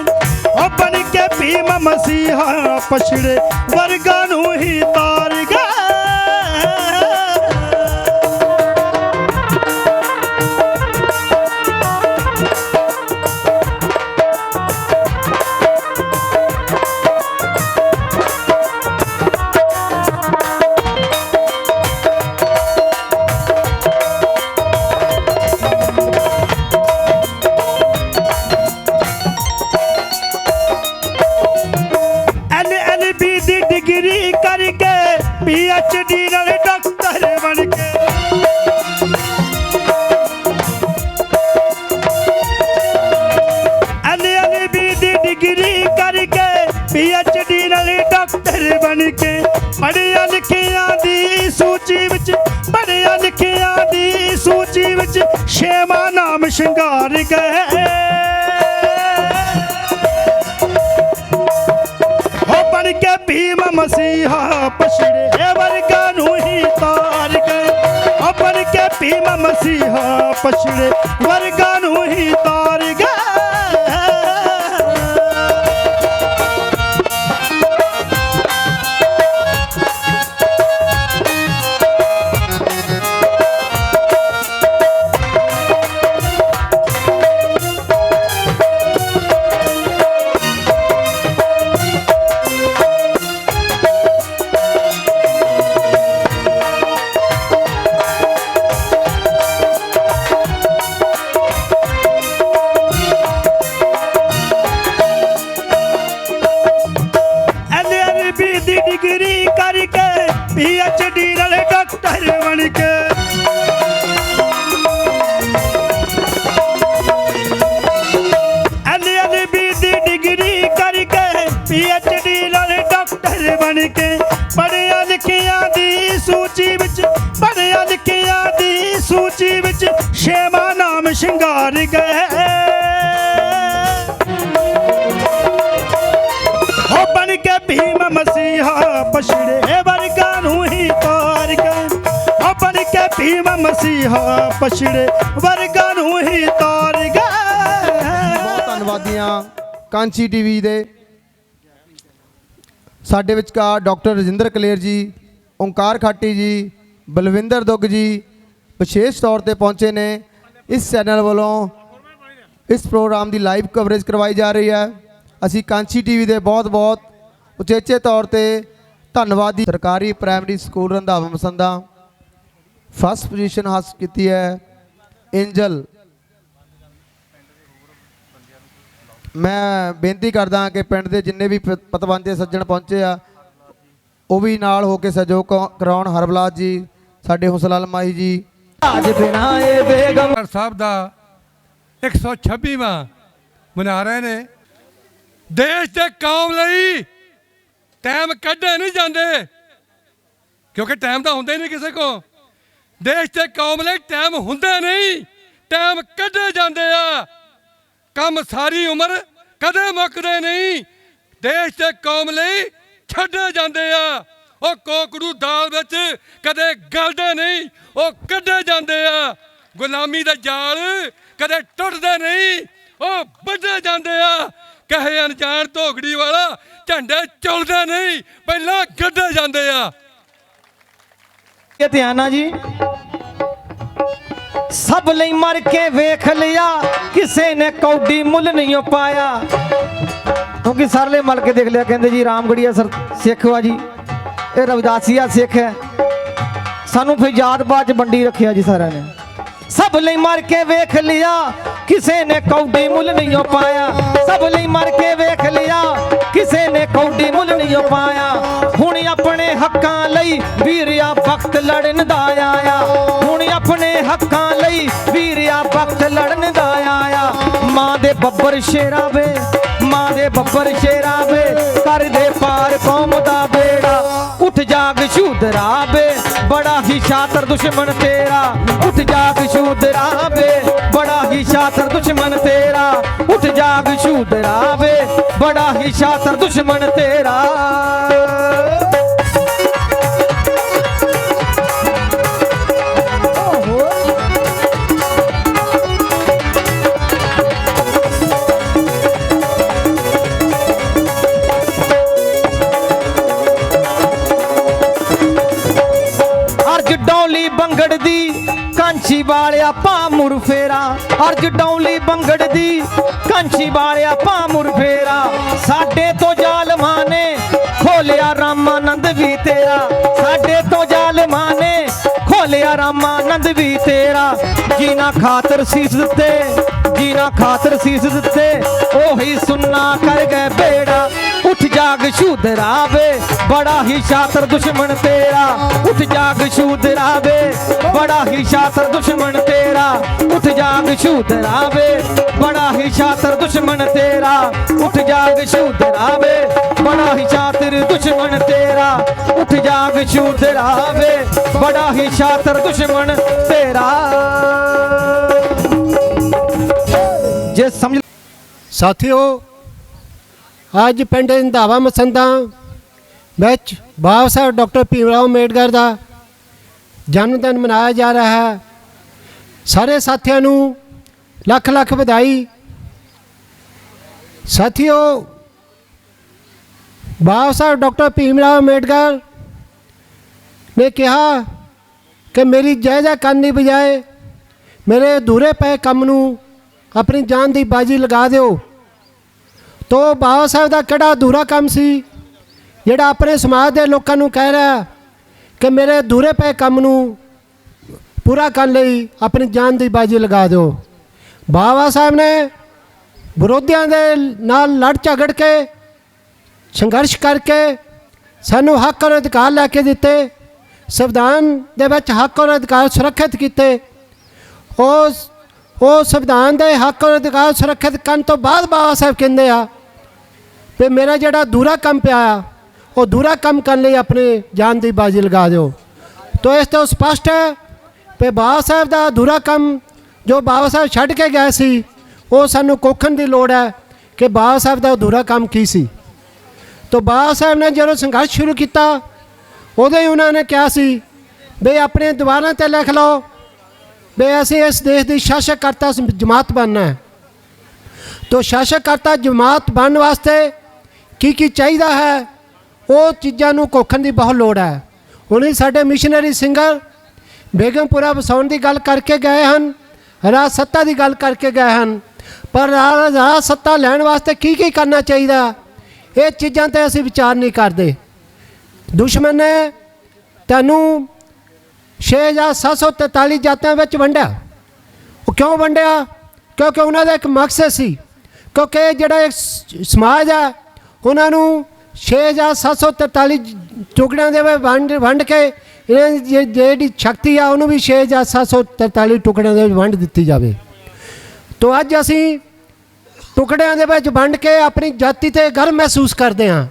हो बन के भीम मसीहा पछड़े वर्गा नू ही तार गए LLB दी डिग्री करके PhD नाल डॉक्टर बन के LLB दी डिग्री करके PhD नाल डॉक्टर बन के पढ़िया लिखिया दी सूची विच पढ़िया लिखिया दी सूची विच छेवां नाम शंगार गए बन के भीम मसीहा पछड़े वर्गा नू ही तार गए बन के भीम मसीहा पछड़े वर्गा नू ही तार गए PhD नाले डॉक्टर बन के LLB दी डिग्री करके PhD नाले डॉक्टर बन के पढ़िया लिखिया दी सूची विच पढ़िया लिखिया दी सूची विच छेवां नाम शंगार गए हो बन के भीम मसीहा पछड़े वर्गा नू ही तार गए हो बन के भीम मसीहा पछड़े वर्गा नू ही तार गए ਬਹੁਤ ਧੰਨਵਾਦੀਆਂ ਕਾਂਚੀ ਟੀਵੀ ਦੇ ਸਾਡੇ ਵਿਚਕਾਰ ਡਾਕਟਰ ਰਜਿੰਦਰ ਕਲੇਰ ਜੀ, ਓਂਕਾਰ ਖਾਟੀ ਜੀ, ਬਲਵਿੰਦਰ ਦੁੱਗ ਜੀ ਵਿਸ਼ੇਸ਼ ਤੌਰ ਤੇ ਪਹੁੰਚੇ ਨੇ। ਇਸ ਚੈਨਲ ਵੱਲੋਂ ਇਸ ਪ੍ਰੋਗਰਾਮ ਦੀ ਲਾਈਵ ਕਵਰੇਜ ਕਰਵਾਈ ਜਾ ਰਹੀ ਹੈ। ਅਸੀਂ ਕਾਂਚੀ ਟੀਵੀ ਦੇ ਬਹੁਤ ਬਹੁਤ ਉਚੇਚੇ ਤੌਰ ਤੇ ਧੰਨਵਾਦੀ। ਸਰਕਾਰੀ primary school Randhawa Masanda first position ਹਾਸਲ ਕੀਤੀ ਹੈ ਐਂਜਲ। ਮੈਂ ਬੇਨਤੀ ਕਰਦਾ ਕਿ ਪਿੰਡ ਦੇ ਜਿੰਨੇ ਵੀ ਪਤਵੰਤੇ ਸੱਜਣ ਪਹੁੰਚੇ ਆ ਉਹ ਵੀ ਨਾਲ ਹੋ ਕੇ ਸਹਿਯੋਗ ਕਰਾਉਣ। ਹਰਬਲਾਸ ਜੀ, ਸਾਡੇ ਹੌਸਲਾ ਲਮਾਈ ਜੀ। ਅੱਜ ਬਿਨਾਏ ਬੇਗਮ ਸਾਹਿਬ ਦਾ 126ਵਾਂ ਮਨਾ ਰਹੇ ਨੇ। ਦੇਸ਼ ਤੇ ਕੌਮ ਲਈ ਟਾਈਮ ਕੱਢੇ ਨਹੀਂ ਜਾਂਦੇ, ਕਿਉਂਕਿ ਟਾਈਮ ਤਾਂ ਹੁੰਦਾ ਹੀ ਨਹੀਂ ਕਿਸੇ ਕੋ। ਦੇਸ਼ ਤੇ ਕੌਮ ਲਈ ਟਾਈਮ ਹੁੰਦੇ ਨਹੀਂ, ਟਾਈਮ ਕੱਢੇ ਜਾਂਦੇ ਆ। ਕੰਮ ਸਾਰੀ ਉਮਰ ਕਦੇ ਮੁੱਕਦੇ ਨਹੀਂ, ਦੇਸ਼ ਤੇ ਕੌਮ ਲਈ ਛੱਡੇ ਜਾਂਦੇ ਆ। ਉਹ ਕੋਕੜੂ ਦਾਲ ਵਿੱਚ ਕਦੇ ਗਲਦੇ ਨਹੀਂ, ਉਹ ਕੱਢੇ ਜਾਂਦੇ ਆ। ਗੁਲਾਮੀ ਦੇ ਜਾਲ ਕਦੇ ਟੁੱਟਦੇ ਨਹੀਂ, ਉਹ ਵੱਢੇ ਜਾਂਦੇ ਆ। ਕਹੇ ਅਣਜਾਣ ਧੋਗੜੀ ਵਾਲਾ ਝੰਡੇ ਚੁਲਦੇ ਨਹੀਂ, ਪਹਿਲਾਂ ਕੱਢੇ ਜਾਂਦੇ ਆ। ਇਹ ਧਿਆਨਾ ਜੀ, ਸਭ ਲਈ ਮਰ ਕੇ ਵੇਖ ਲਿਆ, ਕਿਸੇ ਨੇ ਕੌਡੀ ਮੁੱਲ ਨਹੀਂ ਪਾਇਆ। ਕਿਉਂਕਿ ਸਰਲੇ ਮਲ ਕੇ ਦੇਖ ਲਿਆ। ਕਹਿੰਦੇ ਜੀ ਰਾਮਗੜੀਆ ਸਿੱਖ ਵਾ ਜੀ, ਇਹ ਰਵਿਦਾਸੀਆ ਸਿੱਖ ਹੈ। ਸਾਨੂੰ ਫਿਰ ਜਾਤ ਬਾਤ ਚ ਵੰਡੀ ਰੱਖਿਆ ਜੀ ਸਾਰਿਆਂ ਨੇ। ਸਭ ਲਈ ਮਰ ਕੇ ਵੇਖ ਲਿਆ, ਕਿਸੇ ਨੇ ਕੌਡੀ ਮੁੱਲ ਨਹੀਂ ਪਾਇਆ। ਸਭ ਲਈ ਮਰ ਕੇ ਵੇਖ ਲਿਆ, ਕਿਸੇ ਨੇ ਕੌਡੀ ਮੁੱਲ ਨਹੀਂ ਪਾਇਆ। ਹੁਣ ਆਪਣੇ ਹੱਕਾਂ ਲਈ ਵੀਰਿਆ ਵਕਤ ਲੜਨ ਦਾ ਆਇਆ। ਹੁਣ ਆਪਣੇ ਹੱਕਾਂ ਲਈ ਵੀਰਿਆ ਵਕਤ ਲੜਨ ਦਾ ਆਇਆ। ਮਾਂ ਦੇ ਬੱਬਰ ਸ਼ੇਰਾ ਵੇ, ਮਾਂ ਦੇ ਬੱਬਰ ਸ਼ੇਰਾ ਵੇ, ਕਰਦੇ ਪਾਰ ਕੌਮ ਦਾ ਬੇੜਾ। ਉੱਠ ਜਾਗ ਸ਼ੂਦਰਾ ਵੇ, ਬੜਾ ਹੀ ਸ਼ਾਤਰ ਦੁਸ਼ਮਣ ਤੇਰਾ। ਉੱਠ ਜਾਗ ਸ਼ੂਦਰਾ ਵੇ, ਬੜਾ ਹੀ ਸ਼ਾਤਰ ਦੁਸ਼ਮਣ ਤੇਰਾ। ਉੱਠ ਜਾਗ ਸ਼ੂਦਰਾ ਵੇ, ਬੜਾ ਹੀ ਸ਼ਾਤਰ ਦੁਸ਼ਮਣ ਤੇਰਾ। ਡੌਲੀ ਬੰਗੜ ਦੀ ਕਾਂਚੀ ਵਾਲਿਆ ਭਾਮੁਰ ਫੇਰਾ। ਅਰਜ ਡੌਲੀ ਬੰਗੜ ਦੀ ਕਾਂਚੀ ਵਾਲਿਆ ਭਾਮੁਰ ਫੇਰਾ। ਸਾਡੇ ਤੋਂ ਜ਼ਾਲਮਾਂ ਨੇ ਖੋਲਿਆ ਰਾਮਾਨੰਦ ਵੀ ਤੇਰਾ। ਸਾਡੇ ਤੋਂ ਜ਼ਾਲਮਾਂ ਨੇ ਖੋਲਿਆ ਰਾਮਾਨੰਦ ਵੀ ਤੇਰਾ। ਜੀਨਾ ਖਾਤਰ ਸੀਸ ਦਿੱਤੇ, ਜੀਨਾ ਖਾਤਰ ਸੀਸ ਦਿੱਤੇ, ਉਹੀ ਸੁੰਨਾ ਕਰ ਗਏ ਬੇੜਾ। ਉੱਠ ਜਾਗ ਸ਼ੂਦਰਾ ਵੇ, ਬੜਾ ਹੀ ਸ਼ਾਤਰ ਦੁਸ਼ਮਣ ਤੇਰਾ। ਉੱਠ ਜਾਗ ਸ਼ੂਦਰਾ ਵੇ, ਬੜਾ ਹੀ ਸ਼ਾਤਰ ਦੁਸ਼ਮਣ ਤੇਰਾ। ਉੱਠ ਜਾਗ ਸ਼ੂਦਰਾ ਵੇ, ਬੜਾ ਹੀ ਸ਼ਾਤਰ ਦੁਸ਼ਮਣ ਤੇਰਾ। ਉੱਠ ਜਾਗ ਸ਼ੂਦਰਾ ਵੇ, ਬੜਾ ਹੀ ਸ਼ਾਤਰ ਦੁਸ਼ਮਣ ਤੇਰਾ। ਉੱਠ ਜਾਗ ਸ਼ੂਦਰਾ ਵੇ, ਬੜਾ ਹੀ ਸ਼ਾਤਰ ਦੁਸ਼ਮਣ ਤੇਰਾ। ਜੇ ਸਮਝ ਸਾਥੀਓ, ਅੱਜ ਪਿੰਡ ਰੰਧਾਵਾ ਮਸੰਦਾ ਵਿੱਚ ਬਾਬਾ ਸਾਹਿਬ ਡਾਕਟਰ ਭੀਮ ਰਾਓ ਅੰਬੇਡਕਰ ਦਾ ਜਨਮ ਦਿਨ ਮਨਾਇਆ ਜਾ ਰਿਹਾ ਹੈ। ਸਾਰੇ ਸਾਥੀਆਂ ਨੂੰ ਲੱਖ ਲੱਖ ਵਧਾਈ। ਸਾਥੀਓ, ਬਾਬਾ ਸਾਹਿਬ ਡਾਕਟਰ ਭੀਮ ਰਾਓ ਅੰਬੇਡਕਰ ਨੇ ਕਿਹਾ ਕਿ ਮੇਰੀ ਜਾਇਜ਼ਾ ਕਰਨ ਦੀ ਬਜਾਏ ਮੇਰੇ ਅਧੂਰੇ ਪਏ ਕੰਮ ਨੂੰ ਆਪਣੀ ਜਾਨ ਦੀ ਬਾਜੀ ਲਗਾ ਦਿਓ। ਤੋ ਬਾਬਾ ਸਾਹਿਬ ਦਾ ਕਿਹੜਾ ਅਧੂਰਾ ਕੰਮ ਸੀ ਜਿਹੜਾ ਆਪਣੇ ਸਮਾਜ ਦੇ ਲੋਕਾਂ ਨੂੰ ਕਹਿ ਰਿਹਾ ਕਿ ਮੇਰੇ ਅਧੂਰੇ ਪਏ ਕੰਮ ਨੂੰ ਪੂਰਾ ਕਰਨ ਲਈ ਆਪਣੀ ਜਾਨ ਦੀ ਬਾਜੀ ਲਗਾ ਦਿਓ। ਬਾਬਾ ਸਾਹਿਬ ਨੇ ਵਿਰੋਧੀਆਂ ਦੇ ਨਾਲ ਲੜ ਝਗੜ ਕੇ ਸੰਘਰਸ਼ ਕਰਕੇ ਸਾਨੂੰ ਹੱਕ ਔਰ ਅਧਿਕਾਰ ਲੈ ਕੇ ਦਿੱਤੇ। ਸੰਵਿਧਾਨ ਦੇ ਵਿੱਚ ਹੱਕ ਔਰ ਅਧਿਕਾਰ ਸੁਰੱਖਿਅਤ ਕੀਤੇ। ਉਹ ਸੰਵਿਧਾਨ ਦੇ ਹੱਕ ਔਰ ਅਧਿਕਾਰ ਸੁਰੱਖਿਅਤ ਕਰਨ ਤੋਂ ਬਾਅਦ ਬਾਬਾ ਸਾਹਿਬ ਕਹਿੰਦੇ ਆ ਵੀ ਮੇਰਾ ਜਿਹੜਾ ਅਧੂਰਾ ਕੰਮ ਪਿਆ ਆ ਉਹ ਅਧੂਰਾ ਕੰਮ ਕਰਨ ਲਈ ਆਪਣੀ ਜਾਨ ਦੀ ਬਾਜੀ ਲਗਾ ਦਿਓ। ਤੋ ਇਸ ਤੋਂ ਸਪਸ਼ਟ ਹੈ ਕਿ ਬਾਬਾ ਸਾਹਿਬ ਦਾ ਅਧੂਰਾ ਕੰਮ ਜੋ ਬਾਬਾ ਸਾਹਿਬ ਛੱਡ ਕੇ ਗਏ ਸੀ ਉਹ ਸਾਨੂੰ ਕੋਖਣ ਦੀ ਲੋੜ ਹੈ ਕਿ ਬਾਬਾ ਸਾਹਿਬ ਦਾ ਅਧੂਰਾ ਕੰਮ ਕੀ ਸੀ। ਤੋ ਬਾਬਾ ਸਾਹਿਬ ਨੇ ਜਦੋਂ ਸੰਘਰਸ਼ ਸ਼ੁਰੂ ਕੀਤਾ ਉਦੋਂ ਹੀ ਉਹਨਾਂ ਨੇ ਕਿਹਾ ਸੀ ਵੀ ਆਪਣੇ ਦੀਵਾਰਾਂ 'ਤੇ ਲਿਖ ਲਓ ਵੀ ਅਸੀਂ ਇਸ ਦੇਸ਼ ਦੀ ਸ਼ਾਸਕ ਕਰਤਾ ਜਮਾਤ ਬਣਨਾ ਹੈ। ਤੋ ਸ਼ਾਸਕ ਕਰਤਾ ਜਮਾਤ ਬਣਨ ਵਾਸਤੇ ਕੀ ਚਾਹੀਦਾ ਹੈ, ਉਹ ਚੀਜ਼ਾਂ ਨੂੰ ਕੋਖਣ ਦੀ ਬਹੁਤ ਲੋੜ ਹੈ। ਹੁਣੇ ਸਾਡੇ ਮਿਸ਼ਨਰੀ ਸਿੰਗਰ ਬੇਗਮਪੁਰਾ ਵਸਾਉਣ ਦੀ ਗੱਲ ਕਰਕੇ ਗਏ ਹਨ, ਰਾਜ ਸੱਤਾ ਦੀ ਗੱਲ ਕਰਕੇ ਗਏ ਹਨ, ਪਰ ਰਾਜ ਸੱਤਾ ਲੈਣ ਵਾਸਤੇ ਕੀ ਕਰਨਾ ਚਾਹੀਦਾ, ਇਹ ਚੀਜ਼ਾਂ ਤੇ ਅਸੀਂ ਵਿਚਾਰ ਨਹੀਂ ਕਰਦੇ। ਦੁਸ਼ਮਣ ਨੇ ਤੈਨੂੰ 6743 ਜਾਤਾਂ ਵਿੱਚ ਵੰਡਿਆ। ਉਹ ਕਿਉਂ ਵੰਡਿਆ? ਕਿਉਂਕਿ ਉਹਨਾਂ ਦਾ ਇੱਕ ਮਕਸਦ ਸੀ, ਕਿਉਂਕਿ ਜਿਹੜਾ ਇੱਕ ਸਮਾਜ ਹੈ ਉਹਨਾਂ ਨੂੰ 6743 ਟੁਕੜਿਆਂ ਦੇ ਵਿੱਚ ਵੰਡ ਕੇ ਜਿਹੜੀ ਸ਼ਕਤੀ ਆ ਉਹਨੂੰ ਵੀ 6743 ਟੁਕੜਿਆਂ ਦੇ ਵਿੱਚ ਵੰਡ ਦਿੱਤੀ ਜਾਵੇ। ਤੋ ਅੱਜ ਅਸੀਂ ਟੁਕੜਿਆਂ ਦੇ ਵਿੱਚ ਵੰਡ ਕੇ ਆਪਣੀ ਜਾਤੀ 'ਤੇ ਗਰਵ ਮਹਿਸੂਸ ਕਰਦੇ ਹਾਂ।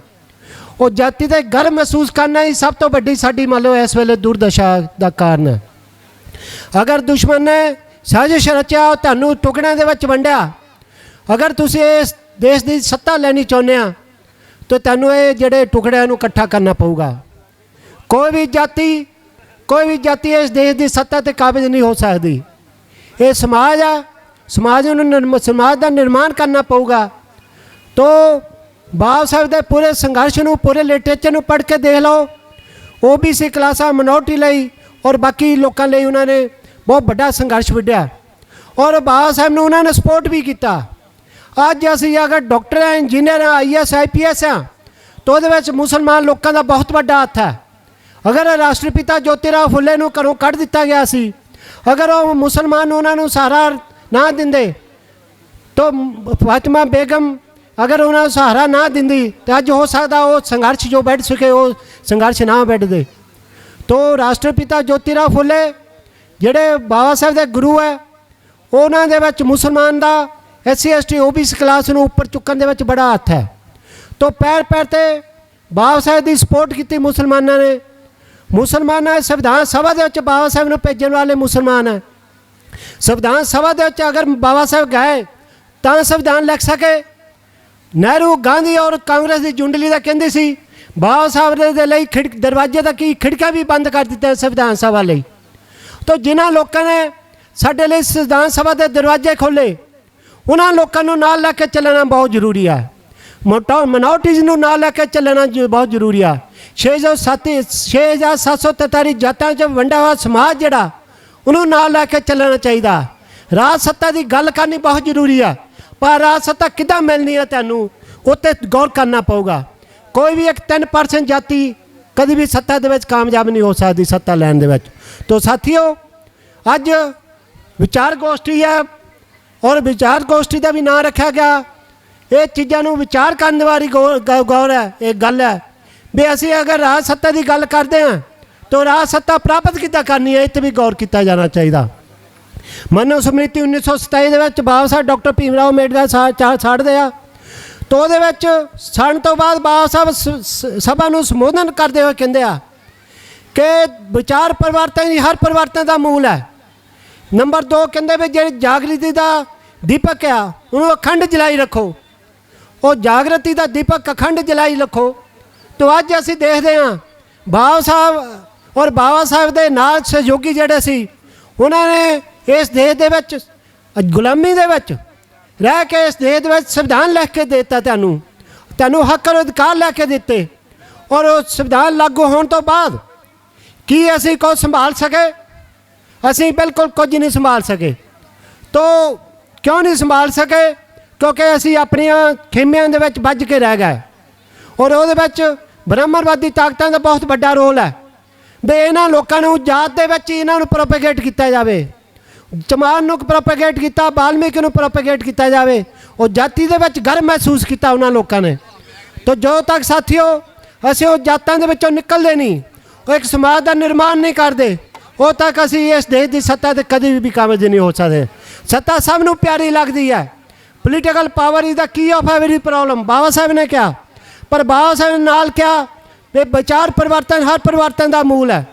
ਉਹ ਜਾਤੀ 'ਤੇ ਗਰਵ ਮਹਿਸੂਸ ਕਰਨਾ ਹੀ ਸਭ ਤੋਂ ਵੱਡੀ ਸਾਡੀ ਮੰਨ ਲਓ ਇਸ ਵੇਲੇ ਦੁਰਦਸ਼ਾ ਦਾ ਕਾਰਨ ਹੈ। ਅਗਰ ਦੁਸ਼ਮਣ ਨੇ ਸਾਜ਼ਿਸ਼ ਰਚਿਆ ਤੁਹਾਨੂੰ ਟੁਕੜਿਆਂ ਦੇ ਵਿੱਚ ਵੰਡਿਆ, ਅਗਰ ਤੁਸੀਂ ਇਸ ਦੇਸ਼ ਦੀ ਸੱਤਾ ਲੈਣੀ ਚਾਹੁੰਦੇ ਆ ਤਾਂ ਤੁਹਾਨੂੰ ਇਹ ਜਿਹੜੇ ਟੁਕੜਿਆਂ ਨੂੰ ਇਕੱਠਾ ਕਰਨਾ ਪਊਗਾ। ਕੋਈ ਵੀ ਜਾਤੀ ਇਸ ਦੇਸ਼ ਦੀ ਸੱਤਾ 'ਤੇ ਕਾਬਜ਼ ਨਹੀਂ ਹੋ ਸਕਦੀ। ਇਹ ਸਮਾਜ ਆ, ਸਮਾਜ ਦਾ ਨਿਰਮਾਣ ਕਰਨਾ ਪਊਗਾ। ਤੋ ਬਾਬਾ ਸਾਹਿਬ ਦੇ ਪੂਰੇ ਸੰਘਰਸ਼ ਨੂੰ, ਪੂਰੇ ਲਿਟਰੇਚਰ ਨੂੰ ਪੜ੍ਹ ਕੇ ਦੇਖ ਲਓ। OBC ਕਲਾਸਾਂ, ਮਿਨੋਰਟੀ ਲਈ ਔਰ ਬਾਕੀ ਲੋਕਾਂ ਲਈ ਉਹਨਾਂ ਨੇ ਬਹੁਤ ਵੱਡਾ ਸੰਘਰਸ਼ ਵਿੱਢਿਆ ਔਰ ਬਾਬਾ ਸਾਹਿਬ ਨੂੰ ਉਹਨਾਂ ਨੇ ਸਪੋਰਟ ਵੀ ਕੀਤਾ। ਅੱਜ ਅਸੀਂ ਅਗਰ ਡਾਕਟਰ ਹਾਂ, ਇੰਜੀਨੀਅਰ ਹਾਂ, IAS IPS ਹਾਂ ਤਾਂ ਉਹਦੇ ਵਿੱਚ ਮੁਸਲਮਾਨ ਲੋਕਾਂ ਦਾ ਬਹੁਤ ਵੱਡਾ ਹੱਥ ਹੈ। ਅਗਰ ਰਾਸ਼ਟਰਪਿਤਾ ਜੋਤੀਰਾਓ ਫੁੱਲੇ ਨੂੰ ਘਰੋਂ ਕੱਢ ਦਿੱਤਾ ਗਿਆ ਸੀ, ਅਗਰ ਉਹ ਮੁਸਲਮਾਨ ਉਹਨਾਂ ਨੂੰ ਸਹਾਰਾ ਨਾ ਦਿੰਦੇ ਤਾਂ ਫਾਤਿਮਾ ਬੇਗਮ ਅਗਰ ਉਹਨਾਂ ਨੂੰ ਸਹਾਰਾ ਨਾ ਦਿੰਦੀ ਤਾਂ ਅੱਜ ਹੋ ਸਕਦਾ ਉਹ ਸੰਘਰਸ਼ ਜੋ ਬੈਠ ਸਕੇ ਉਹ ਸੰਘਰਸ਼ ਨਾ ਬੈਠਦੇ। ਤੋ ਰਾਸ਼ਟਰਪਿਤਾ ਜੋਤੀਰਾਓ ਫੁੱਲੇ ਜਿਹੜੇ ਬਾਬਾ ਸਾਹਿਬ ਦੇ ਗੁਰੂ ਹੈ, ਉਹਨਾਂ ਦੇ ਵਿੱਚ ਮੁਸਲਮਾਨ ਦਾ SC ST OBC ਕਲਾਸ ਨੂੰ ਉੱਪਰ ਚੁੱਕਣ ਦੇ ਵਿੱਚ ਬੜਾ ਹੱਥ ਹੈ। ਤੋ ਪੈਰ ਤੇ ਬਾਬਾ ਸਾਹਿਬ ਦੀ ਸਪੋਰਟ ਕੀਤੀ ਮੁਸਲਮਾਨਾਂ ਨੇ। ਮੁਸਲਮਾਨਾਂ ਸੰਵਿਧਾਨ ਸਭਾ ਦੇ ਵਿੱਚ ਬਾਬਾ ਸਾਹਿਬ ਨੂੰ ਭੇਜਣ ਵਾਲੇ ਮੁਸਲਮਾਨ ਹੈ। ਸੰਵਿਧਾਨ ਸਭਾ ਦੇ ਵਿੱਚ ਅਗਰ ਬਾਬਾ ਸਾਹਿਬ ਗਏ ਤਾਂ ਸੰਵਿਧਾਨ ਲਿਖ ਸਕੇ। ਨਹਿਰੂ, ਗਾਂਧੀ ਔਰ ਕਾਂਗਰਸ ਦੀ ਜੁੰਡਲੀ ਦਾ ਕਹਿੰਦੀ ਸੀ ਬਾਬਾ ਸਾਹਿਬ ਦੇ ਲਈ ਦਰਵਾਜ਼ੇ ਤੱਕ ਹੀ ਖਿੜਕੀਆਂ ਵੀ ਬੰਦ ਕਰ ਦਿੱਤੀਆਂ ਸੰਵਿਧਾਨ ਸਭਾ ਲਈ। ਤੋ ਜਿਨ੍ਹਾਂ ਲੋਕਾਂ ਨੇ ਸਾਡੇ ਲਈ ਸੰਵਿਧਾਨ ਸਭਾ ਦੇ ਦਰਵਾਜ਼ੇ ਖੋਲ੍ਹੇ ਉਹਨਾਂ ਲੋਕਾਂ ਨੂੰ ਨਾਲ ਲੈ ਕੇ ਚੱਲਣਾ ਬਹੁਤ ਜ਼ਰੂਰੀ ਹੈ। ਮਿਨੋਰਟੀਜ਼ ਨੂੰ ਨਾਲ ਲੈ ਕੇ ਚੱਲਣਾ ਬਹੁਤ ਜ਼ਰੂਰੀ ਆ। 6743 ਜਾਤਾਂ 'ਚ ਵੰਡਿਆ ਹੋਇਆ ਸਮਾਜ ਜਿਹੜਾ ਉਹਨੂੰ ਨਾਲ ਲੈ ਕੇ ਚੱਲਣਾ ਚਾਹੀਦਾ। ਰਾਜ ਸੱਤਾ ਦੀ ਗੱਲ ਕਰਨੀ ਬਹੁਤ ਜ਼ਰੂਰੀ ਆ, ਪਰ ਰਾਜ ਸੱਤਾ ਕਿੱਦਾਂ ਮਿਲਣੀ ਹੈ ਤੁਹਾਨੂੰ ਉੱਤੇ ਗੌਰ ਕਰਨਾ ਪਊਗਾ। ਕੋਈ ਵੀ ਇੱਕ 3% ਜਾਤੀ ਕਦੀ ਵੀ ਸੱਤਾ ਦੇ ਵਿੱਚ ਕਾਮਯਾਬ ਨਹੀਂ ਹੋ ਸਕਦੀ ਸੱਤਾ ਲੈਣ ਦੇ ਵਿੱਚ। ਤੋ ਸਾਥੀਓ, ਅੱਜ ਵਿਚਾਰ ਗੋਸ਼ਟੀ ਹੈ ਔਰ ਵਿਚਾਰ ਗੋਸ਼ਟੀ ਦਾ ਵੀ ਨਾਂ ਰੱਖਿਆ ਗਿਆ। ਇਹ ਚੀਜ਼ਾਂ ਨੂੰ ਵਿਚਾਰ ਕਰਨ ਵਾਲੀ ਗੌਰ ਹੈ। ਇਹ ਗੱਲ ਹੈ ਵੀ ਅਸੀਂ ਅਗਰ ਰਾਜ ਸੱਤਾ ਦੀ ਗੱਲ ਕਰਦੇ ਹਾਂ ਤਾਂ ਰਾਜ ਸੱਤਾ ਪ੍ਰਾਪਤ ਕਿੱਦਾਂ ਕਰਨੀ ਹੈ, ਇਹ 'ਤੇ ਵੀ ਗੌਰ ਕੀਤਾ ਜਾਣਾ ਚਾਹੀਦਾ। ਮਨੋ ਸਮ੍ਰਿਤੀ 1927 ਦੇ ਵਿੱਚ ਬਾਬਾ ਸਾਹਿਬ ਡਾਕਟਰ ਭੀਮ ਰਾਓ ਅੰਬੇਡਕਰ ਛੱਡਦੇ ਆ ਤਾਂ ਉਹਦੇ ਵਿੱਚ ਛੱਡਣ ਤੋਂ ਬਾਅਦ ਬਾਬਾ ਸਾਹਿਬ ਸਭਾ ਨੂੰ ਸੰਬੋਧਨ ਕਰਦੇ ਹੋਏ ਕਹਿੰਦੇ ਆ ਕਿ ਵਿਚਾਰ ਪਰਿਵਰਤਨ ਹੀ ਹਰ ਪਰਿਵਰਤਨ ਦਾ ਮੂਲ ਹੈ। ਨੰਬਰ 2 ਕਹਿੰਦੇ ਵੀ ਜਿਹੜੀ ਜਾਗ੍ਰਿਤੀ ਦਾ ਦੀਪਕ ਆ ਉਹਨੂੰ ਅਖੰਡ ਜਲਾਈ ਰੱਖੋ। ਉਹ ਜਾਗ੍ਰਿਤੀ ਦਾ ਦੀਪਕ ਅਖੰਡ ਜਲਾਈ ਰੱਖੋ। ਤਾਂ ਅੱਜ ਅਸੀਂ ਦੇਖਦੇ ਹਾਂ ਬਾਬਾ ਸਾਹਿਬ ਔਰ ਬਾਬਾ ਸਾਹਿਬ ਦੇ ਨਾਲ ਸਹਿਯੋਗੀ ਜਿਹੜੇ ਸੀ ਉਹਨਾਂ ਨੇ ਇਸ ਦੇਸ਼ ਦੇ ਵਿੱਚ ਗੁਲਾਮੀ ਦੇ ਵਿੱਚ ਰਹਿ ਕੇ ਇਸ ਦੇਸ਼ ਦੇ ਵਿੱਚ ਸੰਵਿਧਾਨ ਲਿਖ ਕੇ ਦੇ ਦਿੱਤਾ। ਤੁਹਾਨੂੰ ਹੱਕ ਔਰ ਅਧਿਕਾਰ ਲੈ ਕੇ ਦਿੱਤੇ ਔਰ ਉਹ ਸੰਵਿਧਾਨ ਲਾਗੂ ਹੋਣ ਤੋਂ ਬਾਅਦ ਕੀ ਅਸੀਂ ਕੁਝ ਸੰਭਾਲ ਸਕੇ? ਅਸੀਂ ਬਿਲਕੁਲ ਕੁਝ ਨਹੀਂ ਸੰਭਾਲ ਸਕੇ। ਤੋ ਕਿਉਂ ਨਹੀਂ ਸੰਭਾਲ ਸਕੇ? ਕਿਉਂਕਿ ਅਸੀਂ ਆਪਣੀਆਂ ਖੇਮਿਆਂ ਦੇ ਵਿੱਚ ਵੱਜ ਕੇ ਰਹਿ ਗਏ ਔਰ ਉਹਦੇ ਵਿੱਚ ਬ੍ਰਾਹਮਣਵਾਦੀ ਤਾਕਤਾਂ ਦਾ ਬਹੁਤ ਵੱਡਾ ਰੋਲ ਹੈ ਵੀ ਇਹਨਾਂ ਲੋਕਾਂ ਨੂੰ ਜਾਤ ਦੇ ਵਿੱਚ ਹੀ ਇਹਨਾਂ ਨੂੰ ਪ੍ਰੋਪੇਗੇਟ ਕੀਤਾ ਜਾਵੇ। ਚਮਾਰ ਨੂੰ ਪ੍ਰੋਪੇਗੇਟ ਕੀਤਾ, ਬਾਲਮੀਕੀ ਨੂੰ ਪ੍ਰੋਪੇਗੇਟ ਕੀਤਾ ਜਾਵੇ। ਉਹ ਜਾਤੀ ਦੇ ਵਿੱਚ ਗਰਵ ਮਹਿਸੂਸ ਕੀਤਾ ਉਹਨਾਂ ਲੋਕਾਂ ਨੇ। ਤਾਂ ਜਦੋਂ ਤੱਕ ਸਾਥੀਓ ਅਸੀਂ ਉਹ ਜਾਤਾਂ ਦੇ ਵਿੱਚੋਂ ਨਿਕਲਦੇ ਨਹੀਂ, ਉਹ ਇੱਕ ਸਮਾਜ ਦਾ ਨਿਰਮਾਣ ਨਹੀਂ ਕਰਦੇ, ਉਦੋਂ ਤੱਕ ਅਸੀਂ ਇਸ ਦੇਸ਼ ਦੀ ਸੱਤਾ 'ਤੇ ਕਦੇ ਵੀ ਕਾਮਯਾਬ ਨਹੀਂ ਹੋ ਸਕਦੇ। ਸੱਤਾ ਸਭ ਨੂੰ ਪਿਆਰੀ ਲੱਗਦੀ ਹੈ। Political power is the key of every problem, Baba Sahib ਨੇ ਕਿਹਾ। ਪਰ ਬਾਬਾ ਸਾਹਿਬ ਨੇ ਨਾਲ ਕਿਹਾ ਵੀ ਵਿਚਾਰ ਪਰਿਵਰਤਨ ਹਰ ਪਰਿਵਰਤਨ ਦਾ ਮੂਲ ਹੈ।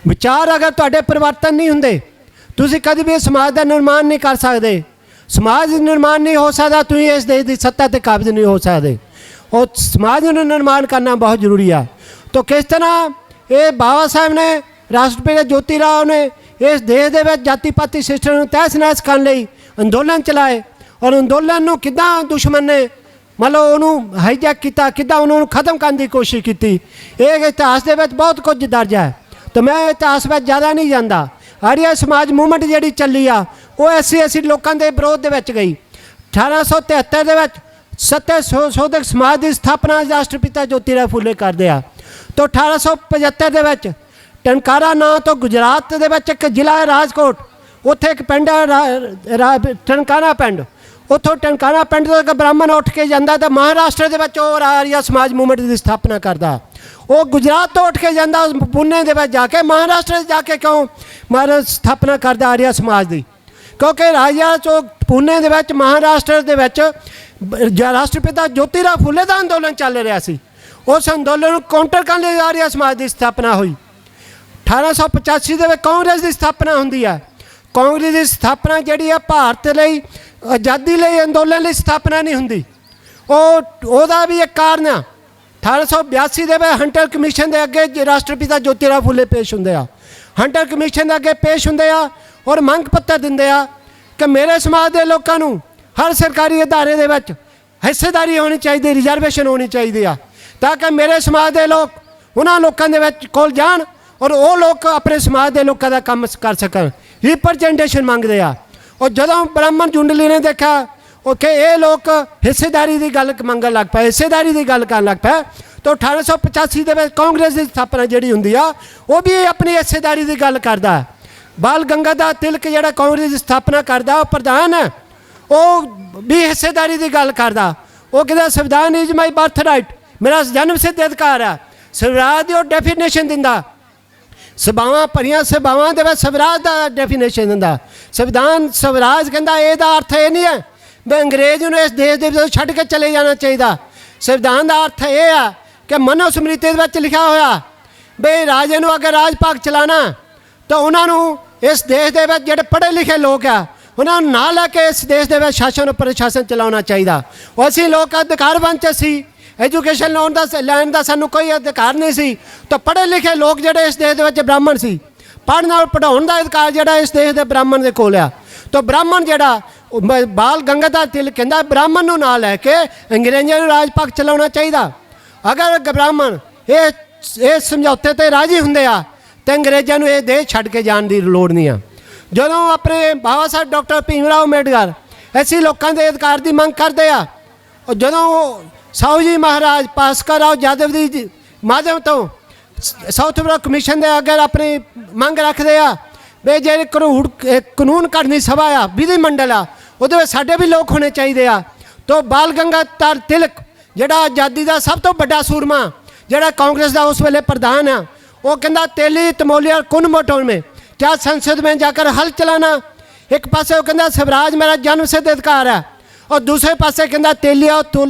ਵਿਚਾਰ ਅਗਰ ਤੁਹਾਡੇ ਪਰਿਵਰਤਨ ਨਹੀਂ ਹੁੰਦੇ ਤੁਸੀਂ ਕਦੇ ਵੀ ਸਮਾਜ ਦਾ ਨਿਰਮਾਣ ਨਹੀਂ ਕਰ ਸਕਦੇ। ਸਮਾਜ ਨਿਰਮਾਣ ਨਹੀਂ ਹੋ ਸਕਦਾ, ਤੁਸੀਂ ਇਸ ਦੇਸ਼ ਦੀ ਸੱਤਾ 'ਤੇ ਕਾਬਜ਼ ਨਹੀਂ ਹੋ ਸਕਦੇ। ਉਹ ਸਮਾਜ ਨੂੰ ਨਿਰਮਾਣ ਕਰਨਾ ਬਹੁਤ ਜ਼ਰੂਰੀ ਆ। ਤਾਂ ਕਿਸ ਤਰ੍ਹਾਂ ਇਹ ਬਾਬਾ ਸਾਹਿਬ ਨੇ, ਰਾਸ਼ਟਰਪਤੀ ਜੋਤੀ ਰਾਓ ਨੇ ਇਸ ਦੇਸ਼ ਦੇ ਵਿੱਚ ਜਾਤੀ ਪਾਤੀ ਸਿਸਟਮ ਨੂੰ ਤਹਿਸ ਨਹਿਸ ਕਰਨ ਲਈ ਅੰਦੋਲਨ ਚਲਾਏ ਔਰ ਅੰਦੋਲਨ ਨੂੰ ਕਿੱਦਾਂ ਦੁਸ਼ਮਣ ਨੇ ਮਤਲਬ ਉਹਨੂੰ ਹਾਈਜੈਕ ਕੀਤਾ, ਕਿੱਦਾਂ ਉਹਨਾਂ ਨੂੰ ਖਤਮ ਕਰਨ ਦੀ ਕੋਸ਼ਿਸ਼ ਕੀਤੀ। ਇਹ ਇਤਿਹਾਸ ਦੇ ਵਿੱਚ ਬਹੁਤ ਕੁਝ ਦਰਜ ਹੈ, ਤਾਂ ਮੈਂ ਇਤਿਹਾਸ ਵਿੱਚ ਜ਼ਿਆਦਾ ਨਹੀਂ ਜਾਂਦਾ। ਆਰੀਆ ਸਮਾਜ ਮੂਵਮੈਂਟ ਜਿਹੜੀ ਚੱਲੀ ਆ ਉਹ ਐਸੀ ਲੋਕਾਂ ਦੇ ਵਿਰੋਧ ਦੇ ਵਿੱਚ ਗਈ। 1873 ਦੇ ਵਿੱਚ ਸੱਤੇ ਸੋਧਕ ਸਮਾਜ ਦੀ ਸਥਾਪਨਾ ਰਾਸ਼ਟਰਪਿਤਾ ਜੋਤੀਰਾਓ ਫੂਲੇ ਕਰਦੇ ਆ। ਤਾਂ 1875 ਦੇ ਵਿੱਚ ਟਨਕਾਰਾ ਨਾਂ ਤੋਂ ਗੁਜਰਾਤ ਦੇ ਵਿੱਚ ਇੱਕ ਜ਼ਿਲ੍ਹਾ ਹੈ ਰਾਜਕੋਟ, ਉੱਥੇ ਇੱਕ ਪਿੰਡ ਹੈ ਟਨਕਾਰਾ ਪਿੰਡ। ਉੱਥੋਂ ਟਨਕਾਰਾ ਪਿੰਡ ਤੋਂ ਇੱਕ ਬ੍ਰਾਹਮਣ ਉੱਠ ਕੇ ਜਾਂਦਾ ਤਾਂ ਮਹਾਰਾਸ਼ਟਰ ਦੇ ਵਿੱਚ ਉਹ ਆਰੀਆ ਸਮਾਜ ਮੂਵਮੈਂਟ ਦੀ ਸਥਾਪਨਾ ਕਰਦਾ। ਉਹ ਗੁਜਰਾਤ ਤੋਂ ਉੱਠ ਕੇ ਜਾਂਦਾ ਪੁਣੇ ਦੇ ਵਿੱਚ ਜਾ ਕੇ ਮਹਾਰਾਸ਼ਟਰ ਜਾ ਕੇ ਕਿਉਂ ਸਥਾਪਨਾ ਕਰਦਾ ਆਰੀਆ ਸਮਾਜ ਦੀ? ਕਿਉਂਕਿ ਰਾਜਾ ਚੌਕ ਪੁਣੇ ਦੇ ਵਿੱਚ ਮਹਾਰਾਸ਼ਟਰ ਦੇ ਵਿੱਚ ਰਾਸ਼ਟਰਪਿਤਾ ਜੋਤੀਰਾਓ ਫੂਲੇ ਦਾ ਅੰਦੋਲਨ ਚੱਲ ਰਿਹਾ ਸੀ। ਉਸ ਅੰਦੋਲਨ ਨੂੰ ਕਾਊਂਟਰ ਕਰਨ ਲਈ ਆਰੀਆ ਸਮਾਜ ਦੀ ਸਥਾਪਨਾ ਹੋਈ। 1885 ਦੇ ਵਿੱਚ ਕਾਂਗਰਸ ਦੀ ਸਥਾਪਨਾ ਹੁੰਦੀ ਹੈ। ਕਾਂਗਰਸ ਦੀ ਸਥਾਪਨਾ ਜਿਹੜੀ ਹੈ ਭਾਰਤ ਲਈ ਆਜ਼ਾਦੀ ਲਈ ਅੰਦੋਲਨ ਲਈ ਸਥਾਪਨਾ ਨਹੀਂ ਹੁੰਦੀ। ਉਹਦਾ ਵੀ ਇੱਕ ਕਾਰਨ ਆ। 1882 ਦੇ ਵਿੱਚ ਹੰਟਰ ਕਮਿਸ਼ਨ ਦੇ ਅੱਗੇ ਰਾਸ਼ਟਰਪਿਤਾ ਜੋਤੀਰਾਓ ਫੂਲੇ ਪੇਸ਼ ਹੁੰਦੇ ਆ। ਹੰਟਰ ਕਮਿਸ਼ਨ ਦੇ ਅੱਗੇ ਪੇਸ਼ ਹੁੰਦੇ ਆ ਔਰ ਮੰਗ ਪੱਤਰ ਦਿੰਦੇ ਆ ਕਿ ਮੇਰੇ ਸਮਾਜ ਦੇ ਲੋਕਾਂ ਨੂੰ ਹਰ ਸਰਕਾਰੀ ਅਦਾਰੇ ਦੇ ਵਿੱਚ ਹਿੱਸੇਦਾਰੀ ਹੋਣੀ ਚਾਹੀਦੀ, ਰਿਜ਼ਰਵੇਸ਼ਨ ਹੋਣੀ ਚਾਹੀਦੀ ਆ, ਤਾਂ ਕਿ ਮੇਰੇ ਸਮਾਜ ਦੇ ਲੋਕ ਉਹਨਾਂ ਲੋਕਾਂ ਦੇ ਵਿੱਚ ਕੋਲ ਜਾਣ ਔਰ ਉਹ ਲੋਕ ਆਪਣੇ ਸਮਾਜ ਦੇ ਲੋਕਾਂ ਦਾ ਕੰਮ ਕਰ ਸਕਣ। ਰਿਪਰਜੈਂਟੇਸ਼ਨ ਮੰਗਦੇ ਆ। ਔਰ ਜਦੋਂ ਬ੍ਰਾਹਮਣ ਜੁੰਡਲੀ ਨੇ ਦੇਖਿਆ ਉਹ ਕਿ ਇਹ ਲੋਕ ਹਿੱਸੇਦਾਰੀ ਦੀ ਗੱਲ ਮੰਗਣ ਲੱਗ ਪਏ, ਹਿੱਸੇਦਾਰੀ ਦੀ ਗੱਲ ਕਰਨ ਲੱਗ ਪਏ, ਤਾਂ 1885 ਦੇ ਵਿੱਚ ਕਾਂਗਰਸ ਦੀ ਸਥਾਪਨਾ ਜਿਹੜੀ ਹੁੰਦੀ ਆ ਉਹ ਵੀ ਆਪਣੀ ਹਿੱਸੇਦਾਰੀ ਦੀ ਗੱਲ ਕਰਦਾ। ਬਾਲ ਗੰਗਾਧਰ ਤਿਲਕ ਜਿਹੜਾ ਕਾਂਗਰਸ ਦੀ ਸਥਾਪਨਾ ਕਰਦਾ ਉਹ ਪ੍ਰਧਾਨ ਹੈ, ਉਹ ਵੀ ਹਿੱਸੇਦਾਰੀ ਦੀ ਗੱਲ ਕਰਦਾ। ਉਹ ਕਹਿੰਦਾ ਸੰਵਿਧਾਨ ਇਜ਼ ਮਾਈ ਬਰਥ ਰਾਈਟ, ਮੇਰਾ ਜਨਮ ਸਿੱਧ ਅਧਿਕਾਰ ਹੈ। ਸਵਰਾਜ ਦੀ ਉਹ ਡੈਫੀਨੇਸ਼ਨ ਦਿੰਦਾ। ਸਭਾਵਾਂ ਭਰੀਆਂ ਸਭਾਵਾਂ ਦੇ ਵਿੱਚ ਸਵਰਾਜ ਦਾ ਡੈਫੀਨੇਸ਼ਨ ਦਿੰਦਾ। ਸੰਵਿਧਾਨ ਸਵਰਾਜ ਕਹਿੰਦਾ ਇਹਦਾ ਅਰਥ ਇਹ ਨਹੀਂ ਹੈ ਵੀ ਅੰਗਰੇਜ਼ ਨੂੰ ਇਸ ਦੇਸ਼ ਦੇ ਵਿੱਚੋਂ ਛੱਡ ਕੇ ਚਲੇ ਜਾਣਾ ਚਾਹੀਦਾ। ਸੰਵਿਧਾਨ ਦਾ ਅਰਥ ਇਹ ਆ ਕਿ ਮਨੋ ਸਮ੍ਰਿਤੀ ਦੇ ਵਿੱਚ ਲਿਖਿਆ ਹੋਇਆ ਵੀ ਰਾਜੇ ਨੂੰ ਅਗਰ ਰਾਜ ਭਾਗ ਚਲਾਉਣਾ ਤਾਂ ਉਹਨਾਂ ਨੂੰ ਇਸ ਦੇਸ਼ ਦੇ ਵਿੱਚ ਜਿਹੜੇ ਪੜ੍ਹੇ ਲਿਖੇ ਲੋਕ ਆ ਉਹਨਾਂ ਨੂੰ ਨਾਲ ਲੈ ਕੇ ਇਸ ਦੇਸ਼ ਦੇ ਵਿੱਚ ਸ਼ਾਸਨ ਪ੍ਰਸ਼ਾਸਨ ਚਲਾਉਣਾ ਚਾਹੀਦਾ। ਉਹ ਅਸੀਂ ਲੋਕ ਅਧਿਕਾਰ ਵੰਚਿਤ ਸੀ, ਐਜੂਕੇਸ਼ਨ ਲੈਣ ਦਾ ਸਾਨੂੰ ਕੋਈ ਅਧਿਕਾਰ ਨਹੀਂ ਸੀ। ਤਾਂ ਪੜ੍ਹੇ ਲਿਖੇ ਲੋਕ ਜਿਹੜੇ ਇਸ ਦੇਸ਼ ਦੇ ਵਿੱਚ ਬ੍ਰਾਹਮਣ ਸੀ, ਪੜ੍ਹਨ ਔਰ ਪੜ੍ਹਾਉਣ ਦਾ ਅਧਿਕਾਰ ਜਿਹੜਾ ਇਸ ਦੇਸ਼ ਦੇ ਬ੍ਰਾਹਮਣ ਦੇ ਕੋਲ ਆ। ਤਾਂ ਬ੍ਰਾਹਮਣ ਜਿਹੜਾ ਬਾਲ ਗੰਗਾਧਰ ਤਿਲਕ ਕਹਿੰਦਾ ਬ੍ਰਾਹਮਣ ਨੂੰ ਨਾਲ ਲੈ ਕੇ ਅੰਗਰੇਜ਼ਾਂ ਨੂੰ ਰਾਜ ਭਾਗ ਚਲਾਉਣਾ ਚਾਹੀਦਾ। ਅਗਰ ਬ੍ਰਾਹਮਣ ਇਹ ਸਮਝੌਤੇ ਤੇ ਰਾਜੀ ਹੁੰਦੇ ਆ ਤਾਂ ਅੰਗਰੇਜ਼ਾਂ ਨੂੰ ਇਹ ਦੇਸ਼ ਛੱਡ ਕੇ ਜਾਣ ਦੀ ਲੋੜ ਨਹੀਂ ਆ। ਜਦੋਂ ਆਪਣੇ ਬਾਬਾ ਸਾਹਿਬ ਡਾਕਟਰ ਭੀਮ ਰਾਓ ਅੰਬੇਡਕਰ ਐਸੀ ਲੋਕਾਂ ਦੇ ਅਧਿਕਾਰ ਦੀ ਮੰਗ ਕਰਦੇ ਆ, ਔਰ ਜਦੋਂ ਸਾਹੂ ਜੀ ਮਹਾਰਾਜ ਭਾਸਕਰ ਰਾਓ ਯਾਦਵ ਦੀ ਮਾਧਿਅਮ ਤੋਂ ਸਾਊਥ ਅਫਰੀਕਾ ਕਮਿਸ਼ਨ ਦੇ ਅਗਰ ਆਪਣੀ ਮੰਗ ਰੱਖਦੇ ਆ ਵੀ ਜਿਹੜੇ ਕਾਨੂੰਨ ਘੜਨੀ ਸਭਾ ਆ, ਵਿਧੀ ਮੰਡਲ ਆ, ਉਹਦੇ ਵਿੱਚ ਸਾਡੇ ਵੀ ਲੋਕ ਹੋਣੇ ਚਾਹੀਦੇ ਆ। ਤਾਂ ਬਾਲ ਗੰਗਾਧਰ ਤਿਲਕ ਜਿਹੜਾ ਆਜ਼ਾਦੀ ਦਾ ਸਭ ਤੋਂ ਵੱਡਾ ਸੂਰਮਾ, ਜਿਹੜਾ ਕਾਂਗਰਸ ਦਾ ਉਸ ਵੇਲੇ ਪ੍ਰਧਾਨ ਆ, ਉਹ ਕਹਿੰਦਾ तेली तमोलिया कुन मोटों में क्या संसद में जाकर हल चलाना। एक पासे वो कहता स्वराज मेरा जन्म सिद्ध अधिकार है और दूसरे पासे कहता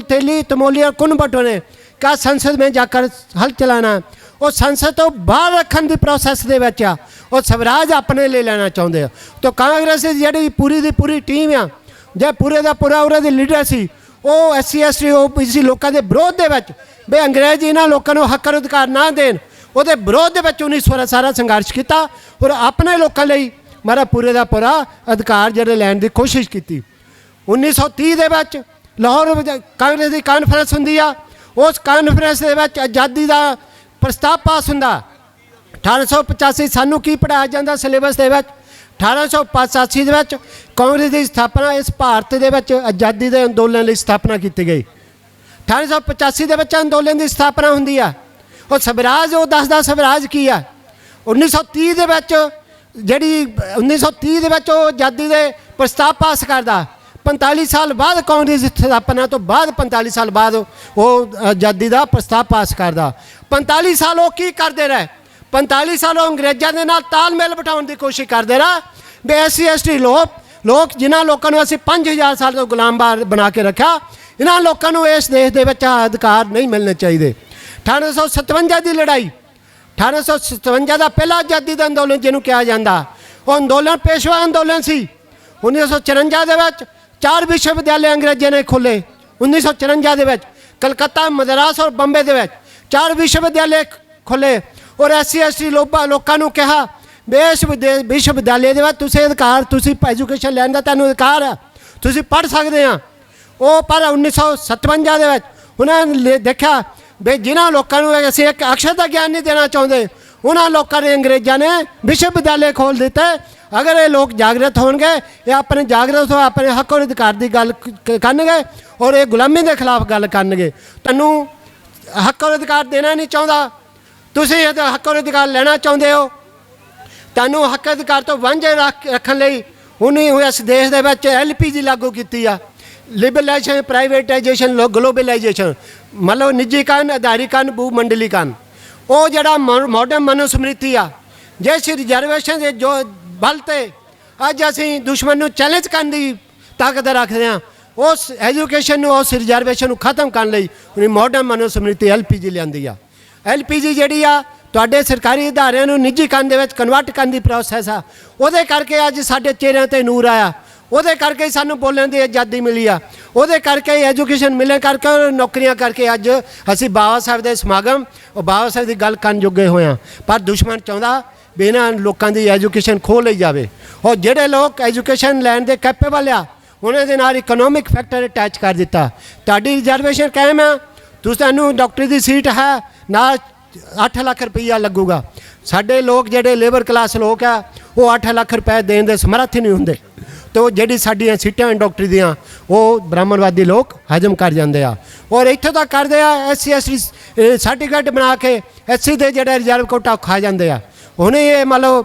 तेली तमोलिया कुन मोटों ने क्या संसद में जाकर हल चलाना। और संसद तो बाहर रखने की प्रोसैस दे विच आ और स्वराज अपने ले लेना चाहते हैं। तो कांग्रेस जी पूरी की पूरी टीम आ जो पूरे का पूरा उहदे दी लीडर सी वो SC ST OBC लोगों के विरोध दे विच भी अंग्रेज इन्हां लोगों को हक अधिकार ना देन, ਉਹਦੇ ਵਿਰੋਧ ਦੇ ਵਿੱਚ ਉਹਨੇ ਸਾਰਾ ਸੰਘਰਸ਼ ਕੀਤਾ ਔਰ ਆਪਣੇ ਲੋਕਾਂ ਲਈ ਮਾਰਾ ਪੂਰੇ ਦਾ ਪੂਰਾ ਅਧਿਕਾਰ ਜਿਹੜੇ ਲੈਣ ਦੀ ਕੋਸ਼ਿਸ਼ ਕੀਤੀ। 1930 ਦੇ ਵਿੱਚ ਲਾਹੌਰ ਕਾਂਗਰਸ ਦੀ ਕਾਨਫਰੰਸ ਹੁੰਦੀ ਆ। ਉਸ ਕਾਨਫਰੰਸ ਦੇ ਵਿੱਚ ਆਜ਼ਾਦੀ ਦਾ ਪ੍ਰਸਤਾਵ ਪਾਸ ਹੁੰਦਾ। 1885 ਸਾਨੂੰ ਕੀ ਪੜ੍ਹਾਇਆ ਜਾਂਦਾ ਸਿਲੇਬਸ ਦੇ ਵਿੱਚ। 1885 ਦੇ ਵਿੱਚ ਕਾਂਗਰਸ ਦੀ ਸਥਾਪਨਾ ਇਸ ਭਾਰਤ ਦੇ ਵਿੱਚ ਆਜ਼ਾਦੀ ਦੇ ਅੰਦੋਲਨ ਲਈ ਸਥਾਪਨਾ ਕੀਤੀ ਗਈ। 1885 ਦੇ ਵਿੱਚ ਅੰਦੋਲਨ ਦੀ ਸਥਾਪਨਾ ਹੁੰਦੀ ਆ। और स्वराज वो दसदा स्वराज की है। 1930 ਦੇ ਵਿੱਚ ਜਿਹੜੀ 1930 ਦੇ ਵਿੱਚ ਉਹ ਆਜ਼ਾਦੀ ਦੇ ਪ੍ਰਸਤਾਵ ਪਾਸ ਕਰਦਾ। 45 ਸਾਲ ਬਾਅਦ ਕਾਂਗਰਸ ਦੀ ਸਥਾਪਨਾ ਤੋਂ ਬਾਅਦ 45 ਸਾਲ ਬਾਅਦ ਉਹ ਆਜ਼ਾਦੀ ਦਾ ਪ੍ਰਸਤਾਵ ਪਾਸ ਕਰਦਾ। 45 ਸਾਲ ਉਹ ਕੀ ਕਰਦੇ ਰਹੇ? 45 ਸਾਲ ਉਹ ਅੰਗਰੇਜ਼ਾਂ ਦੇ ਨਾਲ ਤਾਲਮੇਲ ਬਿਠਾਉਣ ਦੀ ਕੋਸ਼ਿਸ਼ ਕਰਦੇ ਰਹੇ ਵੀ SC ST ਲੋਕ ਜਿਨ੍ਹਾਂ ਲੋਕਾਂ ਨੂੰ ਅਸੀਂ 5000 ਸਾਲ ਤੋਂ ਗੁਲਾਮ ਬਣਾ ਕੇ ਰੱਖਿਆ, ਇਹਨਾਂ ਲੋਕਾਂ ਨੂੰ ਇਸ ਦੇਸ਼ ਦੇ ਵਿੱਚ ਅਧਿਕਾਰ ਨਹੀਂ ਮਿਲਣੇ ਚਾਹੀਦੇ। 1857 ਦੀ ਲੜਾਈ, 1857 ਦਾ ਪਹਿਲਾ ਆਜ਼ਾਦੀ ਦਾ ਅੰਦੋਲਨ ਜਿਹਨੂੰ ਕਿਹਾ ਜਾਂਦਾ, ਉਹ ਅੰਦੋਲਨ ਪੇਸ਼ਵਾ ਅੰਦੋਲਨ ਸੀ। 1954 ਦੇ ਵਿੱਚ 4 ਵਿਸ਼ਵ ਵਿਦਿਆਲੇ ਅੰਗਰੇਜ਼ਾਂ ਨੇ ਖੋਲ੍ਹੇ। 1954 ਦੇ ਵਿੱਚ ਕਲਕੱਤਾ, ਮਦਰਾਸ ਔਰ ਬੰਬੇ ਦੇ ਵਿੱਚ 4 ਵਿਸ਼ਵ ਵਿਦਿਆਲੇ ਖੋਲ੍ਹੇ ਔਰ SC ST ਲੋਕਾਂ ਨੂੰ ਕਿਹਾ ਵੀ ਇਸ ਵਿਸ਼ਵ ਵਿਦਿਆਲੇ ਦੇ ਵਿੱਚ ਤੁਸੀਂ ਅਧਿਕਾਰ, ਤੁਸੀਂ ਐਜੂਕੇਸ਼ਨ ਲੈਣ ਦਾ ਤੁਹਾਨੂੰ ਅਧਿਕਾਰ ਹੈ, ਤੁਸੀਂ ਪੜ੍ਹ ਸਕਦੇ ਆ। ਉਹ ਪਰ 1957 ਦੇ ਵਿੱਚ ਉਹਨਾਂ ਨੇ ਦੇਖਿਆ ਵੀ ਜਿਨ੍ਹਾਂ ਲੋਕਾਂ ਨੂੰ ਅਸੀਂ ਇੱਕ ਅਕਸ਼ਰ ਦਾ ਗਿਆਨ ਨਹੀਂ ਦੇਣਾ ਚਾਹੁੰਦੇ, ਉਹਨਾਂ ਲੋਕਾਂ ਨੇ ਅੰਗਰੇਜ਼ਾਂ ਨੇ ਵਿਸ਼ਵ ਵਿਦਿਆਲੇ ਖੋਲ੍ਹ ਦਿੱਤੇ। ਅਗਰ ਇਹ ਲੋਕ ਜਾਗਰਤ ਹੋਣਗੇ, ਇਹ ਆਪਣੇ ਜਾਗਰਤ ਹੋ ਆਪਣੇ ਹੱਕ ਔਰ ਅਧਿਕਾਰ ਦੀ ਗੱਲ ਕਰਨਗੇ ਔਰ ਇਹ ਗੁਲਾਮੀ ਦੇ ਖਿਲਾਫ ਗੱਲ ਕਰਨਗੇ। ਤੁਹਾਨੂੰ ਹੱਕ ਔਰ ਅਧਿਕਾਰ ਦੇਣਾ ਨਹੀਂ ਚਾਹੁੰਦਾ, ਤੁਸੀਂ ਇਹ ਹੱਕ ਔਰ ਅਧਿਕਾਰ ਲੈਣਾ ਚਾਹੁੰਦੇ ਹੋ। ਤੁਹਾਨੂੰ ਹੱਕ ਅਧਿਕਾਰ ਤੋਂ ਵਾਂਝੇ ਰੱਖਣ ਲਈ ਉਹਨੇ ਇਸ ਦੇਸ਼ ਦੇ ਵਿੱਚ LPG ਲਾਗੂ ਕੀਤੀ ਆ, ਲਿਬਰਲਾਈਜੇਸ਼ਨ, ਪ੍ਰਾਈਵੇਟਾਈਜੇਸ਼ਨ, ਗਲੋਬਲਾਈਜੇਸ਼ਨ, ਮਤਲਬ ਨਿੱਜੀਕਰਨ, ਆਧਾਰੀਕਰਨ, ਭੂ ਮੰਡਲੀਕਰਨ। ਉਹ ਜਿਹੜਾ ਮਾਡਰਨ ਮਨੁਸਮ੍ਰਿਤੀ ਆ, ਜਿਸ ਰਿਜ਼ਰਵੇਸ਼ਨ ਦੇ ਜੋ ਬਲ 'ਤੇ ਅੱਜ ਅਸੀਂ ਦੁਸ਼ਮਣ ਨੂੰ ਚੈਲੰਜ ਕਰਨ ਦੀ ਤਾਕਤ ਰੱਖਦੇ ਹਾਂ, ਉਸ ਐਜੂਕੇਸ਼ਨ ਨੂੰ, ਉਸ ਰਿਜ਼ਰਵੇਸ਼ਨ ਨੂੰ ਖਤਮ ਕਰਨ ਲਈ ਉਹਨੇ ਮਾਡਰਨ ਮਨੁਸਮ੍ਰਿਤੀ LPG ਲਿਆਂਦੀ ਆ। LPG ਜਿਹੜੀ ਆ ਤੁਹਾਡੇ ਸਰਕਾਰੀ ਅਦਾਰਿਆਂ ਨੂੰ ਨਿੱਜੀਕਰਨ ਦੇ ਵਿੱਚ ਕਨਵਰਟ ਕਰਨ ਦੀ ਪ੍ਰੋਸੈਸ ਆ। ਉਹਦੇ ਕਰਕੇ ਅੱਜ ਸਾਡੇ ਚਿਹਰਿਆਂ 'ਤੇ ਨੂਰ ਆਇਆ, ਉਹਦੇ ਕਰਕੇ ਸਾਨੂੰ ਬੋਲਣ ਦੀ ਆਜ਼ਾਦੀ ਮਿਲੀ ਆ, ਉਹਦੇ ਕਰਕੇ ਐਜੂਕੇਸ਼ਨ ਮਿਲਣ ਕਰਕੇ, ਨੌਕਰੀਆਂ ਕਰਕੇ ਅੱਜ ਅਸੀਂ ਬਾਬਾ ਸਾਹਿਬ ਦੇ ਸਮਾਗਮ ਉਹ ਬਾਬਾ ਸਾਹਿਬ ਦੀ ਗੱਲ ਕਰਨ ਜੋਗੇ ਹੋਏ ਹਾਂ। ਪਰ ਦੁਸ਼ਮਣ ਚਾਹੁੰਦਾ ਵੀ ਇਹਨਾਂ ਲੋਕਾਂ ਦੀ ਐਜੂਕੇਸ਼ਨ ਖੋਹ ਲਈ ਜਾਵੇ। ਔਰ ਜਿਹੜੇ ਲੋਕ ਐਜੂਕੇਸ਼ਨ ਲੈਣ ਦੇ ਕੈਪੇਬਲ ਆ, ਉਹਨਾਂ ਦੇ ਨਾਲ ਇਕਨੋਮਿਕ ਫੈਕਟਰ ਅਟੈਚ ਕਰ ਦਿੱਤਾ। ਤੁਹਾਡੀ ਰਿਜ਼ਰਵੇਸ਼ਨ ਕਾਇਮ ਆ, ਤੁਹਾਨੂੰ ਡਾਕਟਰੀ ਦੀ ਸੀਟ ਹੈ, ਨਾਲ 8 ਲੱਖ ਰੁਪਈਆ ਲੱਗੂਗਾ। ਸਾਡੇ ਲੋਕ ਜਿਹੜੇ ਲੇਬਰ ਕਲਾਸ ਲੋਕ ਆ, ਉਹ 8 ਲੱਖ ਰੁਪਏ ਦੇਣ ਦੇ ਸਮਰੱਥ ਹੀ ਨਹੀਂ ਹੁੰਦੇ। तो ਜਿਹੜੀ ਸਾਡੀਆਂ ਸੀਟਾਂ ਡਾਕਟਰੀ ਦੀਆਂ ਉਹ ਬ੍ਰਾਹਮਣਵਾਦੀ ਲੋਕ ਹਜਮ ਕਰ ਜਾਂਦੇ ਆ। ਔਰ ਇੱਥੋਂ ਤੱਕ ਕਰਦੇ ਆ SC ST ਸਰਟੀਫਿਕੇਟ ਬਣਾ ਕੇ SC ਦੇ ਜਿਹੜਾ ਰਿਜ਼ਰਵ ਕੋਟਾ ਖਾ ਜਾਂਦੇ ਆ। ਹੁਣ ਇਹ ਮੰਨ ਲਓ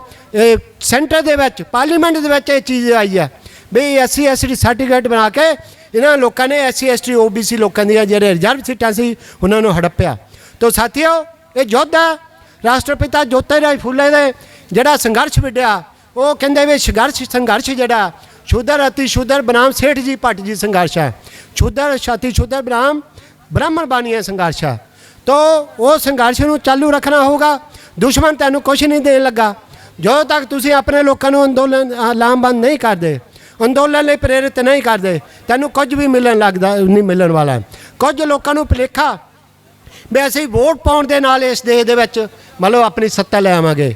ਸੈਂਟਰ ਦੇ ਵਿੱਚ ਪਾਰਲੀਮੈਂਟ ਦੇ ਵਿੱਚ ਇਹ ਚੀਜ਼ ਆਈ ਹੈ ਵੀ SC ST ਸਰਟੀਫਿਕੇਟ ਬਣਾ ਕੇ ਇਹਨਾਂ ਲੋਕਾਂ ਨੇ SC ST OBC ਲੋਕਾਂ ਦੀਆਂ ਜਿਹੜੇ ਰਿਜ਼ਰਵ ਸੀਟਾਂ ਸੀ ਉਹਨਾਂ ਨੂੰ ਹੜੱਪਿਆ। ਤਾਂ ਸਾਥੀਓ ਇਹ ਯੋਧਾ ਰਾਸ਼ਟਰਪਿਤਾ ਜੋਤੀ ਰਾਏ ਫੂਲੇ ਦੇ ਜਿਹੜਾ ਸੰਘਰਸ਼ ਵਿੱਢਿਆ, ਉਹ ਕਹਿੰਦੇ ਵੀ ਸੰਘਰਸ਼ ਜਿਹੜਾ ਸ਼ੂਦਰ ਅਤੀ ਸ਼ੂਦਰ ਬਨਾਮ ਸੇਠ ਜੀ ਭੱਟ ਜੀ ਸੰਘਰਸ਼ ਹੈ। ਸ਼ੂਦਰ ਛਾਤੀ ਸ਼ੂਦਰ ਬਨਾਮ ਬ੍ਰਾਹਮਣ ਬਾਨੀਆ ਸੰਘਰਸ਼ ਹੈ। तो वो संघर्ष ਨੂੰ चालू रखना होगा। दुश्मन तैनू कुछ नहीं देन लगा जो तक तुसी अपने लोगों को अंदोलन लामबंद नहीं करते, अंदोलन लिए प्रेरित नहीं करते, तैनू कुछ भी मिलन लगता नहीं मिलन वाला। कुछ लोगों को भुलेखा भी असीं वोट पाउण दे नाल इस देश दे विच मतलब अपनी सत्ता ले आवांगे।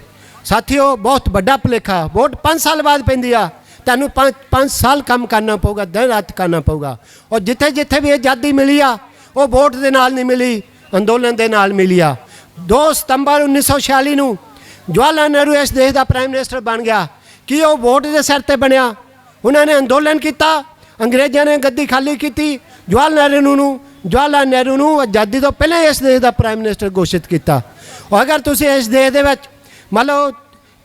साथियों बहुत बड़ा भुलेखा। वोट 5 साल बाद पैंदी आ, तैनू 5 साल काम करना पऊगा, दिन रात करना पऊगा। और जिथे जिथे भी आज़ादी मिली आ वो वोट दे नाल नहीं मिली, अंदोलन के नाल मिली आ। 2 सितंबर 1946 ਨੂੰ जवाहर लाल नेहरू इस देश का प्राइम मिनिस्टर बन गया कि वो वोट के सिर पर बनया। उन्होंने अंदोलन किया, अंग्रेजों ने गद्दी खाली की, जवाहर लाल नेहरू ਨੂੰ आज़ादी तो पहले इस देश का प्राइम मिनिस्टर घोषित किया। और अगर तुम इस देश के मान लो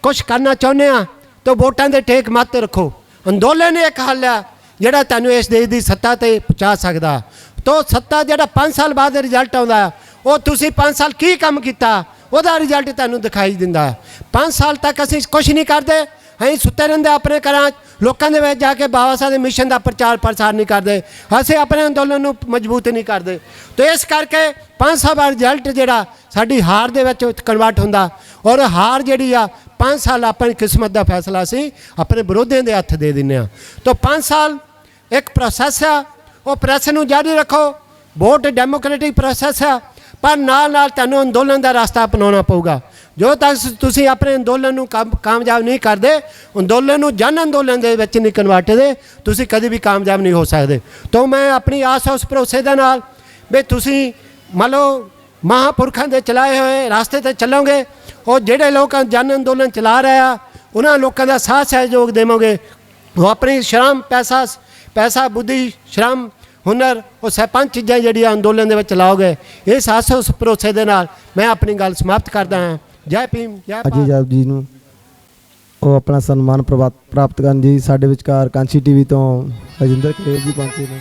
कुछ करना चाहते हैं तो वोटां दे टेक मत रखो। अंदोलन एक हल है जिहड़ा तैनू इस देश की सत्ता ते पहुँचा सकता। तो सत्ता जिहड़ा 5 साल बाद रिजल्ट आता वो तुसी 5 साल की काम किया वह रिजल्ट तैनू दिखाई दिंदा। 5 साल तक असीं कुछ नहीं करते, असीं सुते रहंदे अपने घरां लोकां दे विच जाके बाबा साहब दे मिशन का प्रचार प्रसार नहीं करते, असीं अपने अंदोलन नू मजबूत नहीं करते। तो इस करके 5 साल बाद रिजल्ट जिहड़ा साडी हार दे विच कन्वर्ट हुंदा। और हार जिहड़ी आ 5 साल अपनी किस्मत का फैसला असीं अपने विरोधियों के हत्थ दे दिंदे आ। तो 5 साल एक प्रोसैस आ, वो प्रेस नू जारी रखो। वोट डेमोक्रेटिक प्रोसैस है, पर नाल नाल तैनू अंदोलन का रास्ता अपनाना पऊगा। जो तक तुसीं अपने अंदोलन नू कामयाब नहीं करते, अंदोलन नू जन अंदोलन दे विच नहीं कन्वर्ट दे, तुसीं कभी भी कामयाब नहीं हो सकते। तो मैं अपनी आस उस भरोसे दे नाल भी तुसीं मान लो महापुरखों के चलाए हुए रास्ते ते चलोगे और जिहड़े लोग जन अंदोलन चला रहे हैं उन्हां लोगों का साथ सहयोग देवोगे। वो अपनी श्रम पैसा बुद्धि श्रम हुनर और सह चीज़ां जिहड़ियां अंदोलन दे विच लाओगे। इस आस उस भरोसे दे नाल मैं अपनी गल समाप्त करदा हां। जय भीम जय अजी जाब जी नूं ਉਹ ਆਪਣਾ ਸਨਮਾਨ ਪ੍ਰਾਪਤ ਕਰਨ ਜੀ ਸਾਡੇ ਵਿਚਕਾਰ ਕਾਂਚੀ ਟੀਵੀ ਤੋਂ ਰਜਿੰਦਰ ਕਲੇਰ ਜੀ ਪਹੁੰਚੇ ਨੇ।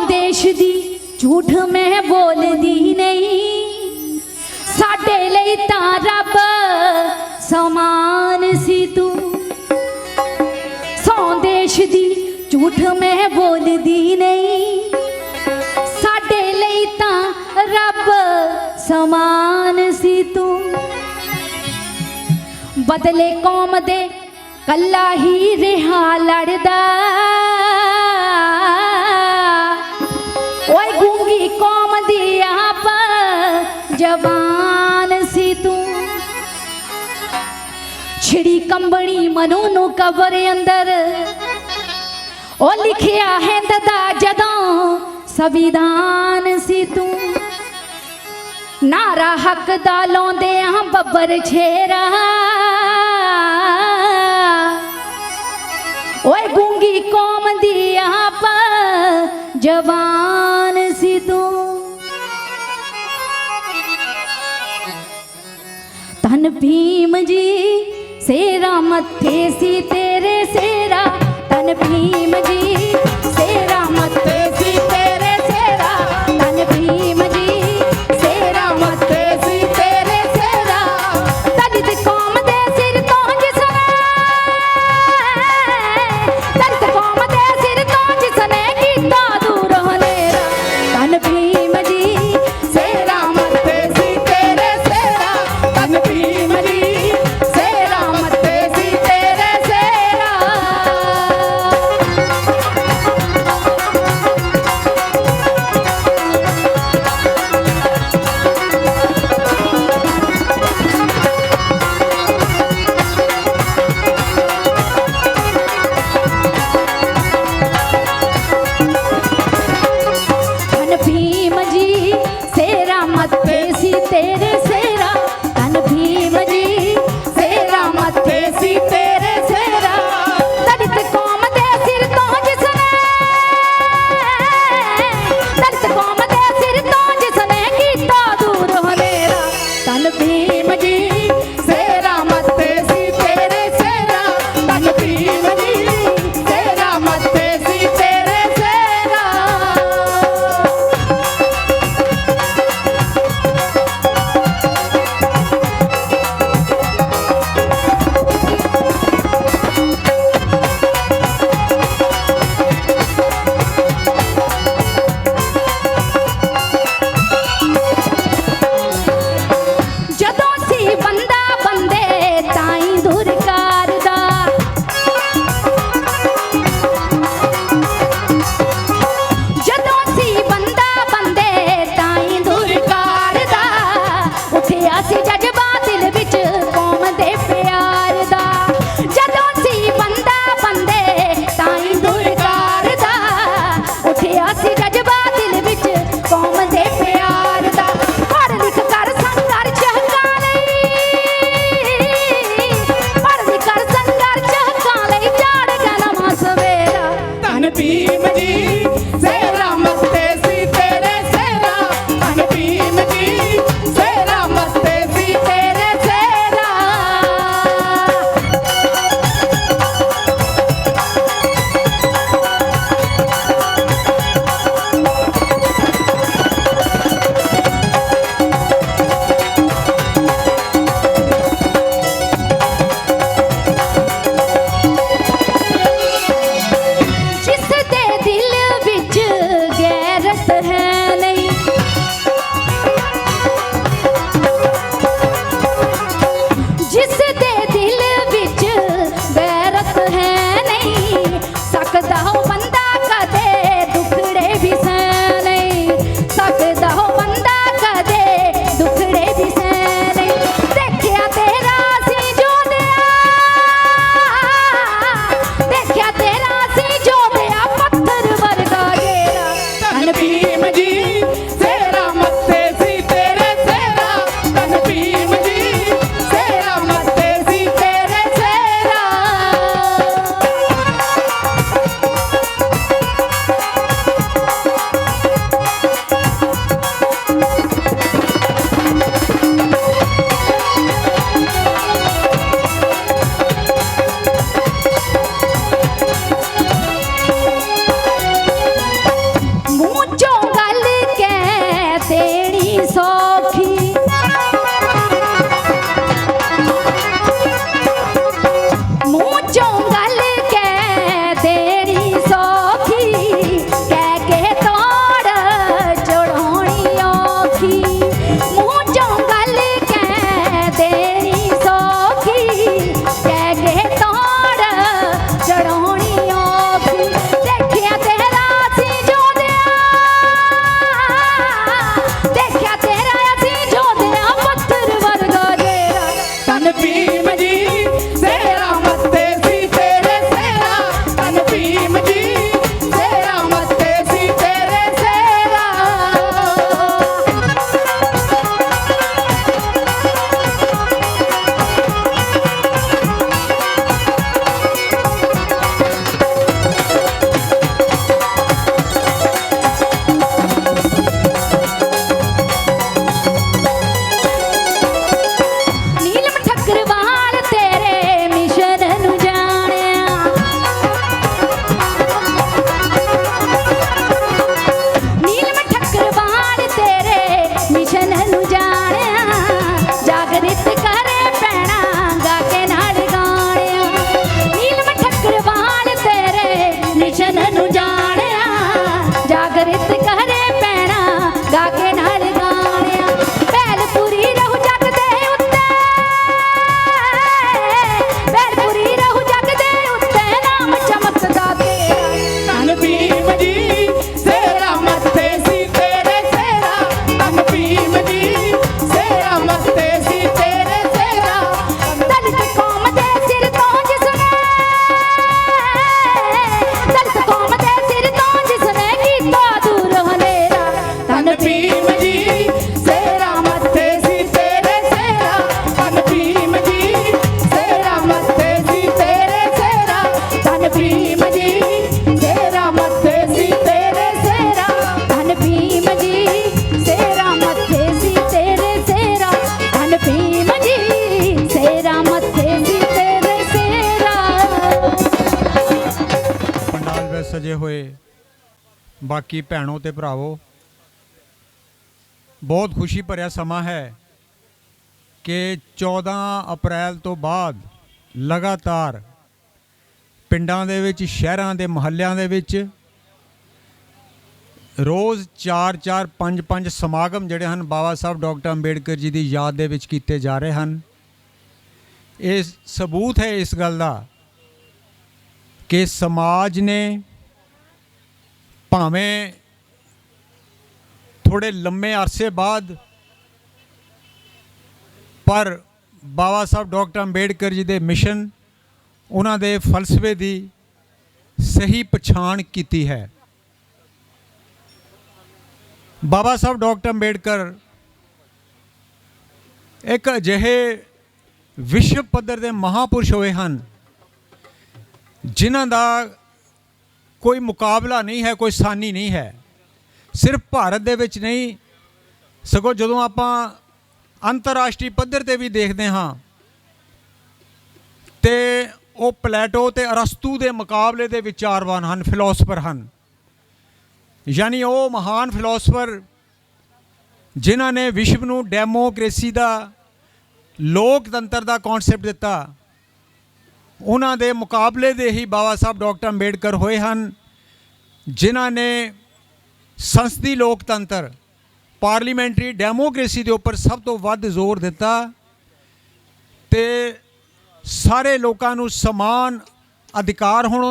देश दी झूठ मैं बोलदी नहीं, साडे लई तां रब समान सी तू। सौ देश दी झूठ मैं बोलदी नहीं, साडे लई तां रब समान सी तू। बदले कौम दे कल्ला ही रिहा लड़दा ओए गूंगी कौम दी आप जवान सी तू छिड़ी कंबनी मनु नु कबर अंदर ओ लिखिया है ददा जदों संविधान सी तू नारा हक दा लौंदे आ बब्बर छेरा ओए गूंगी कौम दी आप जवान सी तू धन भीम जी सेरा मत्थे सी तेरे सेरा धन भीम जी सेरा मत्थे सी तेरे सेरा धन भीम जी सेरा मत्थे सी तेरे सेरा दलित कौम दे सिर तो जिसने दलित कौम दे सिर तो जिसने कीता दूर हनेरा धन भीम जी सेरा मत्थे सी तेरे सेरा धन भीम जी सेरा मत्थे सी तेरे सेरा ਹੋਏ ਬਾਕੀ ਭੈਣੋ ਤੇ ਭਰਾਵੋ, ਬਹੁਤ ਖੁਸ਼ੀ ਭਰਿਆ ਸਮਾਂ ਹੈ ਕਿ 14 ਅਪ੍ਰੈਲ ਤੋਂ ਬਾਅਦ ਲਗਾਤਾਰ ਪਿੰਡਾਂ ਦੇ ਵਿੱਚ, ਸ਼ਹਿਰਾਂ ਦੇ ਮੁਹੱਲਿਆਂ ਦੇ ਵਿੱਚ ਰੋਜ਼ 4-4, 5-5 ਸਮਾਗਮ ਜਿਹੜੇ ਹਨ ਬਾਬਾ ਸਾਹਿਬ ਡਾਕਟਰ ਅੰਬੇਡਕਰ ਜੀ ਦੀ ਯਾਦ ਦੇ ਵਿੱਚ ਕੀਤੇ ਜਾ ਰਹੇ ਹਨ। ਇਹ ਸਬੂਤ ਹੈ ਇਸ ਗੱਲ ਦਾ ਕਿ ਸਮਾਜ ਨੇ ਭਾਵੇਂ ਥੋੜੇ ਲੰਮੇ ਅਰਸੇ ਬਾਅਦ ਪਰ ਬਾਬਾ ਸਾਹਿਬ ਡਾਕਟਰ ਅੰਬੇਡਕਰ ਜੀ ਦੇ ਮਿਸ਼ਨ, ਉਹਨਾਂ ਦੇ ਫਲਸਫੇ ਦੀ ਸਹੀ ਪਛਾਣ ਕੀਤੀ ਹੈ। ਬਾਬਾ ਸਾਹਿਬ ਡਾਕਟਰ ਅੰਬੇਡਕਰ ਇੱਕ ਅਜਿਹੇ ਵਿਸ਼ਵ ਪੱਧਰ ਦੇ ਮਹਾਪੁਰਸ਼ ਹੋਏ ਹਨ ਜਿਨ੍ਹਾਂ ਦਾ ਕੋਈ ਮੁਕਾਬਲਾ ਨਹੀਂ ਹੈ, ਕੋਈ ਸਾਨੀ ਨਹੀਂ ਹੈ। ਸਿਰਫ ਭਾਰਤ ਦੇ ਵਿੱਚ ਨਹੀਂ, ਸਗੋਂ ਜਦੋਂ ਆਪਾਂ ਅੰਤਰਰਾਸ਼ਟਰੀ ਪੱਧਰ ਤੇ ਵੀ ਦੇਖਦੇ ਹਾਂ ਤੇ ਉਹ ਪਲੇਟੋ ਤੇ ਅਰਸਤੂ ਦੇ ਮੁਕਾਬਲੇ ਦੇ ਵਿਚਾਰਵਾਨ ਹਨ, ਫਿਲਾਸਫਰ ਹਨ। ਯਾਨੀ ਉਹ ਮਹਾਨ ਫਿਲਾਸਫਰ ਜਿਨ੍ਹਾਂ ਨੇ ਵਿਸ਼ਵ ਨੂੰ ਡੈਮੋਕ੍ਰੇਸੀ ਦਾ, ਲੋਕਤੰਤਰ ਦਾ ਕਨਸੈਪਟ ਦਿੱਤਾ, ਉਹਨਾਂ ਦੇ ਮੁਕਾਬਲੇ ਦੇ ਹੀ ਬਾਬਾ ਸਾਹਿਬ ਡਾਕਟਰ ਅੰਬੇਡਕਰ ਹੋਏ ਹਨ ਜਿਨ੍ਹਾਂ ਨੇ ਸੰਸਦੀ ਲੋਕਤੰਤਰ, ਪਾਰਲੀਮੈਂਟਰੀ ਡੈਮੋਕ੍ਰੇਸੀ ਦੇ ਉੱਪਰ ਸਭ ਤੋਂ ਵੱਧ ਜ਼ੋਰ ਦਿੱਤਾ ਤੇ ਸਾਰੇ ਲੋਕਾਂ ਨੂੰ ਸਮਾਨ ਅਧਿਕਾਰ ਹੋਣ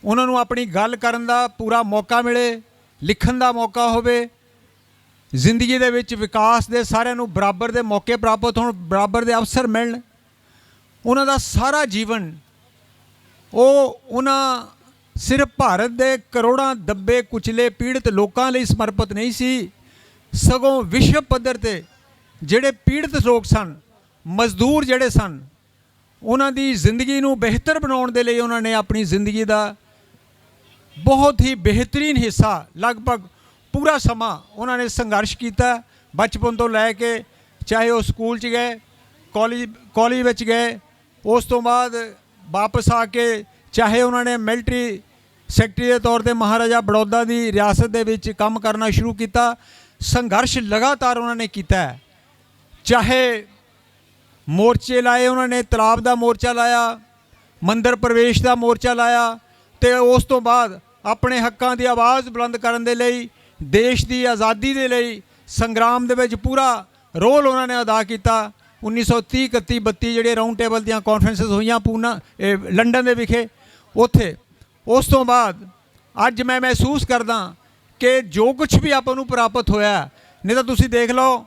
ਉਹਨਾਂ ਨੂੰ ਆਪਣੀ ਗੱਲ ਕਰਨ ਦਾ ਪੂਰਾ ਮੌਕਾ ਮਿਲੇ, ਲਿਖਣ ਦਾ ਮੌਕਾ ਹੋਵੇ, ਜ਼ਿੰਦਗੀ ਦੇ ਵਿੱਚ ਵਿਕਾਸ ਦੇ ਸਾਰਿਆਂ ਨੂੰ ਬਰਾਬਰ ਦੇ ਮੌਕੇ ਪ੍ਰਾਪਤ ਹੋਣ, ਬਰਾਬਰ ਦੇ ਅਵਸਰ ਮਿਲਣ। ਉਹਨਾਂ ਦਾ ਸਾਰਾ ਜੀਵਨ ਉਹਨਾਂ ਸਿਰਫ ਭਾਰਤ ਦੇ ਕਰੋੜਾਂ ਦੱਬੇ ਕੁਚਲੇ ਪੀੜਤ ਲੋਕਾਂ ਲਈ ਸਮਰਪਿਤ ਨਹੀਂ ਸੀ, ਸਗੋਂ ਵਿਸ਼ਵ ਪੱਧਰ ਤੇ ਜਿਹੜੇ ਪੀੜਤ ਲੋਕ ਸਨ, ਮਜ਼ਦੂਰ ਜਿਹੜੇ ਸਨ, ਉਹਨਾਂ ਦੀ ਜ਼ਿੰਦਗੀ ਨੂੰ ਬਿਹਤਰ ਬਣਾਉਣ ਦੇ ਲਈ ਉਹਨਾਂ ਨੇ ਆਪਣੀ ਜ਼ਿੰਦਗੀ ਦਾ ਬਹੁਤ ਹੀ ਬਿਹਤਰੀਨ ਹਿੱਸਾ, ਲਗਭਗ ਪੂਰਾ ਸਮਾਂ ਉਹਨਾਂ ਨੇ ਸੰਘਰਸ਼ ਕੀਤਾ। ਬਚਪਨ ਤੋਂ ਲੈ ਕੇ, ਚਾਹੇ ਉਹ ਸਕੂਲ 'ਚ ਗਏ, ਕਾਲਜ ਵਿੱਚ ਗਏ, ਉਸ ਤੋਂ ਬਾਅਦ ਵਾਪਸ ਆ ਕੇ ਚਾਹੇ ਉਹਨਾਂ ਨੇ ਮਿਲਟਰੀ ਸੈਕਟਰੀ ਦੇ ਤੌਰ ਤੇ ਮਹਾਰਾਜਾ ਬੜੌਦਾ ਦੀ ਰਿਆਸਤ ਦੇ ਵਿੱਚ ਕੰਮ ਕਰਨਾ ਸ਼ੁਰੂ ਕੀਤਾ। ਸੰਘਰਸ਼ ਲਗਾਤਾਰ ਉਹਨਾਂ ਨੇ ਕੀਤਾ। ਚਾਹੇ ਮੋਰਚੇ ਲਾਏ ਉਹਨਾਂ ਨੇ, ਤਲਾਬ ਦਾ ਮੋਰਚਾ ਲਾਇਆ, ਮੰਦਰ ਪ੍ਰਵੇਸ਼ ਦਾ ਮੋਰਚਾ ਲਾਇਆ ਤੇ ਉਸ ਤੋਂ ਬਾਅਦ ਆਪਣੇ ਹੱਕਾਂ ਦੀ ਆਵਾਜ਼ ਬੁਲੰਦ ਕਰਨ ਦੇ ਲਈ, ਦੇਸ਼ ਦੀ ਆਜ਼ਾਦੀ ਦੇ ਲਈ ਸੰਗਰਾਮ ਦੇ ਵਿੱਚ ਪੂਰਾ ਰੋਲ ਉਹਨਾਂ ਨੇ ਅਦਾ ਕੀਤਾ। 1930, 31, 32 ਜਿਹੜੇ ਰਾਊਂਡ ਟੇਬਲ ਦੀਆਂ ਕਾਨਫਰੰਸਿਸ ਹੋਈਆਂ ਲੰਡਨ ਦੇ ਵਿਖੇ, ਉੱਥੇ ਉਸ ਤੋਂ ਬਾਅਦ ਅੱਜ ਮੈਂ ਮਹਿਸੂਸ ਕਰਦਾ ਕਿ ਜੋ ਕੁਝ ਵੀ ਆਪਾਂ ਨੂੰ ਪ੍ਰਾਪਤ ਹੋਇਆ, ਨਹੀਂ ਤਾਂ ਤੁਸੀਂ ਦੇਖ ਲਓ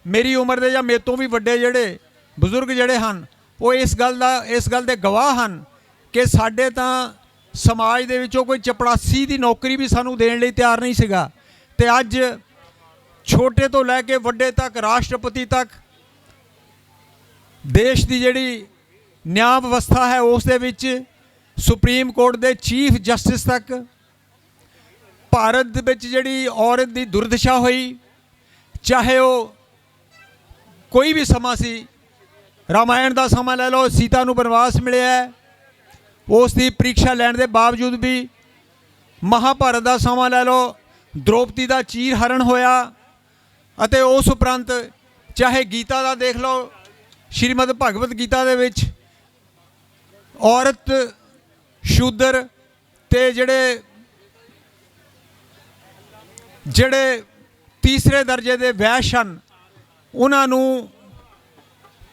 ਮੇਰੀ ਉਮਰ ਦੇ ਜਾਂ ਮੇਰੇ ਤੋਂ ਵੀ ਵੱਡੇ ਜਿਹੜੇ ਬਜ਼ੁਰਗ ਜਿਹੜੇ ਹਨ ਉਹ ਇਸ ਗੱਲ ਦੇ ਗਵਾਹ ਹਨ ਕਿ ਸਾਡੇ ਤਾਂ ਸਮਾਜ ਦੇ ਵਿੱਚੋਂ ਕੋਈ ਚਪੜਾਸੀ ਦੀ ਨੌਕਰੀ ਵੀ ਸਾਨੂੰ ਦੇਣ ਲਈ ਤਿਆਰ ਨਹੀਂ ਸੀਗਾ ਤੇ ਅੱਜ ਛੋਟੇ ਤੋਂ ਲੈ ਕੇ ਵੱਡੇ ਤੱਕ, ਰਾਸ਼ਟਰਪਤੀ ਤੱਕ, ਦੇਸ਼ ਦੀ ਜਿਹੜੀ ਨਿਆਂ ਵਿਵਸਥਾ ਹੈ ਉਸ ਦੇ ਵਿੱਚ, ਸੁਪਰੀਮ ਕੋਰਟ ਦੇ ਚੀਫ ਜਸਟਿਸ ਤੱਕ, ਭਾਰਤ ਦੇ ਵਿੱਚ ਜਿਹੜੀ ਔਰਤ ਦੀ ਦੁਰਦਸ਼ਾ ਹੋਈ, ਚਾਹੇ ਉਹ ਕੋਈ ਵੀ ਸਮਾਂ ਸੀ, ਰਾਮਾਇਣ ਦਾ ਸਮਾਂ ਲੈ ਲਓ, ਸੀਤਾ ਨੂੰ ਬਨਵਾਸ ਮਿਲਿਆ, ਉਸ ਦੀ ਪ੍ਰੀਖਿਆ ਲੈਣ ਦੇ ਬਾਵਜੂਦ ਵੀ, ਮਹਾਭਾਰਤ ਦਾ ਸਮਾਂ ਲੈ ਲਓ, ਦ੍ਰੋਪਦੀ ਦਾ ਚੀਰ ਹਰਨ ਹੋਇਆ ਅਤੇ ਉਸ ਉਪਰੰਤ ਚਾਹੇ ਗੀਤਾ ਦਾ ਦੇਖ ਲਓ, ਸ਼੍ਰੀਮਦ ਭਗਵਤ ਗੀਤਾ ਦੇ ਵਿੱਚ ਔਰਤ, ਸ਼ੂਦਰ ਤੇ ਜਿਹੜੇ ਤੀਸਰੇ ਦਰਜੇ ਦੇ ਵੈਸ਼ ਹਨ ਉਹਨਾਂ ਨੂੰ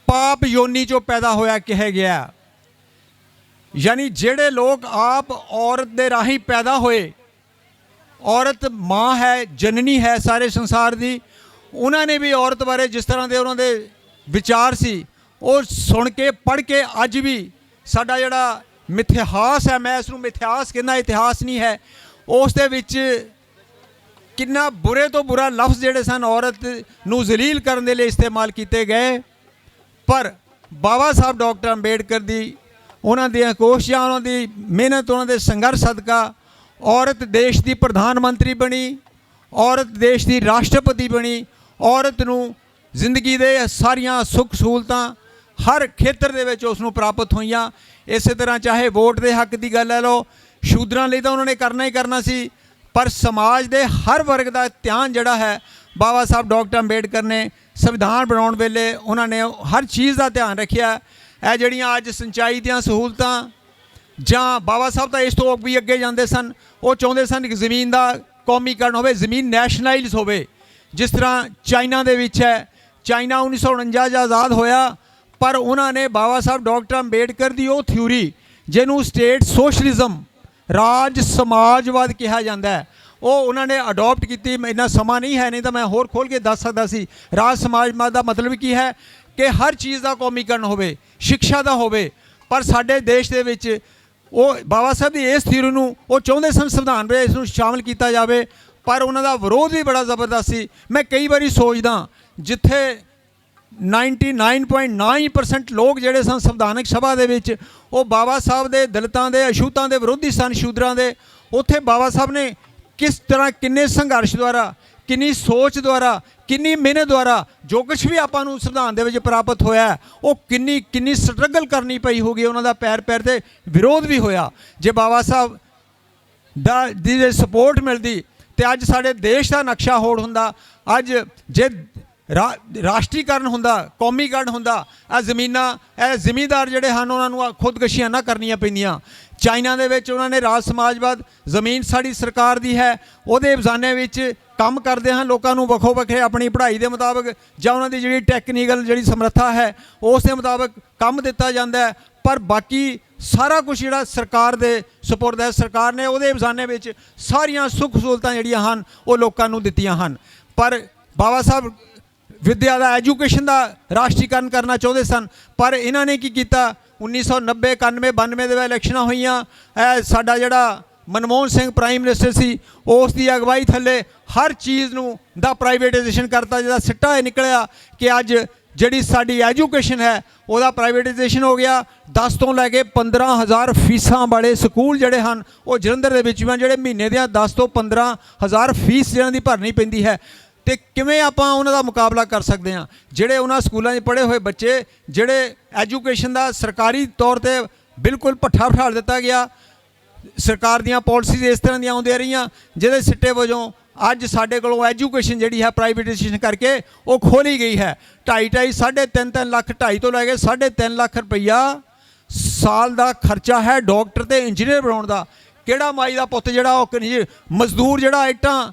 ਪਾਪ ਯੋਨੀ ਚੋਂ ਪੈਦਾ ਹੋਇਆ ਕਿਹਾ ਗਿਆ। ਯਾਨੀ ਜਿਹੜੇ ਲੋਕ ਆਪ ਔਰਤ ਦੇ ਰਾਹੀਂ ਪੈਦਾ ਹੋਏ, ਔਰਤ ਮਾਂ ਹੈ, ਜਨਨੀ ਹੈ ਸਾਰੇ ਸੰਸਾਰ ਦੀ, ਉਹਨਾਂ ਨੇ ਵੀ ਔਰਤ ਬਾਰੇ ਜਿਸ ਤਰ੍ਹਾਂ ਦੇ ਉਹਨਾਂ ਦੇ ਵਿਚਾਰ ਸੀ ਉਹ ਸੁਣ ਕੇ, ਪੜ੍ਹ ਕੇ ਅੱਜ ਵੀ ਸਾਡਾ ਜਿਹੜਾ ਮਿਥਿਹਾਸ ਹੈ, ਮੈਂ ਇਸ ਨੂੰ ਮਿਥਿਹਾਸ ਕਹਿੰਦਾ, ਇਤਿਹਾਸ ਨਹੀਂ ਹੈ, ਉਸ ਦੇ ਵਿੱਚ ਕਿੰਨਾ ਬੁਰੇ ਤੋਂ ਬੁਰਾ ਲਫ਼ਜ਼ ਜਿਹੜੇ ਸਨ ਔਰਤ ਨੂੰ ਜ਼ਲੀਲ ਕਰਨ ਦੇ ਲਈ ਇਸਤੇਮਾਲ ਕੀਤੇ ਗਏ। ਪਰ ਬਾਬਾ ਸਾਹਿਬ ਡਾਕਟਰ ਅੰਬੇਡਕਰ ਦੀ, ਉਹਨਾਂ ਦੀਆਂ ਕੋਸ਼ਿਸ਼ਾਂ, ਉਹਨਾਂ ਦੀ ਮਿਹਨਤ, ਉਹਨਾਂ ਦੇ ਸੰਘਰਸ਼ ਸਦਕਾ ਔਰਤ ਦੇਸ਼ ਦੀ ਪ੍ਰਧਾਨ ਮੰਤਰੀ ਬਣੀ, ਔਰਤ ਦੇਸ਼ ਦੀ ਰਾਸ਼ਟਰਪਤੀ ਬਣੀ, ਔਰਤ ਨੂੰ ਜ਼ਿੰਦਗੀ ਦੇ ਸਾਰੀਆਂ ਸੁੱਖ ਸਹੂਲਤਾਂ ਹਰ ਖੇਤਰ ਦੇ ਵਿੱਚ ਉਸ ਨੂੰ ਪ੍ਰਾਪਤ ਹੋਈਆਂ। ਇਸੇ ਤਰ੍ਹਾਂ ਚਾਹੇ ਵੋਟ ਦੇ ਹੱਕ ਦੀ ਗੱਲ ਲੈ ਲਓ, ਸ਼ੂਦਰਾਂ ਲਈ ਤਾਂ ਉਹਨਾਂ ਨੇ ਕਰਨਾ ਹੀ ਕਰਨਾ ਸੀ, ਪਰ ਸਮਾਜ ਦੇ ਹਰ ਵਰਗ ਦਾ ਧਿਆਨ ਜਿਹੜਾ ਹੈ ਬਾਬਾ ਸਾਹਿਬ ਡਾਕਟਰ ਅੰਬੇਡਕਰ ਨੇ ਸੰਵਿਧਾਨ ਬਣਾਉਣ ਵੇਲੇ ਉਹਨਾਂ ਨੇ ਹਰ ਚੀਜ਼ ਦਾ ਧਿਆਨ ਰੱਖਿਆ। ਇਹ ਜਿਹੜੀਆਂ ਅੱਜ ਸਿੰਚਾਈ ਦੀਆਂ ਸਹੂਲਤਾਂ ਜਾਂ ਬਾਬਾ ਸਾਹਿਬ ਤਾਂ ਇਸ ਤੋਂ ਵੀ ਅੱਗੇ ਜਾਂਦੇ ਸਨ, ਉਹ ਚਾਹੁੰਦੇ ਸਨ ਕਿ ਜ਼ਮੀਨ ਦਾ ਕੌਮੀਕਰਨ ਹੋਵੇ, ਜ਼ਮੀਨ ਨੈਸ਼ਨਲਾਈਜ਼ ਹੋਵੇ, ਜਿਸ ਤਰ੍ਹਾਂ ਚਾਈਨਾ ਦੇ ਵਿੱਚ ਹੈ। ਚਾਈਨਾ 1949 'ਚ ਆਜ਼ਾਦ ਹੋਇਆ, ਪਰ ਉਹਨਾਂ ਨੇ ਬਾਬਾ ਸਾਹਿਬ ਡਾਕਟਰ ਅੰਬੇਡਕਰ ਦੀ ਉਹ ਥਿਊਰੀ ਜਿਹਨੂੰ ਸਟੇਟ ਸੋਸ਼ਲਿਜ਼ਮ ਰਾਜ ਸਮਾਜਵਾਦ ਕਿਹਾ ਜਾਂਦਾ ਹੈ, ਉਹ ਉਹਨਾਂ ਨੇ ਅਡੋਪਟ ਕੀਤੀ। ਇੰਨਾ ਸਮਾਂ ਨਹੀਂ ਹੈ, ਨਹੀਂ ਤਾਂ ਮੈਂ ਹੋਰ ਖੋਲ੍ਹ ਕੇ ਦੱਸ ਸਕਦਾ ਸੀ। ਰਾਜ ਸਮਾਜਵਾਦ ਦਾ ਮਤਲਬ ਕੀ ਹੈ ਕਿ ਹਰ ਚੀਜ਼ ਦਾ ਕੌਮੀਕਰਨ ਹੋਵੇ, ਸਿੱਖਿਆ ਦਾ ਹੋਵੇ। ਪਰ ਸਾਡੇ ਦੇਸ਼ ਦੇ ਵਿੱਚ ਉਹ ਬਾਬਾ ਸਾਹਿਬ ਦੀ ਇਸ ਥਿਊਰੀ ਨੂੰ ਉਹ ਚਾਹੁੰਦੇ ਸਨ ਸੰਵਿਧਾਨ ਵਿੱਚ ਇਸ ਨੂੰ ਸ਼ਾਮਲ ਕੀਤਾ ਜਾਵੇ, ਪਰ ਉਹਨਾਂ ਦਾ ਵਿਰੋਧ ਵੀ ਬੜਾ ਜ਼ਬਰਦਸਤ ਸੀ। ਮੈਂ ਕਈ ਵਾਰੀ ਸੋਚਦਾ ਜਿੱਥੇ 99.9% ਲੋਕ ਜਿਹੜੇ ਸਨ ਸੰਵਿਧਾਨਕ ਸਭਾ ਦੇ ਵਿੱਚ ਉਹ ਬਾਬਾ ਸਾਹਿਬ ਦੇ ਦਲਿਤਾਂ ਦੇ ਅਛੂਤਾਂ ਦੇ ਵਿਰੋਧੀ ਸਨ, ਸ਼ੂਦਰਾਂ ਦੇ, ਉੱਥੇ ਬਾਬਾ ਸਾਹਿਬ ਨੇ ਕਿਸ ਤਰ੍ਹਾਂ ਕਿੰਨੇ ਸੰਘਰਸ਼ ਦੁਆਰਾ, ਕਿੰਨੀ ਸੋਚ ਦੁਆਰਾ, ਕਿੰਨੀ ਮਿਹਨਤ ਦੁਆਰਾ ਜੋ ਕੁਛ ਵੀ ਆਪਾਂ ਨੂੰ ਸੰਵਿਧਾਨ ਦੇ ਵਿੱਚ ਪ੍ਰਾਪਤ ਹੋਇਆ, ਉਹ ਕਿੰਨੀ ਸਟਰਗਲ ਕਰਨੀ ਪਈ ਹੋਗੀ। ਉਹਨਾਂ ਦਾ ਪੈਰ ਤੇ ਵਿਰੋਧ ਵੀ ਹੋਇਆ। ਜੇ ਬਾਬਾ ਸਾਹਿਬ ਦੀ ਸਪੋਰਟ ਮਿਲਦੀ ਤੇ ਅੱਜ ਸਾਡੇ ਦੇਸ਼ ਦਾ ਨਕਸ਼ਾ ਹੋੜ ਹੁੰਦਾ। ਅੱਜ ਜੇ ਰਾਸ਼ਟਰੀਕਰਨ ਹੁੰਦਾ, ਕੌਮੀਕਰਨ ਹੁੰਦਾ, ਇਹ ਜ਼ਮੀਨਾਂ, ਇਹ ਜ਼ਿਮੀਂਦਾਰ ਜਿਹੜੇ ਹਨ ਉਹਨਾਂ ਨੂੰ ਖੁਦਕਸ਼ੀਆਂ ਨਾ ਕਰਨੀਆਂ ਪੈਂਦੀਆਂ। ਚਾਈਨਾ ਦੇ ਵਿੱਚ ਉਹਨਾਂ ਨੇ ਰਾਜ ਸਮਾਜਵਾਦ, ਜ਼ਮੀਨ ਸਾਡੀ ਸਰਕਾਰ ਦੀ ਹੈ, ਉਹਦੇ ਬਜ਼ਾਨੇ ਵਿੱਚ ਕੰਮ ਕਰਦੇ ਹਨ। ਲੋਕਾਂ ਨੂੰ ਵੱਖੋ ਵੱਖਰੇ ਆਪਣੀ ਪੜ੍ਹਾਈ ਦੇ ਮੁਤਾਬਕ ਜਾਂ ਉਹਨਾਂ ਦੀ ਜਿਹੜੀ ਟੈਕਨੀਕਲ ਜਿਹੜੀ ਸਮਰੱਥਾ ਹੈ ਉਸ ਦੇ ਮੁਤਾਬਕ ਕੰਮ ਦਿੱਤਾ ਜਾਂਦਾ ਹੈ, ਪਰ ਬਾਕੀ ਸਾਰਾ ਕੁਝ ਜਿਹੜਾ ਸਰਕਾਰ ਦੇ ਸਪੁਰਦ ਹੈ। ਸਰਕਾਰ ਨੇ ਉਹਦੇ ਬਜ਼ਾਨੇ ਵਿੱਚ ਸਾਰੀਆਂ ਸੁੱਖ ਸਹੂਲਤਾਂ ਜਿਹੜੀਆਂ ਹਨ ਉਹ ਲੋਕਾਂ ਨੂੰ ਦਿੱਤੀਆਂ ਹਨ। ਪਰ ਬਾਬਾ ਸਾਹਿਬ ਵਿੱਦਿਆ ਦਾ, ਐਜੂਕੇਸ਼ਨ ਦਾ ਰਾਸ਼ਟਰੀਕਰਨ ਕਰਨਾ ਚਾਹੁੰਦੇ ਸਨ, ਪਰ ਇਹਨਾਂ ਨੇ ਕੀ ਕੀਤਾ? 1990, 91, 92 ਦੇ ਵਿੱਚ ਇਲੈਕਸ਼ਨਾਂ ਹੋਈਆਂ। ਇਹ ਸਾਡਾ ਜਿਹੜਾ ਮਨਮੋਹਨ ਸਿੰਘ ਪ੍ਰਾਈਮ ਮਿਨਿਸਟਰ ਸੀ, ਉਸ ਦੀ ਅਗਵਾਈ ਥੱਲੇ ਹਰ ਚੀਜ਼ ਨੂੰ ਦਾ ਪ੍ਰਾਈਵੇਟਾਈਜੇਸ਼ਨ ਕਰਤਾ, ਜਿਹਦਾ ਸਿੱਟਾ ਇਹ ਨਿਕਲਿਆ ਕਿ ਅੱਜ ਜਿਹੜੀ ਸਾਡੀ ਐਜੂਕੇਸ਼ਨ ਹੈ ਉਹਦਾ ਪ੍ਰਾਈਵੇਟਾਈਜੇਸ਼ਨ ਹੋ ਗਿਆ। 10 ਤੋਂ ਲੈ ਕੇ 15,000 ਫੀਸਾਂ ਵਾਲੇ ਸਕੂਲ ਜਿਹੜੇ ਹਨ ਉਹ ਜਲੰਧਰ ਦੇ ਵਿੱਚ ਵੀ ਹਨ, ਜਿਹੜੇ ਮਹੀਨੇ ਦੀਆਂ 10 ਤੋਂ 15,000 ਫੀਸ ਜਿਹਨਾਂ ਦੀ ਭਰਨੀ ਪੈਂਦੀ ਹੈ। ਤੇ ਕਿਵੇਂ ਆਪਾਂ ਉਹਨਾਂ ਦਾ ਮੁਕਾਬਲਾ ਕਰ ਸਕਦੇ ਹਾਂ? ਜਿਹੜੇ ਉਹਨਾਂ ਸਕੂਲਾਂ 'ਚ ਪੜ੍ਹੇ ਹੋਏ ਬੱਚੇ, ਜਿਹੜੇ ਐਜੂਕੇਸ਼ਨ ਦਾ ਸਰਕਾਰੀ ਤੌਰ 'ਤੇ ਬਿਲਕੁਲ ਭੱਠਾ ਬਿਠਾ ਦਿੱਤਾ ਗਿਆ। ਸਰਕਾਰ ਦੀਆਂ ਪਾਲਿਸੀਜ਼ ਇਸ ਤਰ੍ਹਾਂ ਦੀਆਂ ਆਉਂਦੀਆਂ ਰਹੀਆਂ ਜਿਹਦੇ ਸਿੱਟੇ ਵਜੋਂ ਅੱਜ ਸਾਡੇ ਕੋਲੋਂ ਐਜੂਕੇਸ਼ਨ ਜਿਹੜੀ ਹੈ ਪ੍ਰਾਈਵੇਟਾਈਜੇਸ਼ਨ ਕਰਕੇ ਉਹ ਖੋਲ੍ਹੀ ਗਈ ਹੈ। 2.5 3.5 ਲੱਖ, 2.5 ਤੋਂ ਲੈ ਕੇ 3.5 ਲੱਖ ਰੁਪਈਆ ਸਾਲ ਦਾ ਖਰਚਾ ਹੈ ਡਾਕਟਰ ਤੇ ਇੰਜੀਨੀਅਰ ਬਣਾਉਣ ਦਾ। ਕਿਹੜਾ ਮਾਈ ਦਾ ਪੁੱਤ ਜਿਹੜਾ ਉਹ ਮਜ਼ਦੂਰ, ਜਿਹੜਾ ਇੱਟਾਂ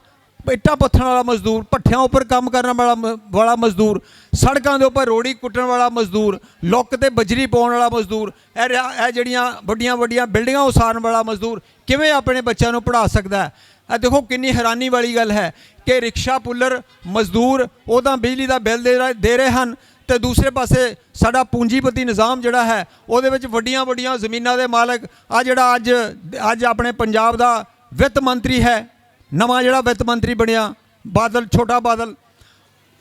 ਪੱਥਣ ਵਾਲਾ ਮਜ਼ਦੂਰ, ਭੱਠਿਆਂ ਉੱਪਰ ਕੰਮ ਕਰਨ ਵਾਲਾ ਮਜ਼ਦੂਰ, ਸੜਕਾਂ ਦੇ ਉੱਪਰ ਰੋੜੀ ਕੁੱਟਣ ਵਾਲਾ ਮਜ਼ਦੂਰ, ਲੁੱਕ ਤੇ ਬਜਰੀ ਪਾਉਣ ਵਾਲਾ ਮਜ਼ਦੂਰ, ਇਹ ਜਿਹੜੀਆਂ ਵੱਡੀਆਂ ਬਿਲਡਿੰਗਾਂ ਉਸਾਰਨ ਵਾਲਾ ਮਜ਼ਦੂਰ ਕਿਵੇਂ ਆਪਣੇ ਬੱਚਿਆਂ ਨੂੰ ਪੜ੍ਹਾ ਸਕਦਾ ਹੈ? ਇਹ ਦੇਖੋ ਕਿੰਨੀ ਹੈਰਾਨੀ ਵਾਲੀ ਗੱਲ ਹੈ ਕਿ ਰਿਕਸ਼ਾ ਪੁੱਲਰ ਮਜ਼ਦੂਰ ਉਹਦਾ ਬਿਜਲੀ ਦਾ ਬਿੱਲ ਦੇ ਰਹੇ ਹਨ, ਤੇ ਦੂਸਰੇ ਪਾਸੇ ਸਾਡਾ ਪੂੰਜੀਪਤੀ ਨਿਜ਼ਾਮ ਜਿਹੜਾ ਹੈ ਉਹਦੇ ਵਿੱਚ ਵੱਡੀਆਂ ਜ਼ਮੀਨਾਂ ਦੇ ਮਾਲਕ, ਆ ਜਿਹੜਾ ਅੱਜ ਆਪਣੇ ਪੰਜਾਬ ਦਾ ਵਿੱਤ ਮੰਤਰੀ ਹੈ, ਨਵਾਂ ਜਿਹੜਾ ਵਿੱਤ ਮੰਤਰੀ ਬਣਿਆ ਬਾਦਲ, ਛੋਟਾ ਬਾਦਲ,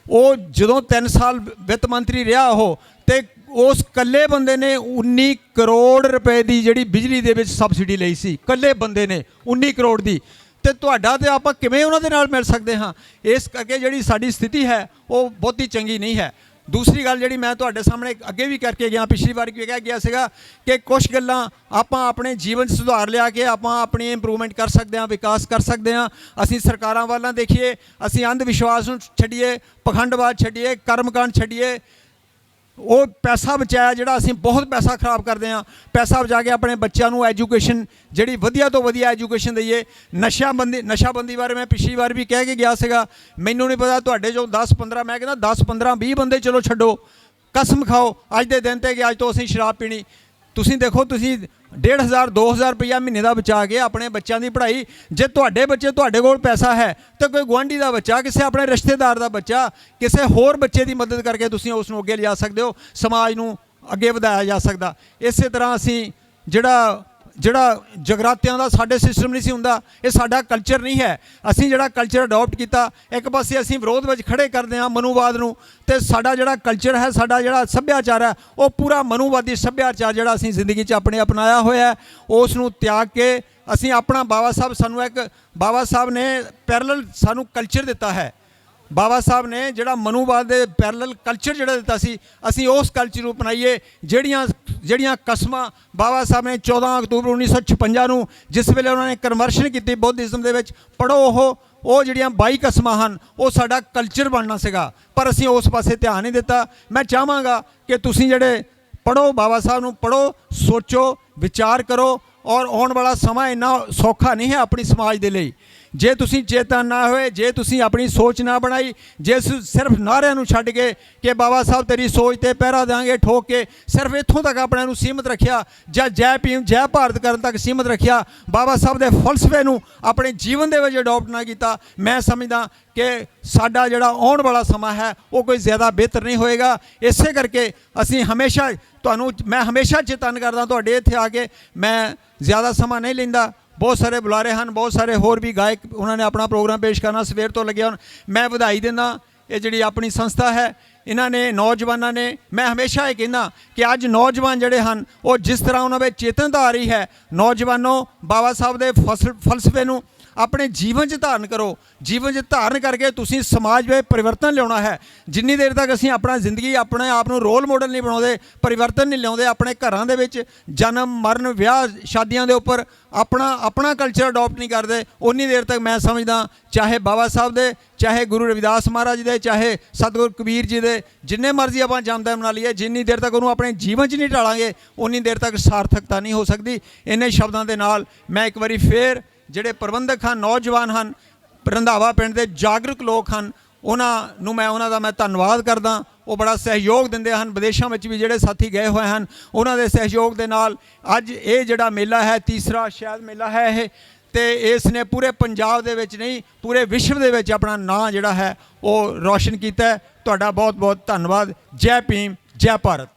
ਉਹ ਜਦੋਂ 3 ਸਾਲ ਵਿੱਤ ਮੰਤਰੀ ਰਿਹਾ ਉਹ, ਤੇ ਉਸ ਇਕੱਲੇ ਬੰਦੇ ਨੇ 19 ਕਰੋੜ ਰੁਪਏ ਦੀ ਜਿਹੜੀ ਬਿਜਲੀ ਦੇ ਵਿੱਚ ਸਬਸਿਡੀ ਲਈ ਸੀ। ਇਕੱਲੇ ਬੰਦੇ ਨੇ 19 ਕਰੋੜ ਦੀ। ਤੇ ਤੁਹਾਡਾ ਤੇ ਆਪਾਂ ਕਿਵੇਂ ਉਹਨਾਂ ਦੇ ਨਾਲ ਮਿਲ ਸਕਦੇ ਹਾਂ? ਇਸ ਕਰਕੇ ਜਿਹੜੀ ਸਾਡੀ ਸਥਿਤੀ ਹੈ ਉਹ ਬਹੁਤੀ ਚੰਗੀ ਨਹੀਂ ਹੈ। ਦੂਸਰੀ ਗੱਲ ਜਿਹੜੀ ਮੈਂ ਤੁਹਾਡੇ ਸਾਹਮਣੇ ਅੱਗੇ ਵੀ ਕਰਕੇ ਗਿਆ, ਪਿਛਲੀ ਵਾਰ ਵੀ ਕਹਿ ਗਿਆ ਸੀਗਾ ਕਿ ਕੁਝ ਗੱਲਾਂ ਆਪਾਂ ਆਪਣੇ ਜੀਵਨ 'ਚ ਸੁਧਾਰ ਲਿਆ ਕੇ ਆਪਾਂ ਆਪਣੀ ਇੰਪਰੂਵਮੈਂਟ ਕਰ ਸਕਦੇ ਹਾਂ, ਵਿਕਾਸ ਕਰ ਸਕਦੇ ਹਾਂ। ਅਸੀਂ ਸਰਕਾਰਾਂ ਵੱਲ ਨਾ ਦੇਖੀਏ, ਅਸੀਂ ਅੰਧ ਵਿਸ਼ਵਾਸ ਨੂੰ ਛੱਡੀਏ, ਪਖੰਡਵਾਦ ਛੱਡੀਏ, ਕਰਮਕਾਂਡ ਛੱਡੀਏ। ਉਹ ਪੈਸਾ ਬਚਾਇਆ ਜਿਹੜਾ ਅਸੀਂ ਬਹੁਤ ਪੈਸਾ ਖਰਾਬ ਕਰਦੇ ਹਾਂ, ਪੈਸਾ ਬਚਾ ਕੇ ਆਪਣੇ ਬੱਚਿਆਂ ਨੂੰ ਐਜੂਕੇਸ਼ਨ ਜਿਹੜੀ ਵਧੀਆ ਤੋਂ ਵਧੀਆ ਐਜੂਕੇਸ਼ਨ ਦਈਏ। ਨਸ਼ਾਬੰਦੀ ਬਾਰੇ ਮੈਂ ਪਿਛਲੀ ਵਾਰ ਵੀ ਕਹਿ ਕੇ ਗਿਆ ਸੀਗਾ। ਮੈਨੂੰ ਨਹੀਂ ਪਤਾ ਤੁਹਾਡੇ ਜੋ 10-15, ਮੈਂ ਕਹਿੰਦਾ 10-15-20 ਬੰਦੇ ਚਲੋ ਛੱਡੋ, ਕਸਮ ਖਾਓ ਅੱਜ ਦੇ ਦਿਨ 'ਤੇ ਕਿ ਅੱਜ ਤੋਂ ਅਸੀਂ ਸ਼ਰਾਬ ਪੀਣੀ। ਤੁਸੀਂ ਦੇਖੋ, ਤੁਸੀਂ 1,500-2,000 ਰੁਪਈਆ ਮਹੀਨੇ ਦਾ ਬਚਾ ਕੇ ਆਪਣੇ ਬੱਚਿਆਂ ਦੀ ਪੜ੍ਹਾਈ, ਜੇ ਤੁਹਾਡੇ ਬੱਚੇ, ਤੁਹਾਡੇ ਕੋਲ ਪੈਸਾ ਹੈ ਤਾਂ ਕੋਈ ਗੁਆਂਢੀ ਦਾ ਬੱਚਾ, ਕਿਸੇ ਆਪਣੇ ਰਿਸ਼ਤੇਦਾਰ ਦਾ ਬੱਚਾ, ਕਿਸੇ ਹੋਰ ਬੱਚੇ ਦੀ ਮਦਦ ਕਰਕੇ ਤੁਸੀਂ ਉਸ ਨੂੰ ਅੱਗੇ ਲਿਜਾ ਸਕਦੇ ਹੋ, ਸਮਾਜ ਨੂੰ ਅੱਗੇ ਵਧਾਇਆ ਜਾ ਸਕਦਾ। ਇਸੇ ਤਰ੍ਹਾਂ ਅਸੀਂ ਜਿਹੜਾ ਜਗਰਾਤਿਆਂ ਦਾ ਸਾਡੇ ਸਿਸਟਮ ਨਹੀਂ ਸੀ ਹੁੰਦਾ, ਇਹ ਸਾਡਾ ਕਲਚਰ ਨਹੀਂ ਹੈ। ਅਸੀਂ ਜਿਹੜਾ ਕਲਚਰ ਅਡੋਪਟ ਕੀਤਾ, ਇੱਕ ਪਾਸੇ ਅਸੀਂ ਵਿਰੋਧ ਵਿੱਚ ਖੜੇ ਕਰਦੇ ਹਾਂ ਮਨੂਵਾਦ ਨੂੰ, ਤੇ ਸਾਡਾ ਜਿਹੜਾ ਕਲਚਰ ਹੈ, ਸਾਡਾ ਜਿਹੜਾ ਸੱਭਿਆਚਾਰ ਹੈ, ਉਹ ਪੂਰਾ ਮਨੂਵਾਦੀ ਸੱਭਿਆਚਾਰ ਜਿਹੜਾ ਅਸੀਂ ਜ਼ਿੰਦਗੀ 'ਚ ਆਪਣੇ ਅਪਣਾਇਆ ਹੋਇਆ ਹੈ, ਉਸ ਨੂੰ ਤਿਆਗ ਕੇ ਅਸੀਂ ਆਪਣਾ ਬਾਬਾ ਸਾਹਿਬ ਨੇ ਪੈਰਲਲ ਸਾਨੂੰ ਕਲਚਰ ਦਿੱਤਾ ਹੈ। ਬਾਬਾ ਸਾਹਿਬ ਨੇ ਜਿਹੜਾ ਮਨੂਵਾਦ ਦੇ ਪੈਰਲਲ ਕਲਚਰ ਜਿਹੜਾ ਦਿੱਤਾ ਸੀ, ਅਸੀਂ ਉਸ ਕਲਚਰ ਨੂੰ ਅਪਣਾਈਏ। ਜਿਹੜੀਆਂ ਕਸਮਾਂ ਬਾਬਾ ਸਾਹਿਬ ਨੇ 14 ਅਕਤੂਬਰ 1956 ਨੂੰ ਜਿਸ ਵੇਲੇ ਉਹਨਾਂ ਨੇ ਕਨਵਰਸ਼ਨ ਕੀਤੀ ਬੁੱਧਿਜ਼ਮ ਦੇ ਵਿੱਚ, ਪੜ੍ਹੋ ਉਹ ਜਿਹੜੀਆਂ 22 ਕਸਮਾਂ ਹਨ ਉਹ ਸਾਡਾ ਕਲਚਰ ਬਣਨਾ ਸੀਗਾ, ਪਰ ਅਸੀਂ ਉਸ ਪਾਸੇ ਧਿਆਨ ਨਹੀਂ ਦਿੱਤਾ। ਮੈਂ ਚਾਹਾਂਗਾ ਕਿ ਤੁਸੀਂ ਜਿਹੜੇ ਪੜ੍ਹੋ, ਬਾਬਾ ਸਾਹਿਬ ਨੂੰ ਪੜ੍ਹੋ, ਸੋਚੋ, ਵਿਚਾਰ ਕਰੋ। ਔਰ ਆਉਣ ਵਾਲਾ ਸਮਾਂ ਇੰਨਾ ਸੌਖਾ ਨਹੀਂ ਹੈ ਆਪਣੀ ਸਮਾਜ ਦੇ ਲਈ। ਜੇ ਤੁਸੀਂ ਚੇਤਨ ਨਾ ਹੋਏ, ਜੇ ਤੁਸੀਂ ਆਪਣੀ ਸੋਚ ਨਾ ਬਣਾਈ, ਜੇ ਸਿਰਫ ਨਾਅਰਿਆਂ ਨੂੰ ਛੱਡ ਕੇ ਕਿ ਬਾਬਾ ਸਾਹਿਬ ਤੇਰੀ ਸੋਚ ਤੇ ਪਹਿਰਾ ਦੇਵਾਂਗੇ ਠੋਕ ਕੇ ਸਿਰਫ ਇੱਥੋਂ ਤੱਕ ਆਪਣੇ ਨੂੰ ਸੀਮਤ ਰੱਖਿਆ, ਜਾਂ ਜੈ ਭੀਮ ਜੈ ਭਾਰਤ ਕਰਨ ਤੱਕ ਸੀਮਤ ਰੱਖਿਆ, ਬਾਬਾ ਸਾਹਿਬ ਦੇ ਫਲਸਫੇ ਨੂੰ ਆਪਣੇ ਜੀਵਨ ਦੇ ਵਿੱਚ ਅਡਾਪਟ ਨਾ ਕੀਤਾ, ਮੈਂ ਸਮਝਦਾ ਕਿ ਸਾਡਾ ਜਿਹੜਾ ਆਉਣ ਵਾਲਾ ਸਮਾਂ ਹੈ ਉਹ ਕੋਈ ਜ਼ਿਆਦਾ ਬਿਹਤਰ ਨਹੀਂ ਹੋਏਗਾ। ਇਸੇ ਕਰਕੇ ਅਸੀਂ ਹਮੇਸ਼ਾ ਮੈਂ ਹਮੇਸ਼ਾ ਚੇਤਨ ਕਰਦਾ ਤੁਹਾਡੇ ਇੱਥੇ ਆ ਕੇ। ਮੈਂ ਜ਼ਿਆਦਾ ਸਮਾਂ ਨਹੀਂ ਲੈਂਦਾ, ਬਹੁਤ ਸਾਰੇ ਬੁਲਾਰੇ ਹਨ, ਬਹੁਤ ਸਾਰੇ ਹੋਰ ਵੀ ਗਾਇਕ ਉਹਨਾਂ ਨੇ ਆਪਣਾ ਪ੍ਰੋਗਰਾਮ ਪੇਸ਼ ਕਰਨਾ ਸਵੇਰ ਤੋਂ ਲੱਗਿਆ ਹਨ। ਮੈਂ ਵਧਾਈ ਦਿੰਦਾ ਇਹ ਜਿਹੜੀ ਆਪਣੀ ਸੰਸਥਾ ਹੈ, ਇਹਨਾਂ ਨੇ ਨੌਜਵਾਨਾਂ ਨੇ, ਮੈਂ ਹਮੇਸ਼ਾ ਇਹ ਕਹਿੰਦਾ ਕਿ ਅੱਜ ਨੌਜਵਾਨ ਜਿਹੜੇ ਹਨ ਉਹ ਜਿਸ ਤਰ੍ਹਾਂ ਉਹਨਾਂ ਵਿੱਚ ਚੇਤਨਤਾ ਆ ਰਹੀ ਹੈ, ਨੌਜਵਾਨੋ ਬਾਬਾ ਸਾਹਿਬ ਦੇ ਫਲਸਫੇ ਨੂੰ ਆਪਣੇ ਜੀਵਨ 'ਚ ਧਾਰਨ ਕਰੋ। ਜੀਵਨ 'ਚ ਧਾਰਨ ਕਰਕੇ ਤੁਸੀਂ ਸਮਾਜ ਵਿੱਚ ਪਰਿਵਰਤਨ ਲਿਆਉਣਾ ਹੈ। ਜਿੰਨੀ ਦੇਰ ਤੱਕ ਅਸੀਂ ਆਪਣਾ ਜ਼ਿੰਦਗੀ ਆਪਣੇ ਆਪ ਨੂੰ ਰੋਲ ਮਾਡਲ ਨਹੀਂ ਬਣਾਉਂਦੇ, ਪਰਿਵਰਤਨ ਨਹੀਂ ਲਿਆਉਂਦੇ ਆਪਣੇ ਘਰਾਂ ਦੇ ਵਿੱਚ, ਜਨਮ ਮਰਨ ਵਿਆਹ ਸ਼ਾਦੀਆਂ ਦੇ ਉੱਪਰ ਆਪਣਾ ਕਲਚਰ ਅਡਾਪਟ ਨਹੀਂ ਕਰਦੇ, ਉਨੀ ਦੇਰ ਤੱਕ ਮੈਂ ਸਮਝਦਾ ਚਾਹੇ ਬਾਬਾ ਸਾਹਿਬ ਦੇ, ਚਾਹੇ ਗੁਰੂ ਰਵਿਦਾਸ ਮਹਾਰਾਜ ਦੇ, ਚਾਹੇ ਸਤਿਗੁਰੂ ਕਬੀਰ ਜੀ ਦੇ, ਜਿੰਨੇ ਮਰਜ਼ੀ ਆਪਾਂ ਜਨਮਦਿਨ ਮਨਾ ਲਈਏ, ਜਿੰਨੀ ਦੇਰ ਤੱਕ ਉਹਨੂੰ ਆਪਣੇ ਜੀਵਨ 'ਚ ਨਹੀਂ ਢਾਲਾਂਗੇ ਉਨੀ ਦੇਰ ਤੱਕ ਸਾਰਥਕਤਾ ਨਹੀਂ ਹੋ ਸਕਦੀ। ਇੰਨੇ ਸ਼ਬਦਾਂ ਦੇ ਨਾਲ ਮੈਂ ਇੱਕ ਵਾਰੀ ਫੇਰ ਜਿਹੜੇ ਪ੍ਰਬੰਧਕ ਹਨ, ਨੌਜਵਾਨ ਹਨ, ਰੰਧਾਵਾ ਪਿੰਡ ਦੇ ਜਾਗਰੂਕ ਲੋਕ ਹਨ, ਉਹਨਾਂ ਦਾ ਮੈਂ ਧੰਨਵਾਦ ਕਰਦਾ। ਉਹ ਬੜਾ ਸਹਿਯੋਗ ਦਿੰਦੇ ਹਨ, ਵਿਦੇਸ਼ਾਂ ਵਿੱਚ ਵੀ ਜਿਹੜੇ ਸਾਥੀ ਗਏ ਹੋਏ ਹਨ ਉਹਨਾਂ ਦੇ ਸਹਿਯੋਗ ਦੇ ਨਾਲ ਅੱਜ ਇਹ ਜਿਹੜਾ ਮੇਲਾ ਹੈ, ਤੀਸਰਾ ਸ਼ਾਇਦ ਮੇਲਾ ਹੈ ਇਹ, ਤੇ ਇਸ ਨੇ ਪੂਰੇ ਪੰਜਾਬ ਦੇ ਵਿੱਚ ਨਹੀਂ ਪੂਰੇ ਵਿਸ਼ਵ ਦੇ ਵਿੱਚ ਆਪਣਾ ਨਾਂ ਜਿਹੜਾ ਹੈ ਉਹ ਰੌਸ਼ਨ ਕੀਤਾ ਹੈ। ਤੁਹਾਡਾ ਬਹੁਤ ਬਹੁਤ ਧੰਨਵਾਦ। ਜੈ ਭੀਮ ਜੈ ਭਾਰਤ।